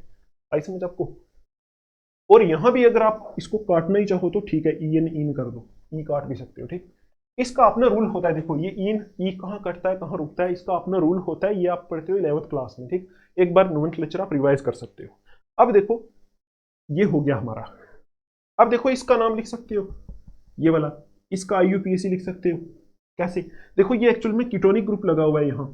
A: आई समझ आपको। और यहां भी अगर आप इसको काटना ही चाहो तो ठीक है, ई एन इन कर दो, ई काट भी सकते हो, ठीक। इसका अपना रूल होता है, देखो ये इन ई कहाँ कटता है कहाँ रुकता है, इसका अपना रूल होता है, ये आप पढ़ते हो 11th क्लास में, ठीक। एक बार नोमेनक्लेचर आप रिवाइज कर सकते हो। अब देखो ये हो गया हमारा। अब देखो इसका नाम लिख सकते हो, ये वाला, इसका IUPAC लिख सकते हो। कैसे? देखो ये एक्चुअल में कीटोनिक ग्रुप लगा हुआ है यहाँ,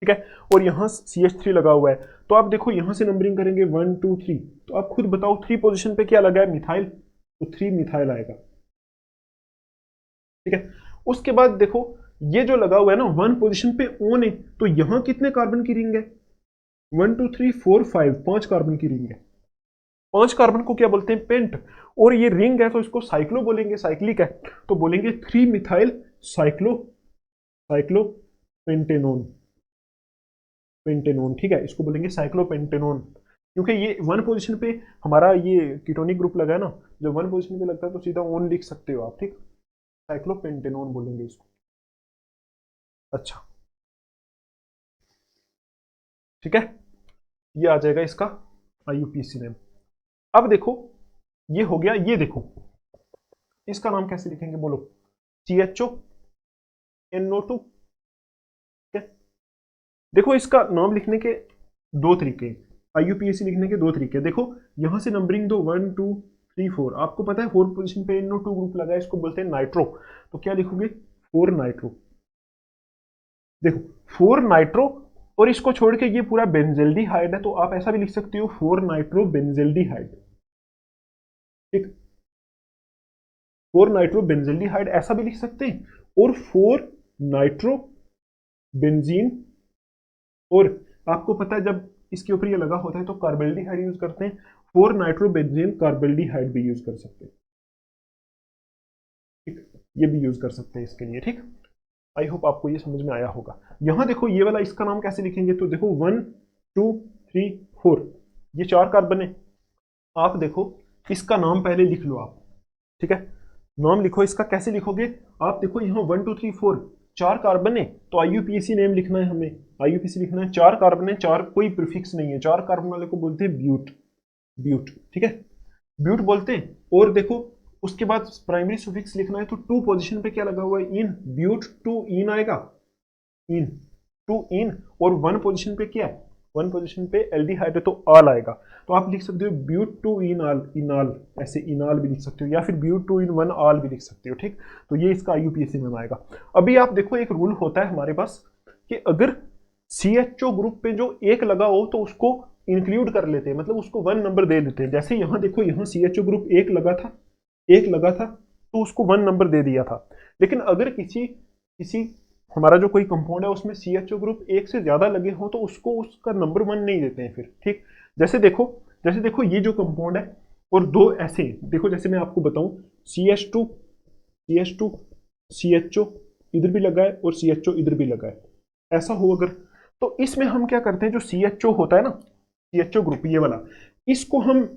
A: ठीक है, और यहाँ CH3 लगा हुआ है। तो आप देखो यहाँ से नंबरिंग करेंगे 1 2 3, तो आप खुद बताओ 3 पोजीशन पे क्या लगा है, मिथाइल, तो 3 मिथाइल आएगा, ठीक है। उसके बाद देखो ये जो लगा हुआ है ना 1 पोजीशन पे ओन है, तो यहाँ कितने कार्बन की रिंग है, 1 2 3 4 5, 5 कार्बन की रिंग है। 5 कार्बन को क्या बोलते हैं, पेंट। और ये रिंग है तो इसको साइक्लो बोलेंगे, साइक्लिक है तो बोलेंगे 3 methyl cyclo, cyclo pentanone, pentanone, ठीक है, इसको बोलेंगे साइक्लोपेंटेनोन। क्योंकि ये वन पोजीशन पे हमारा ये कीटोनिक ग्रुप लगा है ना, जब वन पोजीशन पे लगता है तो सीधा ओन लिख सकते हो आप, ठीक। साइक्लोपेंटेनोन बोलेंगे इसको। अच्छा, ठीक है, ये आ जाएगा इसका IUPAC नेम। अब देखो ये हो गया, ये देखो इसका नाम कैसे लिखेंगे बोलो, CHO NO2, ठीक है। देखो इसका नाम लिखने के दो तरीके, IUPAC लिखने के दो तरीके। देखो यहां से नंबरिंग दो 1 2 3 4, आपको पता है 4 पोजीशन पे NO2 ग्रुप लगा है, इसको बोलते हैं नाइट्रो, तो क्या लिखोगे 4 नाइट्रो। देखो 4 नाइट्रो, और इसको छोड़ के ये पूरा बेंजेल्डिहाइड है, तो आप ऐसा भी लिख सकते हो 4 नाइट्रो बेंजेल्डिहाइड, ठीक। 4 नाइट्रो बेंजेल्डिहाइड ऐसा भी लिख सकते हैं, और 4 नाइट्रो बेंजीन, और आपको पता है जब इसके ऊपर ये लगा होता है तो कार्बेल्डिहाइड यूज करते हैं, 4 नाइट्रो बेंजीन कार्बेल्डिहाइड भी यूज कर सकते हैं, ठीक। ये भी यूज कर सकते हैं इसके लिए, ठीक। आई होप आपको ये समझ में आया होगा। यहां देखो ये वाला, इसका नाम कैसे लिखेंगे, तो देखो 1 2 3 4, ये 4 कार्बन है। आप देखो इसका नाम पहले लिख लो आप, ठीक है, नाम लिखो इसका, कैसे लिखोगे आप, देखो यहाँ 1 2 3 4 4 कार्बन है, तो IUPAC नेम लिखना है हमें, IUPAC लिखना है, 4 कार्बन है, 4 कोई प्रीफिक्स नहीं है, 4 कार्बन वाले को बोलते हैं ब्यूट, ब्यूट, ठीक है, ब्यूट बोलते हैं। और देखो उसके बाद प्राइमरी सुफिक्स लिखना है, तो 2 पोजीशन पे क्या लगा हुआ है, इन, ब्यूट टू इन आएगा, इन, टू इन, और 1 पोजीशन पे क्या है, 1 पोजीशन पे एल्डिहाइड है तो ऑल आएगा, तो आप लिख सकते हो ब्यूट टू इनॉल, इनॉल ऐसे इनॉल भी लिख सकते हो, या फिर but two en one al भी लिख सकते हो, ठीक। तो ये इसका IUPAC में आएगा। अभी आप देखो एक रूल होता है हमारे पास कि अगर CHO ग्रुप पे जो एक लगा हो तो उसको इंक्लूड कर लेते हैं, मतलब उसको 1 नंबर दे देते हैं। जैसे यहाँ देखो यहाँ CHO ग्रुप एक लगा था, एक लगा था, तो उसको 1 नंबर दे दिया था। लेकिन अगर किसी किसी हमारा जो कोई कंपाउंड है उसमें CHO ग्रुप एक से ज्यादा लगे हो तो उसको उसका नंबर 1 नहीं देते हैं फिर, ठीक। जैसे देखो ये जो कंपाउंड है और दो ऐसे, देखो जैसे मैं आपको बताऊं CH2 CH2 CHO इधर भी लगा है और CHO इधर भी लगा है, ऐसा हो अगर, तो इसमें हम क्या करते हैं, जो CHO होता है ना, CHO ग्रुप ये वाला, इसको हम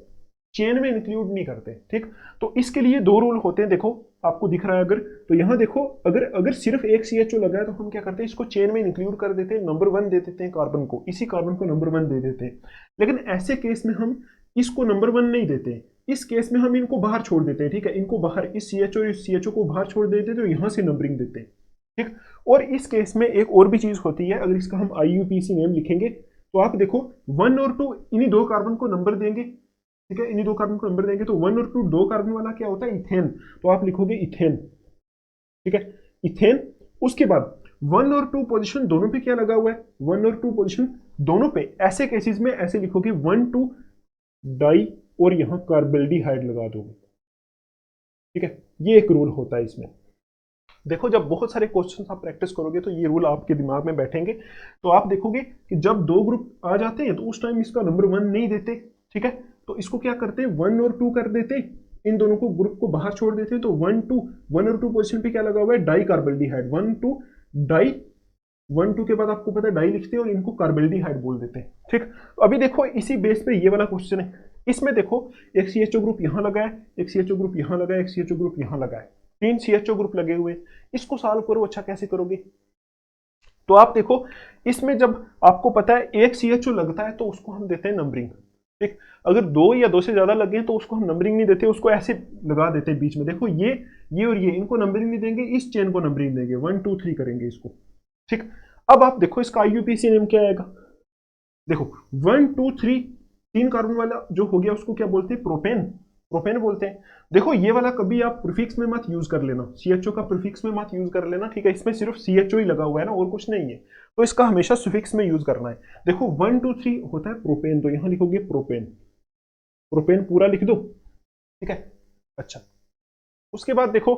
A: चेन में इंक्लूड नहीं करते, ठीक। तो इसके लिए 2 रूल होते हैं, देखो आपको दिख रहा है अगर, तो यहां देखो अगर अगर सिर्फ एक CHO लगा है तो हम क्या करते हैं, इसको चेन में इंक्लूड कर देते हैं, नंबर 1 दे देते हैं कार्बन को, इसी कार्बन को नंबर 1 दे देते हैं। लेकिन ऐसे केस में हम इसको नंबर 1 नहीं देते, इस केस में हम इनको बाहर छोड़ देते हैं, ठीक है, इनको बाहर, इस CHO को बाहर छोड़ देते हैं, तो यहां से नंबरिंग देते हैं, ठीक। और इस केस में एक और भी चीज होती है, अगर इसका हम IUPAC नेम लिखेंगे तो आप देखो 1 और 2 इन्हीं 2 कार्बन को नंबर देंगे, ठीक है, इन्हीं 2 कार्बन को नंबर देंगे, तो 1 और 2 2 कार्बन वाला क्या होता है, इथेन, तो आप लिखोगे इथेन, ठीक है, इथेन। उसके बाद 1 और 2 पोजीशन दोनों पे क्या लगा हुआ है, 1 और 2 पोजीशन दोनों पे, ऐसे केसेस में ऐसे लिखोगे 1 2 डाई और यहाँ कार्बल्डिहाइड लगा दोगे। ठीक है, ये एक रूल होता है इसमें। देखो जब बहुत सारे क्वेश्चन आप प्रैक्टिस करोगे तो ये रूल आपके दिमाग में बैठेंगे, तो आप देखोगे कि जब दो ग्रुप आ जाते हैं तो उस टाइम इसका नंबर 1 नहीं देते। ठीक है, तो इसको क्या करते हैं 1 और 2 कर देते, इन दोनों को ग्रुप को बाहर छोड़ देते हैं। तो 1 और 2 पोजीशन पे क्या लगा हुआ है, डाई कार्बल्डिहाइड। 1 2 डाई, 1 2 के बाद आपको पता है डाई लिखते हैं और इनको कार्बल्डिहाइड बोल देते हैं। ठीक, तो अभी देखो इसी बेस पे ये वाला क्वेश्चन है। इसमें देखो एक CHO ग्रुप यहाँ लगा है, एक CHO ग्रुप यहाँ लगा है, एक CHO ग्रुप यहाँ लगा है, 3 CHO ग्रुप लगे हुए। इसको सॉल्व करो। अच्छा कैसे करोगे, तो आप देखो इसमें जब आपको पता है एक CHO लगता है तो उसको हम देते हैं नंबरिंग। ठीक, अगर 2 या 2 से ज्यादा लगे हैं तो उसको हम नंबरिंग नहीं देते, उसको ऐसे लगा देते हैं बीच में। देखो ये और ये, इनको नंबरिंग नहीं देंगे, इस चेन को नंबरिंग देंगे, 1 2 3 करेंगे इसको। ठीक, अब आप देखो इसका IUPAC नेम क्या आएगा। देखो 1 2 3 3 कार्बन वाला जो हो गया उसको क्या बोलते हैं, प्रोपेन। प्रोपेन बोलते हैं। देखो ये वाला कभी आप प्रीफिक्स में मत यूज कर लेना, CHO का प्रीफिक्स में मत यूज कर लेना। ठीक है, इसमें सिर्फ CHO ही लगा हुआ है ना, और कुछ नहीं है, तो इसका हमेशा सुफिक्स में यूज करना है। देखो 1 2 3 होता है प्रोपेन, तो यहां लिखोगे प्रोपेन। प्रोपेन पूरा लिख दो। ठीक है, अच्छा उसके बाद देखो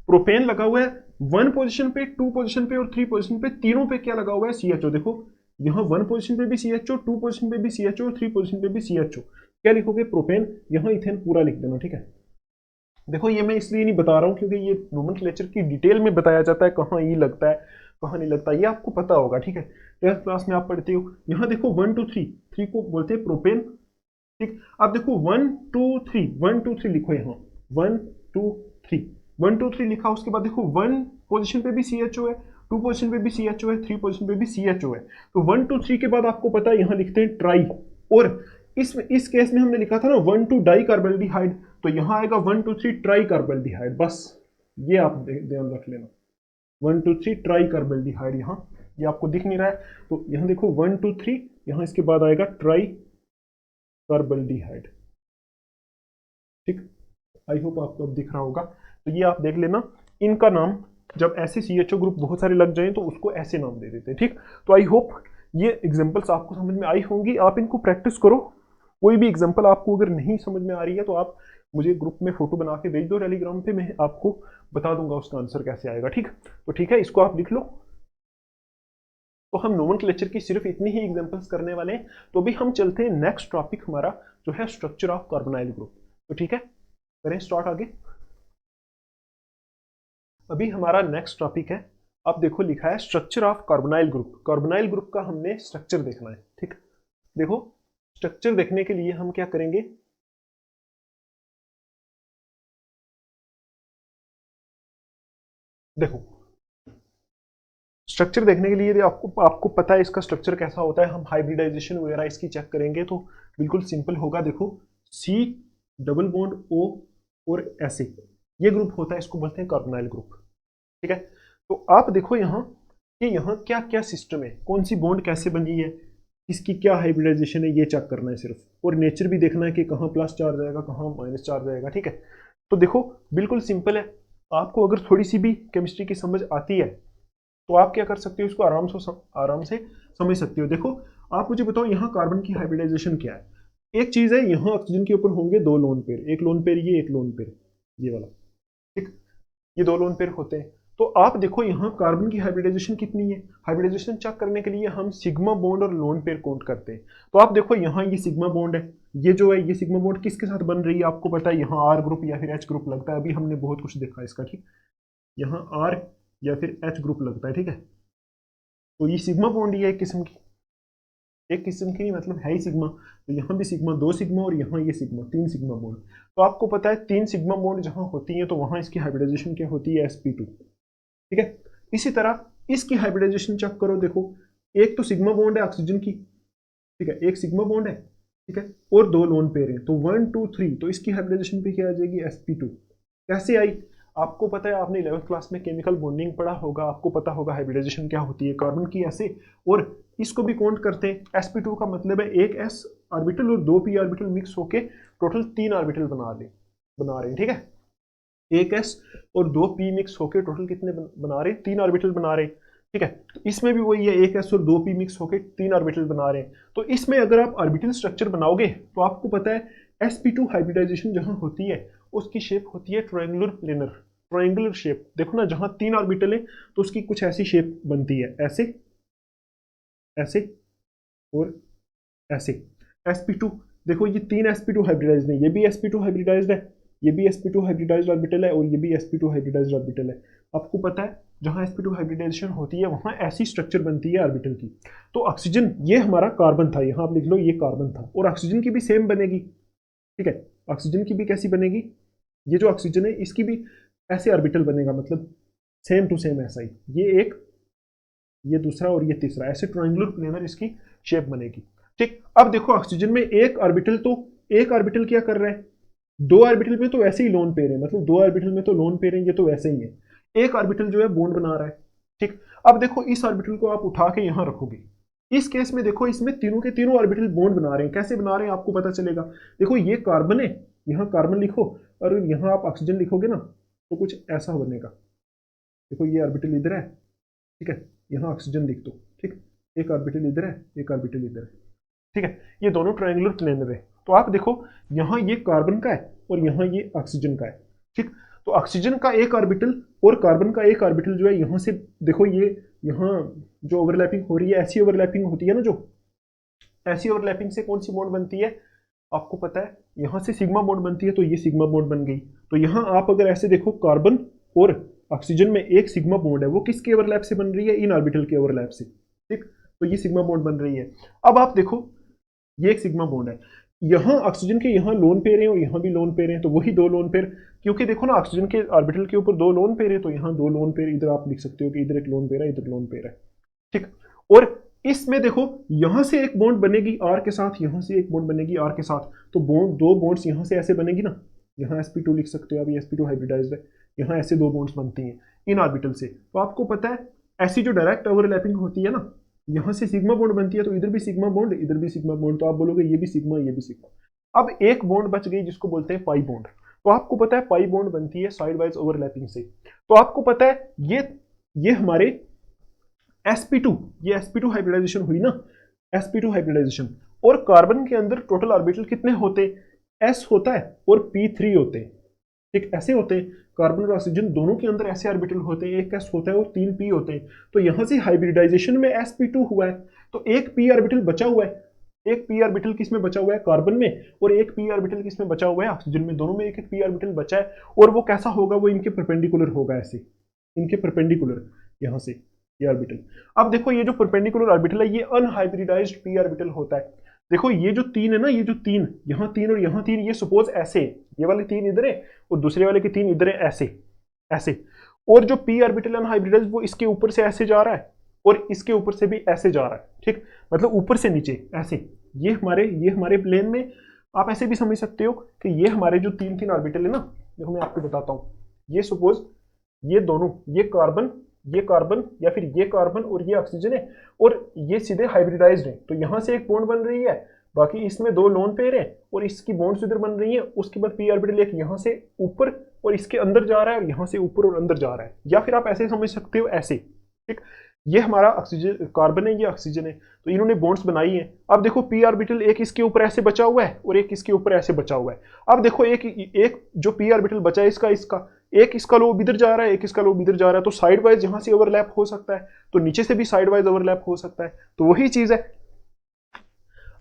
A: प्रोपेन लगा हुआ है 1 पोजीशन पे, 2 पोजीशन पे और 3 पोजीशन पे, तीनों पे क्या लगा हुआ है, CHO। देखो यहाँ 1 पोजीशन पे भी CHO, 2 पोजीशन पे भी CHO, 3 पोजीशन पे भी CHO। क्या लिखोगे, प्रोपेन। यहाँ इथेन पूरा लिख देना। ठीक है, देखो ये मैं इसलिए नहीं बता रहा हूँ क्योंकि ये नोमेनक्लेचर की डिटेल में बताया जाता है, कहाँ ई लगता है कहाँ नहीं लगता, ये आपको पता होगा। ठीक है, 12th क्लास में आप पढ़ते हो। यहाँ देखो 1 2 3, 3 को बोलते हैं प्रोपेन। ठीक, अब देखो 1 2 3, 1 2 3 लिखो यहाँ, 1 2 3, 1 2 3 लिखा। उसके बाद देखो 1 पोजीशन पे भी CHO है, 2 पोजीशन पे भी CHO है, 3 पोजीशन पे भी CHO है। तो 1 2 3 के बाद आपको पता है यहाँ लिखते हैं ट्राई, और इस केस में हमने लिखा था ना 1 2 डाई कार्बल्डिहाइड, तो यहाँ आएगा 1 2 3 ट्राई कार्बल्डिहाइड। बस ये आप ध्यान रख लेना, 1 2 3 ट्राई कार्बल्डिहाइड। यहाँ ये आपको दिख नहीं रहा है, तो यहाँ देखो 1 2 3, यहाँ इसके बाद आएगा ट्राई कार्बल्डिहाइड। ठीक, आई होप आपको अब दिख रहा होगा। तो ये आप देख लेना, इनका नाम जब ऐसे CHO ग्रुप बहुत सारे लग जाएं तो उसको ऐसे नाम दे देते हैं। ठीक, तो आई होप ये एग्जांपल्स आपको समझ में आई होंगी, आप इनको प्रैक्टिस करो। कोई भी एग्जांपल आपको अगर नहीं समझ में आ रही है तो आप मुझे ग्रुप में फोटो बना के भेज दो टेलीग्राम पे, मैं आपको बता दूंगा उसका आंसर कैसे आएगा। ठीक, तो ठीक है, इसको आप लिख लो। तो हम नोमेनक्लेचर की सिर्फ इतनी ही एग्जांपल्स करने वाले हैं। तो अभी हम चलते हैं नेक्स्ट टॉपिक हमारा जो है स्ट्रक्चर ऑफ कार्बोनाइल ग्रुप। तो ठीक है, करें स्टार्ट आगे। अभी हमारा नेक्स्ट टॉपिक है, अब देखो लिखा है structure of carbonyl group. Carbonyl group का हमने स्ट्रक्चर देखना है। ठीक, देखो स्ट्रक्चर देखने के लिए हम क्या करेंगे, देखो स्ट्रक्चर देखने के लिए आपको पता है इसका स्ट्रक्चर कैसा होता है। हम हाइब्रिडाइजेशन वगैरह इसकी चेक करेंगे तो बिल्कुल सिंपल होगा। देखो C डबल बॉन्ड O और ऐसे ये ग्रुप होता है, इसको बोलते हैं कार्बोनाइल ग्रुप। ठीक है, तो आप देखो यहाँ कि यहाँ क्या क्या सिस्टम है, कौन सी बॉन्ड कैसे बनी है, इसकी क्या हाइब्रिडाइजेशन है, ये चेक करना है सिर्फ। और नेचर भी देखना है कि कहाँ प्लस चार्ज आएगा कहाँ माइनस चार्ज आएगा। ठीक है, तो देखो बिल्कुल सिंपल है। आपको अगर थोड़ी सी भी केमिस्ट्री की समझ आती है तो आप क्या कर सकते हो, इसको आराम से समझ सकते हो। देखो आप मुझे बताओ यहाँ कार्बन की हाइब्रिडाइजेशन क्या है। एक चीज है, यहाँ ऑक्सीजन के ऊपर होंगे 2 लोन पेयर, एक लोन पेयर ये, एक लोन पेयर ये वाला। ठीक, ये 2 लोन पेयर होते हैं। तो आप देखो यहाँ कार्बन की हाइब्रिडाइजेशन कितनी है। हाइब्रिडाइजेशन चेक करने के लिए हम सिग्मा बॉन्ड और लोन पेयर काउंट करते हैं। तो आप देखो यहाँ ये सिग्मा बॉन्ड है, ये जो है ये सिग्मा बॉन्ड किसके साथ बन रही है आपको पता है, यहाँ R ग्रुप या फिर H ग्रुप लगता है। अभी हमने बहुत कुछ देखा इसका। ठीक, यहाँ R या फिर H ग्रुप लगता है। ठीक है, तो ये सिग्मा बॉन्ड ये एक किस्म की, एक किस्म की नहीं मतलब है ही सिग्मा। तो यहाँ भी सिग्मा, 2 सिग्मा और यहाँ ये सिग्मा, 3 सिग्मा बॉन्ड। तो आपको पता है 3 सिग्मा बॉन्ड जहाँ होती है तो वहाँ इसकी हाइब्रिडाइजेशन क्या होती है, sp2। ठीक है, इसी तरह इसकी हाइब्रिडाइजेशन चेक करो। देखो एक तो सिग्मा बॉन्ड है ऑक्सीजन की, ठीक है, एक सिग्मा बॉन्ड है, ठीक है, और 2 लोन पेयर हैं, तो 1 2 3, तो इसकी हाइब्रिडाइजेशन पे क्या आ जाएगी, sp2। कैसे आई आपको पता है, आपने 11th क्लास में केमिकल बॉन्डिंग पढ़ा होगा, आपको पता होगा हाइब्रिडाइजेशन क्या होती है, कार्बन की ऐसे, और इसको भी काउंट करते हैं। sp2 का मतलब है एक s ऑर्बिटल और 2 p ऑर्बिटल मिक्स होके टोटल 3 ऑर्बिटल बना रहे हैं। ठीक है, एक s और 2 p मिक्स होके टोटल कितने बना रहे हैं, 3 ऑर्बिटल बना रहे हैं। ठीक है, तो इसमें भी वही है, एक s और 2 p मिक्स होके 3 ऑर्बिटल बना रहे हैं। तो इसमें अगर आप ऑर्बिटल स्ट्रक्चर बनाओगे तो आपको पता है sp2 हाइब्रिडाइजेशन जहां होती है उसकी शेप होती है ट्रायंगुलर प्लेनर, ट्रायंगुलर शेप। देखो ना, जहां 3 ऑर्बिटल है तो उसकी कुछ ऐसी शेप बनती है, ऐसे, ऐसे और ऐसे। sp2, देखो ये 3 sp2 हाइब्रिडाइज्ड है, ये भी sp2 हाइब्रिडाइज्ड है, ये भी sp2 हाइब्रिडाइज्ड ऑर्बिटल है और ये भी sp2 हाइब्रिडाइज्ड ऑर्बिटल है। आपको पता है जहां sp2 हाइब्रिडाइजेशन होती है वहां ऐसी स्ट्रक्चर बनती है ऑर्बिटल की। तो ऑक्सीजन, ये हमारा कार्बन था, यहां आप लिख लो ये कार्बन था, और ऑक्सीजन की भी सेम बनेगी, ठीक है। ऑक्सीजन की भी कैसी बनेगी, ये जो ऑक्सीजन है इसकी भी ऐसे ऑर्बिटल बनेगा, मतलब सेम टू सेम ऐसा ही, ये एक, ये दूसरा और ये तीसरा, ऐसे ट्रायंगुलर प्लेनर इसकी शेप बनेगी, ठीक। अब देखो ऑक्सीजन में एक ऑर्बिटल, तो एक ऑर्बिटल क्या कर रहा है, 2 ऑर्बिटल में तो वैसे ही लोन पेयर है, मतलब 2 ऑर्बिटल में तो लोन पेयर है, ये तो वैसे ही है। एक ऑर्बिटल जो है बॉन्ड बना रहा है, ठीक। अब देखो इस ऑर्बिटल को आप उठा के यहां रखोगे, इस केस में देखो इसमें तीनों के तीनों ऑर्बिटल बॉन्ड बना रहे हैं। कैसे बना रहे हैं आपको पता चलेगा, देखो ये कार्बन है, यहाँ कार्बन लिखो और यहाँ आप ऑक्सीजन लिखोगे ना तो कुछ ऐसा बनेगा। देखो ये ऑर्बिटल इधर है, ठीक है, यहाँ ऑक्सीजन लिख दो, ठीक। एक ऑर्बिटल इधर है, एक ऑर्बिटल इधर है, ठीक है। ये दोनों ट्रायंगुलर प्लेनर है। तो आप देखो यहाँ ये कार्बन का है और यहाँ ये ऑक्सीजन का है, ठीक। तो ऑक्सीजन का एक ऑर्बिटल और कार्बन का एक ऑर्बिटल जो है यहाँ से, देखो ये यहाँ जो ओवरलैपिंग हो रही है, ऐसी ओवरलैपिंग होती है ना, जो ऐसी ओवरलैपिंग से कौन सी बॉन्ड बनती है आपको पता है, यहाँ से सिग्मा बॉन्ड बनती है, तो ये सिग्मा बॉन्ड बन गई। तो यहाँ आप अगर ऐसे देखो कार्बन और ऑक्सीजन में एक सिग्मा बॉन्ड है, वो किसके ओवरलैप से बन रही है, इन ऑर्बिटल के ओवरलैप से, ठीक। तो ये सिग्मा बॉन्ड बन रही है। अब आप देखो ये एक सिग्मा बॉन्ड है, यहाँ ऑक्सीजन के यहाँ लोन पेयर हैं और यहाँ भी लोन पेयर हैं, तो वही 2 लोन पेयर, क्योंकि देखो ना ऑक्सीजन के ऑर्बिटल के ऊपर 2 लोन पेयर है, तो यहाँ 2 लोन पेयर, इधर आप लिख सकते हो कि इधर एक लोन पेयर है, इधर लोन पेयर है, ठीक। और इसमें देखो यहां से एक बॉन्ड बनेगी आर के साथ, यहां से एक बॉन्ड बनेगी आर के साथ, तो बॉन्ड, 2 बॉन्ड्स यहां से ऐसे बनेगी ना, यहाँ sp2 लिख सकते हो आप, ये sp2 हाइब्रिडाइज्ड है, यहाँ ऐसे 2 बॉन्ड्स बनती हैं इन ऑर्बिटल से। तो आपको पता है ऐसी जो डायरेक्ट ओवरलैपिंग होती है ना, यहाँ से सिग्मा बॉन्ड बनती है, तो इधर भी सिग्मा बॉन्ड, इधर भी सिग्मा बॉन्ड, तो आप बोलोगे ये भी सिग्मा, ये भी सिग्मा। अब एक बॉन्ड बच गई जिसको बोलते हैं पाई बॉन्ड। तो आपको पता है पाई बॉन्ड बनती है साइड वाइज ओवरलैपिंग से। तो आपको पता है ये हमारे sp2, ये sp2 हाइब्रिडाइजेशन हुई ना, sp2 हाइब्रिडाइजेशन, और कार्बन के अंदर टोटल ऑर्बिटल कितने होते, s होता है और p3 होते हैं, ठीक, ऐसे होते हैं। कार्बन और ऑक्सीजन दोनों के अंदर ऐसे ऑर्बिटल होते हैं, एक s होता है और 3 p होते हैं। तो यहां से हाइब्रिडाइजेशन में sp2 हुआ है, तो एक p ऑर्बिटल बचा हुआ है, एक p ऑर्बिटल किसमें बचा हुआ है, कार्बन में, और एक p ऑर्बिटल किसमें बचा हुआ है, ऑक्सीजन में। दोनों में एक एक p ऑर्बिटल बचा है, और वो कैसा होगा, वो इनके परपेंडिकुलर होगा, ऐसे इनके परपेंडिकुलर, यहां से ये ऑर्बिटल। अब देखो ये जो परपेंडिकुलर ऑर्बिटल है ये अनहाइब्रिडाइज्ड p ऑर्बिटल होता है। देखो ये जो 3 है ना, ये जो 3, यहाँ 3 और यहाँ 3, ये सपोज ऐसे, ये वाले 3 इधर है और दूसरे वाले के 3 इधर है, ऐसे ऐसे। और जो p ऑर्बिटल अनहाइब्रिडाइज्ड वो इसके ऊपर से ऐसे जा रहा है और इसके ऊपर से भी ऐसे जा रहा है, ठीक, मतलब ऊपर से नीचे ऐसे। ये हमारे प्लेन में आप ऐसे भी समझ सकते हो कि ये हमारे जो 3 ऑर्बिटल है ना, देखो मैं आपको बताता हूँ, ये सपोज ये दोनों, ये कार्बन या फिर ये कार्बन और ये ऑक्सीजन है, और ये सीधे हाइब्रिडाइज्ड है। तो यहां से एक बॉन्ड बन रही है, बाकी इसमें 2 लोन पेयर है और इसकी बॉन्ड्स इधर बन रही है। उसके बाद p ऑर्बिटल एक यहां से ऊपर और इसके अंदर जा रहा है और यहां से ऊपर और अंदर जा रहा है, या फिर आप ऐसे समझ सकते हो ऐसे, ठीक। ये हमारा ऑक्सीजन कार्बन है, ये ऑक्सीजन है, तो इन्होंने बॉन्ड्स बनाई है। अब देखो p ऑर्बिटल एक इसके ऊपर ऐसे बचा हुआ है और एक इसके ऊपर ऐसे बचा हुआ है। अब देखो एक जो p ऑर्बिटल बचा है इसका एक इसका लोब इधर जा रहा है, एक इसका लोब इधर जा रहा है, तो साइड वाइज यहां से ओवरलैप हो सकता है, तो नीचे से भी साइड वाइज ओवरलैप हो सकता है। तो वही चीज है,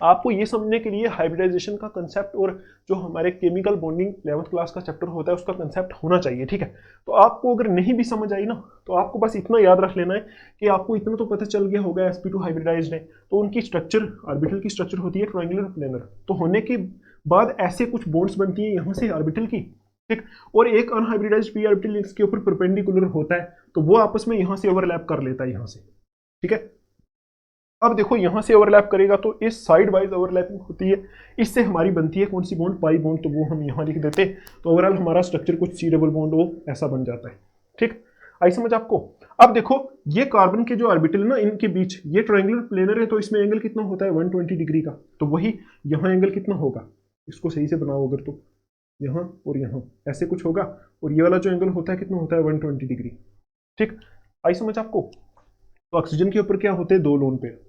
A: आपको ये समझने के लिए हाइब्रिडाइजेशन का कंसेप्ट और जो हमारे केमिकल बॉन्डिंग 11th क्लास का चैप्टर होता है उसका कंसेप्ट होना चाहिए, ठीक है। तो आपको अगर नहीं भी समझ आई ना, तो आपको बस इतना याद रख लेना है कि आपको इतना तो पता चल गया होगा sp2 हाइब्रिडाइज्ड है, तो उनकी स्ट्रक्चर, ऑर्बिटल की स्ट्रक्चर होती है ट्रायंगुलर प्लेनर। तो होने के बाद ऐसे कुछ बॉन्ड्स बनती है यहाँ से ऑर्बिटल की, ठीक, और एक अनहाइब्रिडाइज्ड p ऑर्बिटल इसके ऊपर परपेंडिकुलर होता है, तो वो आपस में यहाँ से ओवरलैप कर लेता है यहाँ से, ठीक है। अब देखो यहां से ओवरलैप करेगा तो इस साइड वाइज ओवरलैपिंग होती है, इससे हमारी बनती है कौन सी बॉन्ड, पाई बॉन्ड, तो वो हम यहां लिख देते, तो ओवरऑल हमारा स्ट्रक्चर कुछ C डबल बॉन्ड O ऐसा बन जाता है, ठीक। आई समझ आपको। अब देखो ये कार्बन के जो ऑर्बिटल है ना, इनके बीच ये ट्रायंगुलर प्लेनर है, तो इसमें एंगल कितना होता है 120 डिग्री का, तो वही यहाँ एंगल कितना होगा, इसको सही से बनाओ अगर, तो यहाँ और यहाँ ऐसे कुछ होगा, और ये वाला जो एंगल होता है कितना होता है 120 डिग्री, ठीक। आई समझ आपको। तो ऑक्सीजन के ऊपर क्या होते हैं, 2 लोन पेयर,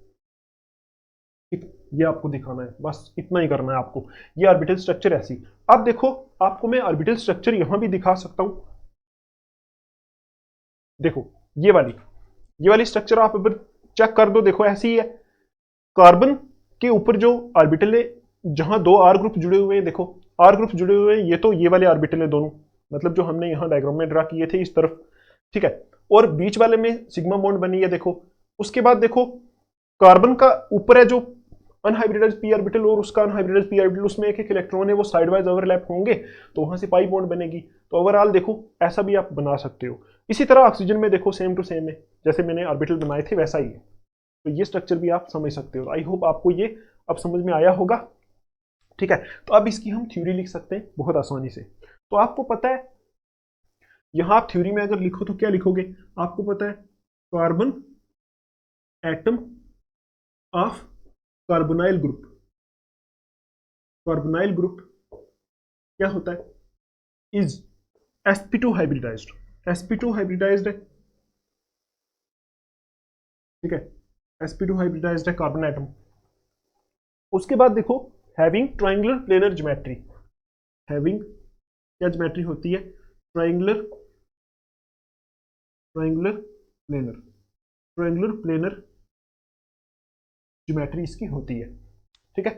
A: ये आपको दिखाना है, बस इतना ही करना है आपको। ये ऑर्बिटल स्ट्रक्चर ऐसी। अब देखो, आपको मैं ऑर्बिटल स्ट्रक्चर यहां भी दिखा सकता हूं। देखो ये वाली स्ट्रक्चर आप अगर चेक कर दो, देखो ऐसी ही है। कार्बन के ऊपर जो ऑर्बिटल है, जहां दो आर ग्रुप जुड़े हुए हैं, देखो आर ग्रुप जुड़े हुए हैं, ये तो ये वाले ऑर्बिटल है दोनों, मतलब जो हमने यहां डायग्राम में ड्रा किए थे इस तरफ, ठीक है। और बीच वाले में सिग्मा बॉन्ड बनी है, देखो। उसके बाद देखो, कार्बन का ऊपर है जो अनहाइब्रिडाइज्ड पी ऑर्बिटल और उसका अनहाइब्रिडाइज्ड पी ऑर्बिटल, उसमें एक एक इलेक्ट्रॉन है, वो साइड वाइज ओवरलैप होंगे, तो वहां से पाई बॉन्ड बनेगी। तो ओवरऑल देखो ऐसा भी आप बना सकते हो। इसी तरह ऑक्सीजन में देखो सेम टू सेम है, जैसे मैंने ऑर्बिटल बनाए थे वैसा ही है। तो ये स्ट्रक्चर भी आप समझ सकते हो। आई होप आपको ये अब समझ में आया होगा, ठीक है। तो अब इसकी हम थ्योरी लिख सकते हैं बहुत आसानी से। तो आपको पता है, यहां आप थ्योरी में अगर लिखो तो क्या लिखोगे, आपको पता है carbon atom of carbonyl group, carbonyl group क्या होता है, is sp2 hybridised, sp2 hybridised है, ठीक है। sp2 हाइब्रिडाइज्ड है कार्बन एटम। उसके बाद देखो, having triangular planar geometry, having क्या ज्योमेट्री होती है, triangular, triangular planar, triangular planar geometry इसकी होती है, ठीक है।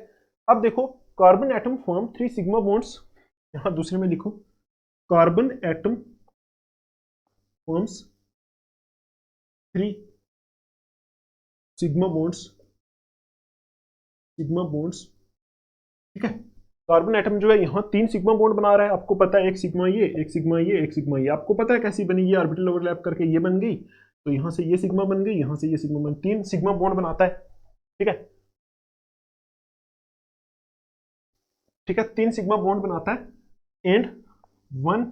A: अब देखो, carbon atom form 3 sigma bonds, यहां दूसरे में लिखो, carbon atom forms 3 sigma bonds, sigma bonds, ठीक है। कार्बन एटम जो है यहाँ 3 सिग्मा बॉन्ड बना रहा है, आपको पता है, एक सिग्मा ये, एक सिग्मा ये, एक सिग्मा ये। आपको पता है कैसी बनी, ये ऑर्बिटल ओवरलैप करके ये बन गई, तो यहाँ से ये सिग्मा बन गई, यहाँ से ये सिग्मा बन, 3 सिग्मा बॉन्ड बनाता है, ठीक है, ठीक है। 3 सिग्मा बॉन्ड बनाता है and 1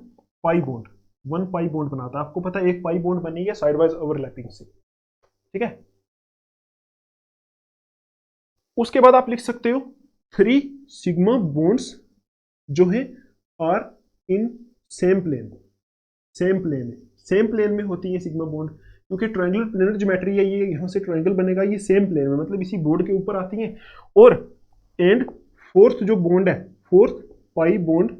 A: pi bond, 1 pi bond बनाता है। आपको पता है एक पाई बॉन्ड बनी है साइड वाइज ओवरलैपिंग से, ठीक है। उसके बाद आप लिख सकते हो 3 सिग्मा बॉन्ड्स जो है are in same plane, same plane है, सेम प्लेन में होती है सिग्मा बॉन्ड, क्योंकि ट्रायंगुलर प्लेनर ज्योमेट्री है, ये यहाँ से ट्रायंगल बनेगा, ये सेम प्लेन में, मतलब इसी बोर्ड के ऊपर आती है। और एंड फोर्थ जो बॉन्ड है, fourth pi bond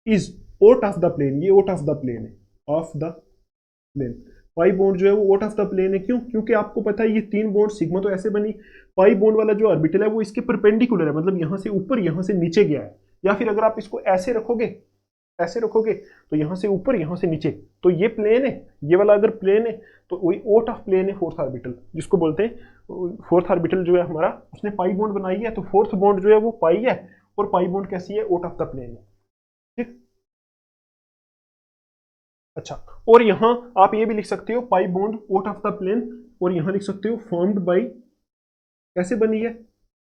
A: is out of the plane, ये आउट ऑफ द प्लेन है, of the plane. Pi bond जो है वो आउट ऑफ द प्लेन है, क्यों, क्योंकि आपको पता है ये 3 बॉन्ड सिग्मा तो ऐसे बनी, पाई बॉन्ड वाला जो ऑर्बिटल है वो इसके परपेंडिकुलर है, मतलब यहाँ से ऊपर यहाँ से नीचे गया है। या फिर अगर आप इसको ऐसे रखोगे, ऐसे रखोगे, तो यहाँ से ऊपर यहाँ से नीचे, तो ये प्लेन है, ये वाला अगर प्लेन है तो वही आउट ऑफ प्लेन है फोर्थ ऑर्बिटल, जिसको बोलते हैं फोर्थ ऑर्बिटल जो है हमारा, उसने पाई बॉन्ड बनाई है, तो फोर्थ बॉन्ड जो है वो पाई है, और पाई बॉन्ड कैसी है, आउट ऑफ द प्लेन है, ठीक। अच्छा, और यहां आप ये भी लिख सकते हो pi bond out of the plane, और यहां लिख सकते हो फॉर्म्ड बाई, कैसे बनी है,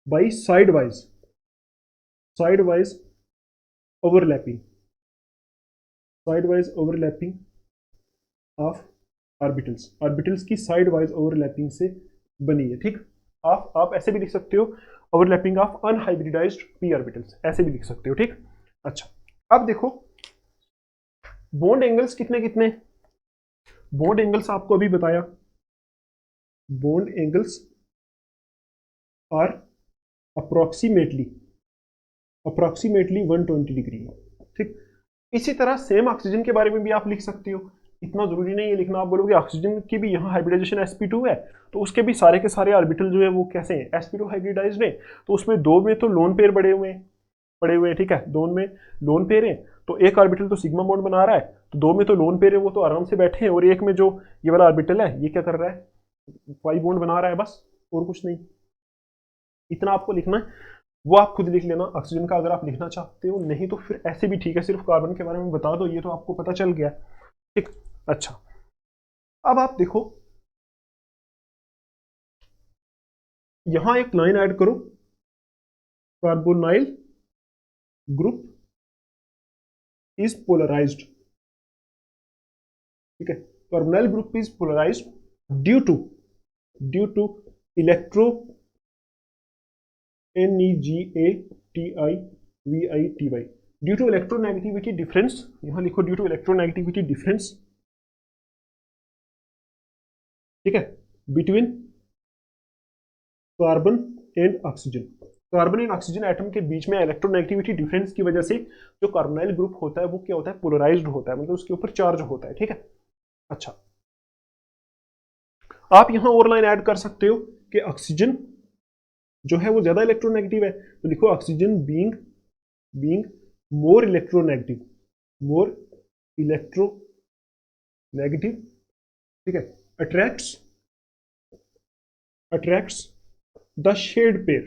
A: by side wise overlapping, side wise overlapping of orbitals, orbitals की साइड वाइज ओवरलैपिंग से बनी है, ठीक। आप ऐसे भी लिख सकते हो, overlapping of unhybridised P orbitals, ऐसे भी लिख सकते हो, ठीक। अच्छा, अब देखो बॉन्ड एंगल्स कितने कितने, बॉन्ड एंगल्स आपको अभी बताया, bond angles are approximately, approximately 120 degree, ठीक। इसी तरह सेम ऑक्सीजन के बारे में भी आप लिख सकते हो, इतना जरूरी नहीं है लिखना। आप बोलोगे ऑक्सीजन की भी यहाँ हाइब्रिडाइजेशन sp2 है, तो उसके भी सारे के सारे ऑर्बिटल जो है वो कैसे हैं, sp2 हाइब्रिडाइज्ड है। तो उसमें 2 में तो लोन पेयर पड़े हुए हैं, ठीक है, 2 में लोन पेयर है, तो एक ऑर्बिटल तो सिग्मा बॉन्ड बना रहा है, तो 2 में तो लोन पेयर है, वो तो आराम से बैठे हैं, और एक में जो ये वाला ऑर्बिटल है ये क्या कर रहा है, पाई बॉन्ड बना रहा है, बस, और कुछ नहीं। इतना आपको लिखना है, वो आप खुद लिख लेना ऑक्सीजन का अगर आप लिखना चाहते हो, नहीं तो फिर ऐसे भी ठीक है, सिर्फ कार्बन के बारे में बता दो, ये तो आपको पता चल गया, ठीक। अच्छा, अब आप देखो, यहां एक लाइन ऐड करो, कार्बोनाइल ग्रुप इज पोलराइज्ड, ठीक है, carbonyl group is polarised due to electro NEGATIVITY, due to electronegativity difference, यहां लिखो ड्यू टू इलेक्ट्रोनेगेटिविटी डिफरेंस, ठीक है, between carbon and oxygen. Carbon and oxygen atom के बीच में इलेक्ट्रोनेगेटिविटी डिफरेंस की वजह से जो कार्बोनाइल ग्रुप होता है वो क्या होता है, पोलराइज्ड होता है, मतलब उसके ऊपर चार्ज होता है। ठीक है, अच्छा आप यहां और लाइन ऐड कर सकते हो कि ऑक्सीजन जो है वो ज्यादा इलेक्ट्रोनेगेटिव है, तो लिखो oxygen being being more electronegative, more electronegative, ठीक है, attracts attracts the shared pair,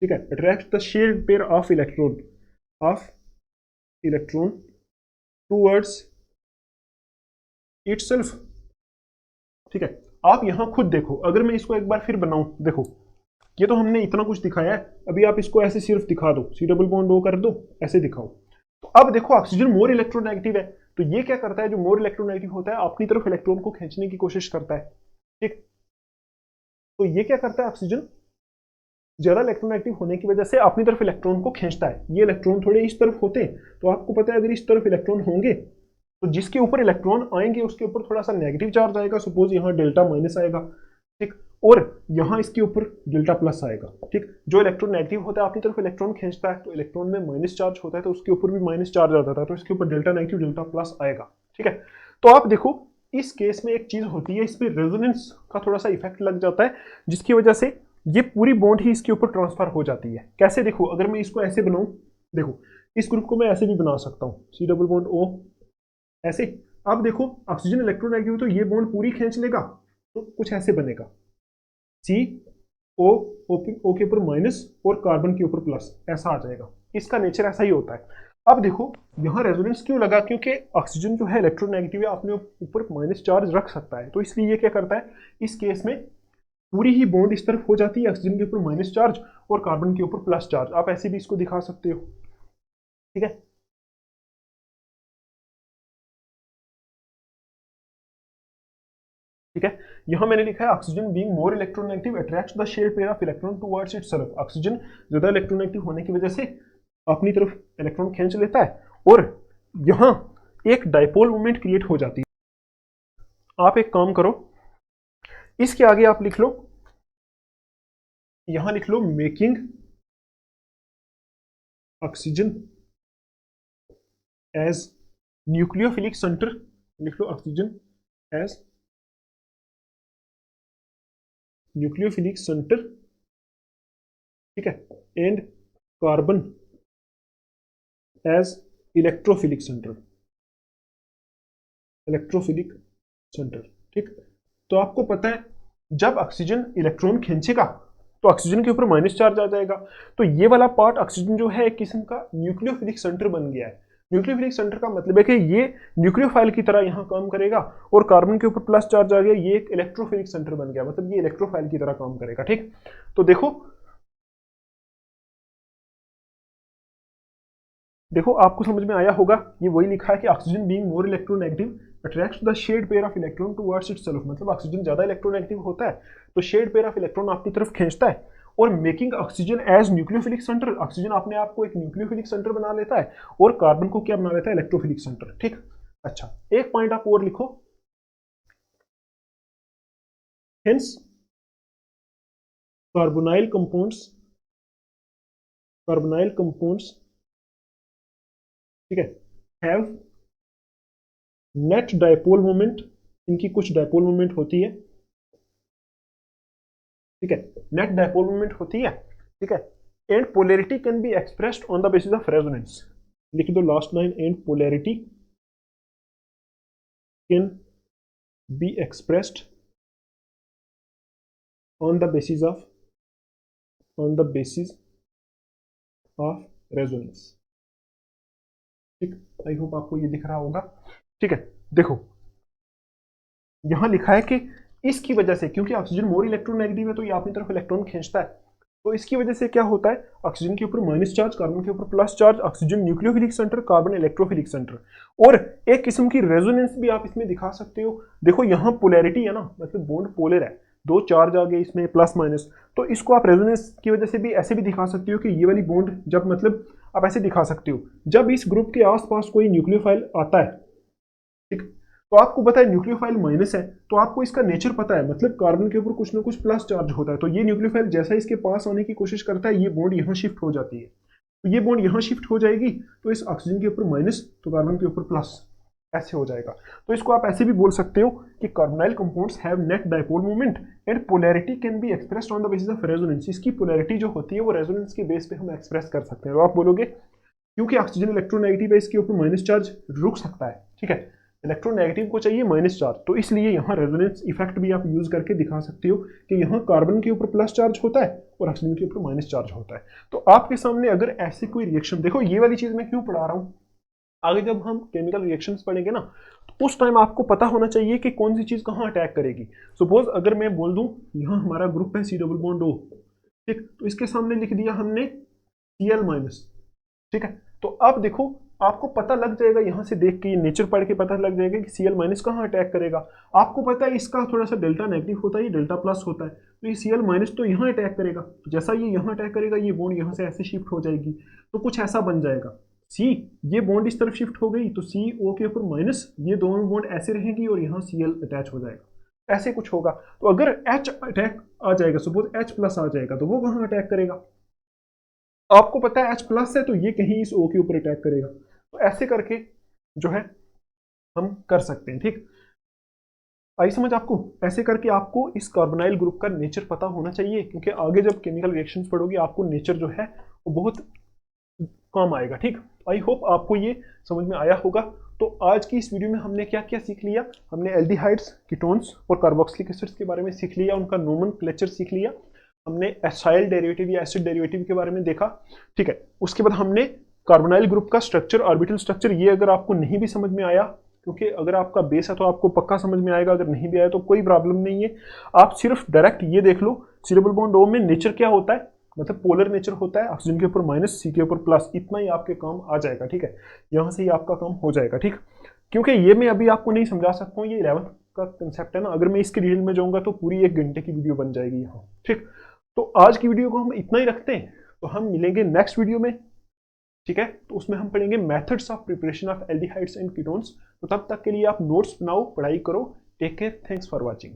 A: ठीक है, attract the shared pair of electron towards itself. ठीक है, आप यहां खुद देखो, अगर मैं इसको एक बार फिर बनाऊं, देखो ये तो हमने इतना कुछ दिखाया है, अभी आप इसको ऐसे सिर्फ दिखा दो, सी डबल बॉन्ड ओ कर दो, ऐसे दिखाओ, तो अब देखो ऑक्सीजन मोर इलेक्ट्रोनेगेटिव है, तो ये क्या करता है, जो मोर इलेक्ट्रोनेगेटिव होता है अपनी तरफ इलेक्ट्रॉन को खींचने की कोशिश करता है। ठीक, तो ये क्या करता है, ऑक्सीजन ज्यादा इलेक्ट्रोनेगेटिव होने की वजह से अपनी तरफ इलेक्ट्रॉन को खींचता है। ये इलेक्ट्रॉन थोड़े इस तरफ होते हैं, तो आपको पता है अगर इस तरफ इलेक्ट्रॉन होंगे तो जिसके ऊपर इलेक्ट्रॉन आएंगे उसके ऊपर थोड़ा सा नेगेटिव चार्ज आएगा, सपोज यहाँ डेल्टा माइनस आएगा, ठीक, और यहाँ इसके ऊपर डेल्टा प्लस आएगा। ठीक, जो इलेक्ट्रॉन नेगेटिव होता है अपनी तरफ इलेक्ट्रॉन खींचता है, तो इलेक्ट्रॉन में माइनस चार्ज होता है तो उसके ऊपर भी माइनस चार्ज आ जाता है, तो इसके ऊपर डेल्टा नेगेटिव डेल्टा प्लस आएगा। ठीक है, तो आप देखो इस केस में एक चीज होती है, इसमें रेजोनेंस का थोड़ा सा इफेक्ट लग जाता है, जिसकी वजह से ये पूरी बॉन्ड ही इसके ऊपर ट्रांसफर हो जाती है। कैसे, देखो अगर मैं इसको ऐसे बनाऊं, देखो इस ग्रुप को मैं ऐसे भी बना सकता हूँ, सी डबल बॉन्ड ओ ऐसे। अब देखो ऑक्सीजन इलेक्ट्रोनेगेटिव, तो ये बॉन्ड पूरी खींच लेगा, तो कुछ ऐसे बनेगा, सी ओ ओ के ऊपर माइनस और कार्बन के ऊपर प्लस, ऐसा आ जाएगा। इसका नेचर ऐसा ही होता है। अब देखो यहाँ रेजोनेंस क्यों लगा, क्योंकि ऑक्सीजन जो है इलेक्ट्रोनेगेटिव है, अपने ऊपर माइनस चार्ज रख सकता है, तो इसलिए ये क्या करता है, इस केस में पूरी ही बॉन्ड इस तरफ हो जाती है, ऑक्सीजन के ऊपर माइनस चार्ज और कार्बन के ऊपर प्लस चार्ज। आप ऐसे भी इसको दिखा सकते हो। ठीक है, ठीक है, यहां मैंने लिखा है oxygen being more electronegative attracts the share pair of electron towards itself. Oxygen ज्यादा इलेक्ट्रोनेगेटिव होने की वजह से अपनी तरफ इलेक्ट्रॉन खींच लेता है, और यहां एक डाइपोल मूवमेंट क्रिएट हो जाती है। आप एक काम करो, इसके आगे आप लिख लो, यहां लिख लो making oxygen as nucleophilic centre, लिख लो ऑक्सीजन एज न्यूक्लियोफिलिक सेंटर, ठीक है, and carbon as electrophilic centre, electrophilic centre. ठीक, तो आपको पता है जब ऑक्सीजन इलेक्ट्रॉन खींचेगा तो ऑक्सीजन के ऊपर माइनस चार्ज आ जाएगा, तो ये वाला पार्ट ऑक्सीजन जो है एक किस्म का न्यूक्लियोफिलिक सेंटर बन गया है। न्यूक्लियोफिलिक सेंटर का मतलब है कि ये न्यूक्लियोफाइल की तरह यहाँ काम करेगा, और कार्बन के ऊपर प्लस चार्ज आ गया, ये एक इलेक्ट्रोफिलिक सेंटर बन गया, मतलब ये इलेक्ट्रोफाइल की तरह काम करेगा। ठीक, तो देखो देखो आपको समझ में आया होगा, ये वही लिखा है कि oxygen being more electronegative attracts the shared pair of electron towards itself, मतलब ऑक्सीजन ज्यादा इलेक्ट्रोनेगेटिव होता है तो शेड पेयर ऑफ इलेक्ट्रॉन अपनी तरफ खींचता है, और making oxygen as nucleophilic centre, oxygen अपने आप को एक न्यूक्लियोफिलिक सेंटर बना लेता है, और कार्बन को क्या बना लेता है, इलेक्ट्रोफिलिक सेंटर। ठीक, अच्छा एक पॉइंट आप और लिखो, हेंस कार्बोनाइल कंपाउंड्स, ठीक है, हैव नेट डायपोल मोमेंट, इनकी कुछ डायपोल मोमेंट होती है, ठीक है, नेट डायपोल मोमेंट होती है, ठीक है, and polarity can be expressed on the basis of resonance, लिख दो last line, and polarity can be expressed on the basis of resonance. ठीक, आई होप आपको ये दिख रहा होगा। ठीक है, देखो यहां लिखा है कि इसकी वजह से, क्योंकि ऑक्सीजन मोर इलेक्ट्रोनेगेटिव है तो ये अपनी तरफ इलेक्ट्रॉन खींचता है, तो इसकी वजह से क्या होता है, ऑक्सीजन के ऊपर माइनस चार्ज, कार्बन के ऊपर plus charge, oxygen nucleophilic centre, carbon electrophilic centre, और एक किस्म की रेजोनेंस भी आप इसमें दिखा सकते हो। देखो यहाँ पोलैरिटी है ना, मतलब बॉन्ड पोलर है, दो चार्ज आ गए इसमें प्लस माइनस, तो इसको आप रेजोनेंस की वजह से भी ऐसे भी दिखा सकते हो कि ये वाली बॉन्ड जब, मतलब आप ऐसे दिखा सकते हो जब इस ग्रुप के आसपास कोई न्यूक्लियोफाइल आता है, ठीक, तो आपको पता है न्यूक्लियोफाइल माइनस है, तो आपको इसका नेचर पता है, मतलब कार्बन के ऊपर कुछ ना कुछ प्लस चार्ज होता है। तो ये न्यूक्लियोफाइल जैसा इसके पास आने की कोशिश करता है, ये बॉन्ड यहाँ शिफ्ट हो जाती है, तो ये बॉन्ड यहाँ शिफ्ट हो जाएगी, तो इस ऑक्सीजन के ऊपर माइनस, तो कार्बन के ऊपर प्लस, ऐसे हो जाएगा। तो इसको आप ऐसे भी बोल सकते हो कि carbonyl compounds have net dipole moment and polarity can be expressed on the basis of resonance. इसकी पोलैरिटी जो होती है वो रेजोनेंस के बेस पे हम एक्सप्रेस कर सकते हैं। तो आप बोलोगे क्योंकि ऑक्सीजन इलेक्ट्रोनेगेटिव है, इसके ऊपर माइनस चार्ज रुक सकता है, ठीक है, इलेक्ट्रोनेगेटिव को चाहिए माइनस चार्ज, तो इसलिए यहाँ रेजोनेंस इफेक्ट भी आप यूज करके दिखा सकते हो कि यहाँ कार्बन के ऊपर प्लस चार्ज होता है और ऑक्सीजन के ऊपर माइनस चार्ज होता है। तो आपके सामने अगर ऐसी कोई रिएक्शन, देखो ये वाली चीज मैं क्यों पढ़ा रहा हूँ, आगे जब हम केमिकल रिएक्शंस पढ़ेंगे ना, तो उस टाइम आपको पता होना चाहिए कि कौन सी चीज कहाँ अटैक करेगी। सपोज अगर मैं बोल दूं यहाँ हमारा ग्रुप है C+O, ठीक, तो इसके सामने लिख दिया हमने Cl-, ठीक है, तो अब देखो आपको पता लग जाएगा यहाँ से देख के, नेचर पढ़ के पता लग जाएगा कि Cl- कहाँ अटैक करेगा। आपको पता है इसका थोड़ा सा डेल्टा नेगेटिव होता है, ये डेल्टा प्लस होता है, तो ये Cl- तो यहाँ अटैक करेगा, तो जैसा ये यहाँ अटैक करेगा ये बॉन्ड यहाँ से ऐसे शिफ्ट हो जाएगी, तो कुछ ऐसा बन जाएगा। सी, ये बॉन्ड इस तरफ शिफ्ट हो गई तो CO के ऊपर माइनस, ये दोनों बॉन्ड ऐसे रहेंगी और यहाँ Cl अटैच हो जाएगा, ऐसे कुछ होगा। तो अगर H अटैक आ जाएगा, सपोज H+ आ जाएगा, तो वो कहाँ अटैक करेगा, आपको पता है H+ है तो ये कहीं इस O के ऊपर अटैक करेगा। तो ऐसे करके जो है हम कर सकते हैं, ठीक, आई समझ आपको। ऐसे करके आपको इस कार्बोनाइल ग्रुप का नेचर पता होना चाहिए, क्योंकि आगे जब केमिकल रिएक्शंस पढ़ोगे आपको नेचर जो है वो बहुत काम आएगा, ठीक। आई होप आपको ये समझ में आया होगा। तो आज की इस वीडियो में हमने क्या क्या सीख लिया, हमने एल्डिहाइड्स, कीटोन्स और कार्बोक्सिलिक एसिड्स के बारे में सीख लिया, उनका नोमेनक्लेचर सीख लिया, हमने एसाइल डेरिवेटिव या एसिड डेरिवेटिव के बारे में देखा, ठीक है। उसके बाद हमने कार्बोनाइल ग्रुप का स्ट्रक्चर, ऑर्बिटल स्ट्रक्चर, ये अगर आपको नहीं भी समझ में आया, क्योंकि अगर आपका बेस है तो आपको पक्का समझ में आएगा, अगर नहीं भी आया तो कोई प्रॉब्लम नहीं है, आप सिर्फ डायरेक्ट ये देख लो C+O में नेचर क्या होता है, मतलब पोलर नेचर होता है, ऑक्सीजन के ऊपर माइनस, C के ऊपर प्लस, इतना ही आपके काम आ जाएगा, ठीक है, यहाँ से ही आपका काम हो जाएगा, ठीक। क्योंकि ये मैं अभी आपको नहीं समझा सकता हूँ, ये 11th का कंसेप्ट है ना, अगर मैं इसके डिटेल में जाऊंगा तो पूरी 1 घंटे की वीडियो बन जाएगी यहाँ, ठीक। तो आज की वीडियो को हम इतना ही रखते हैं, तो हम मिलेंगे नेक्स्ट वीडियो में, ठीक है, तो उसमें हम पढ़ेंगे methods of preparation of aldehydes and ketones. तो तब तक के लिए आप नोट्स बनाओ, पढ़ाई करो, take care, thanks for watching.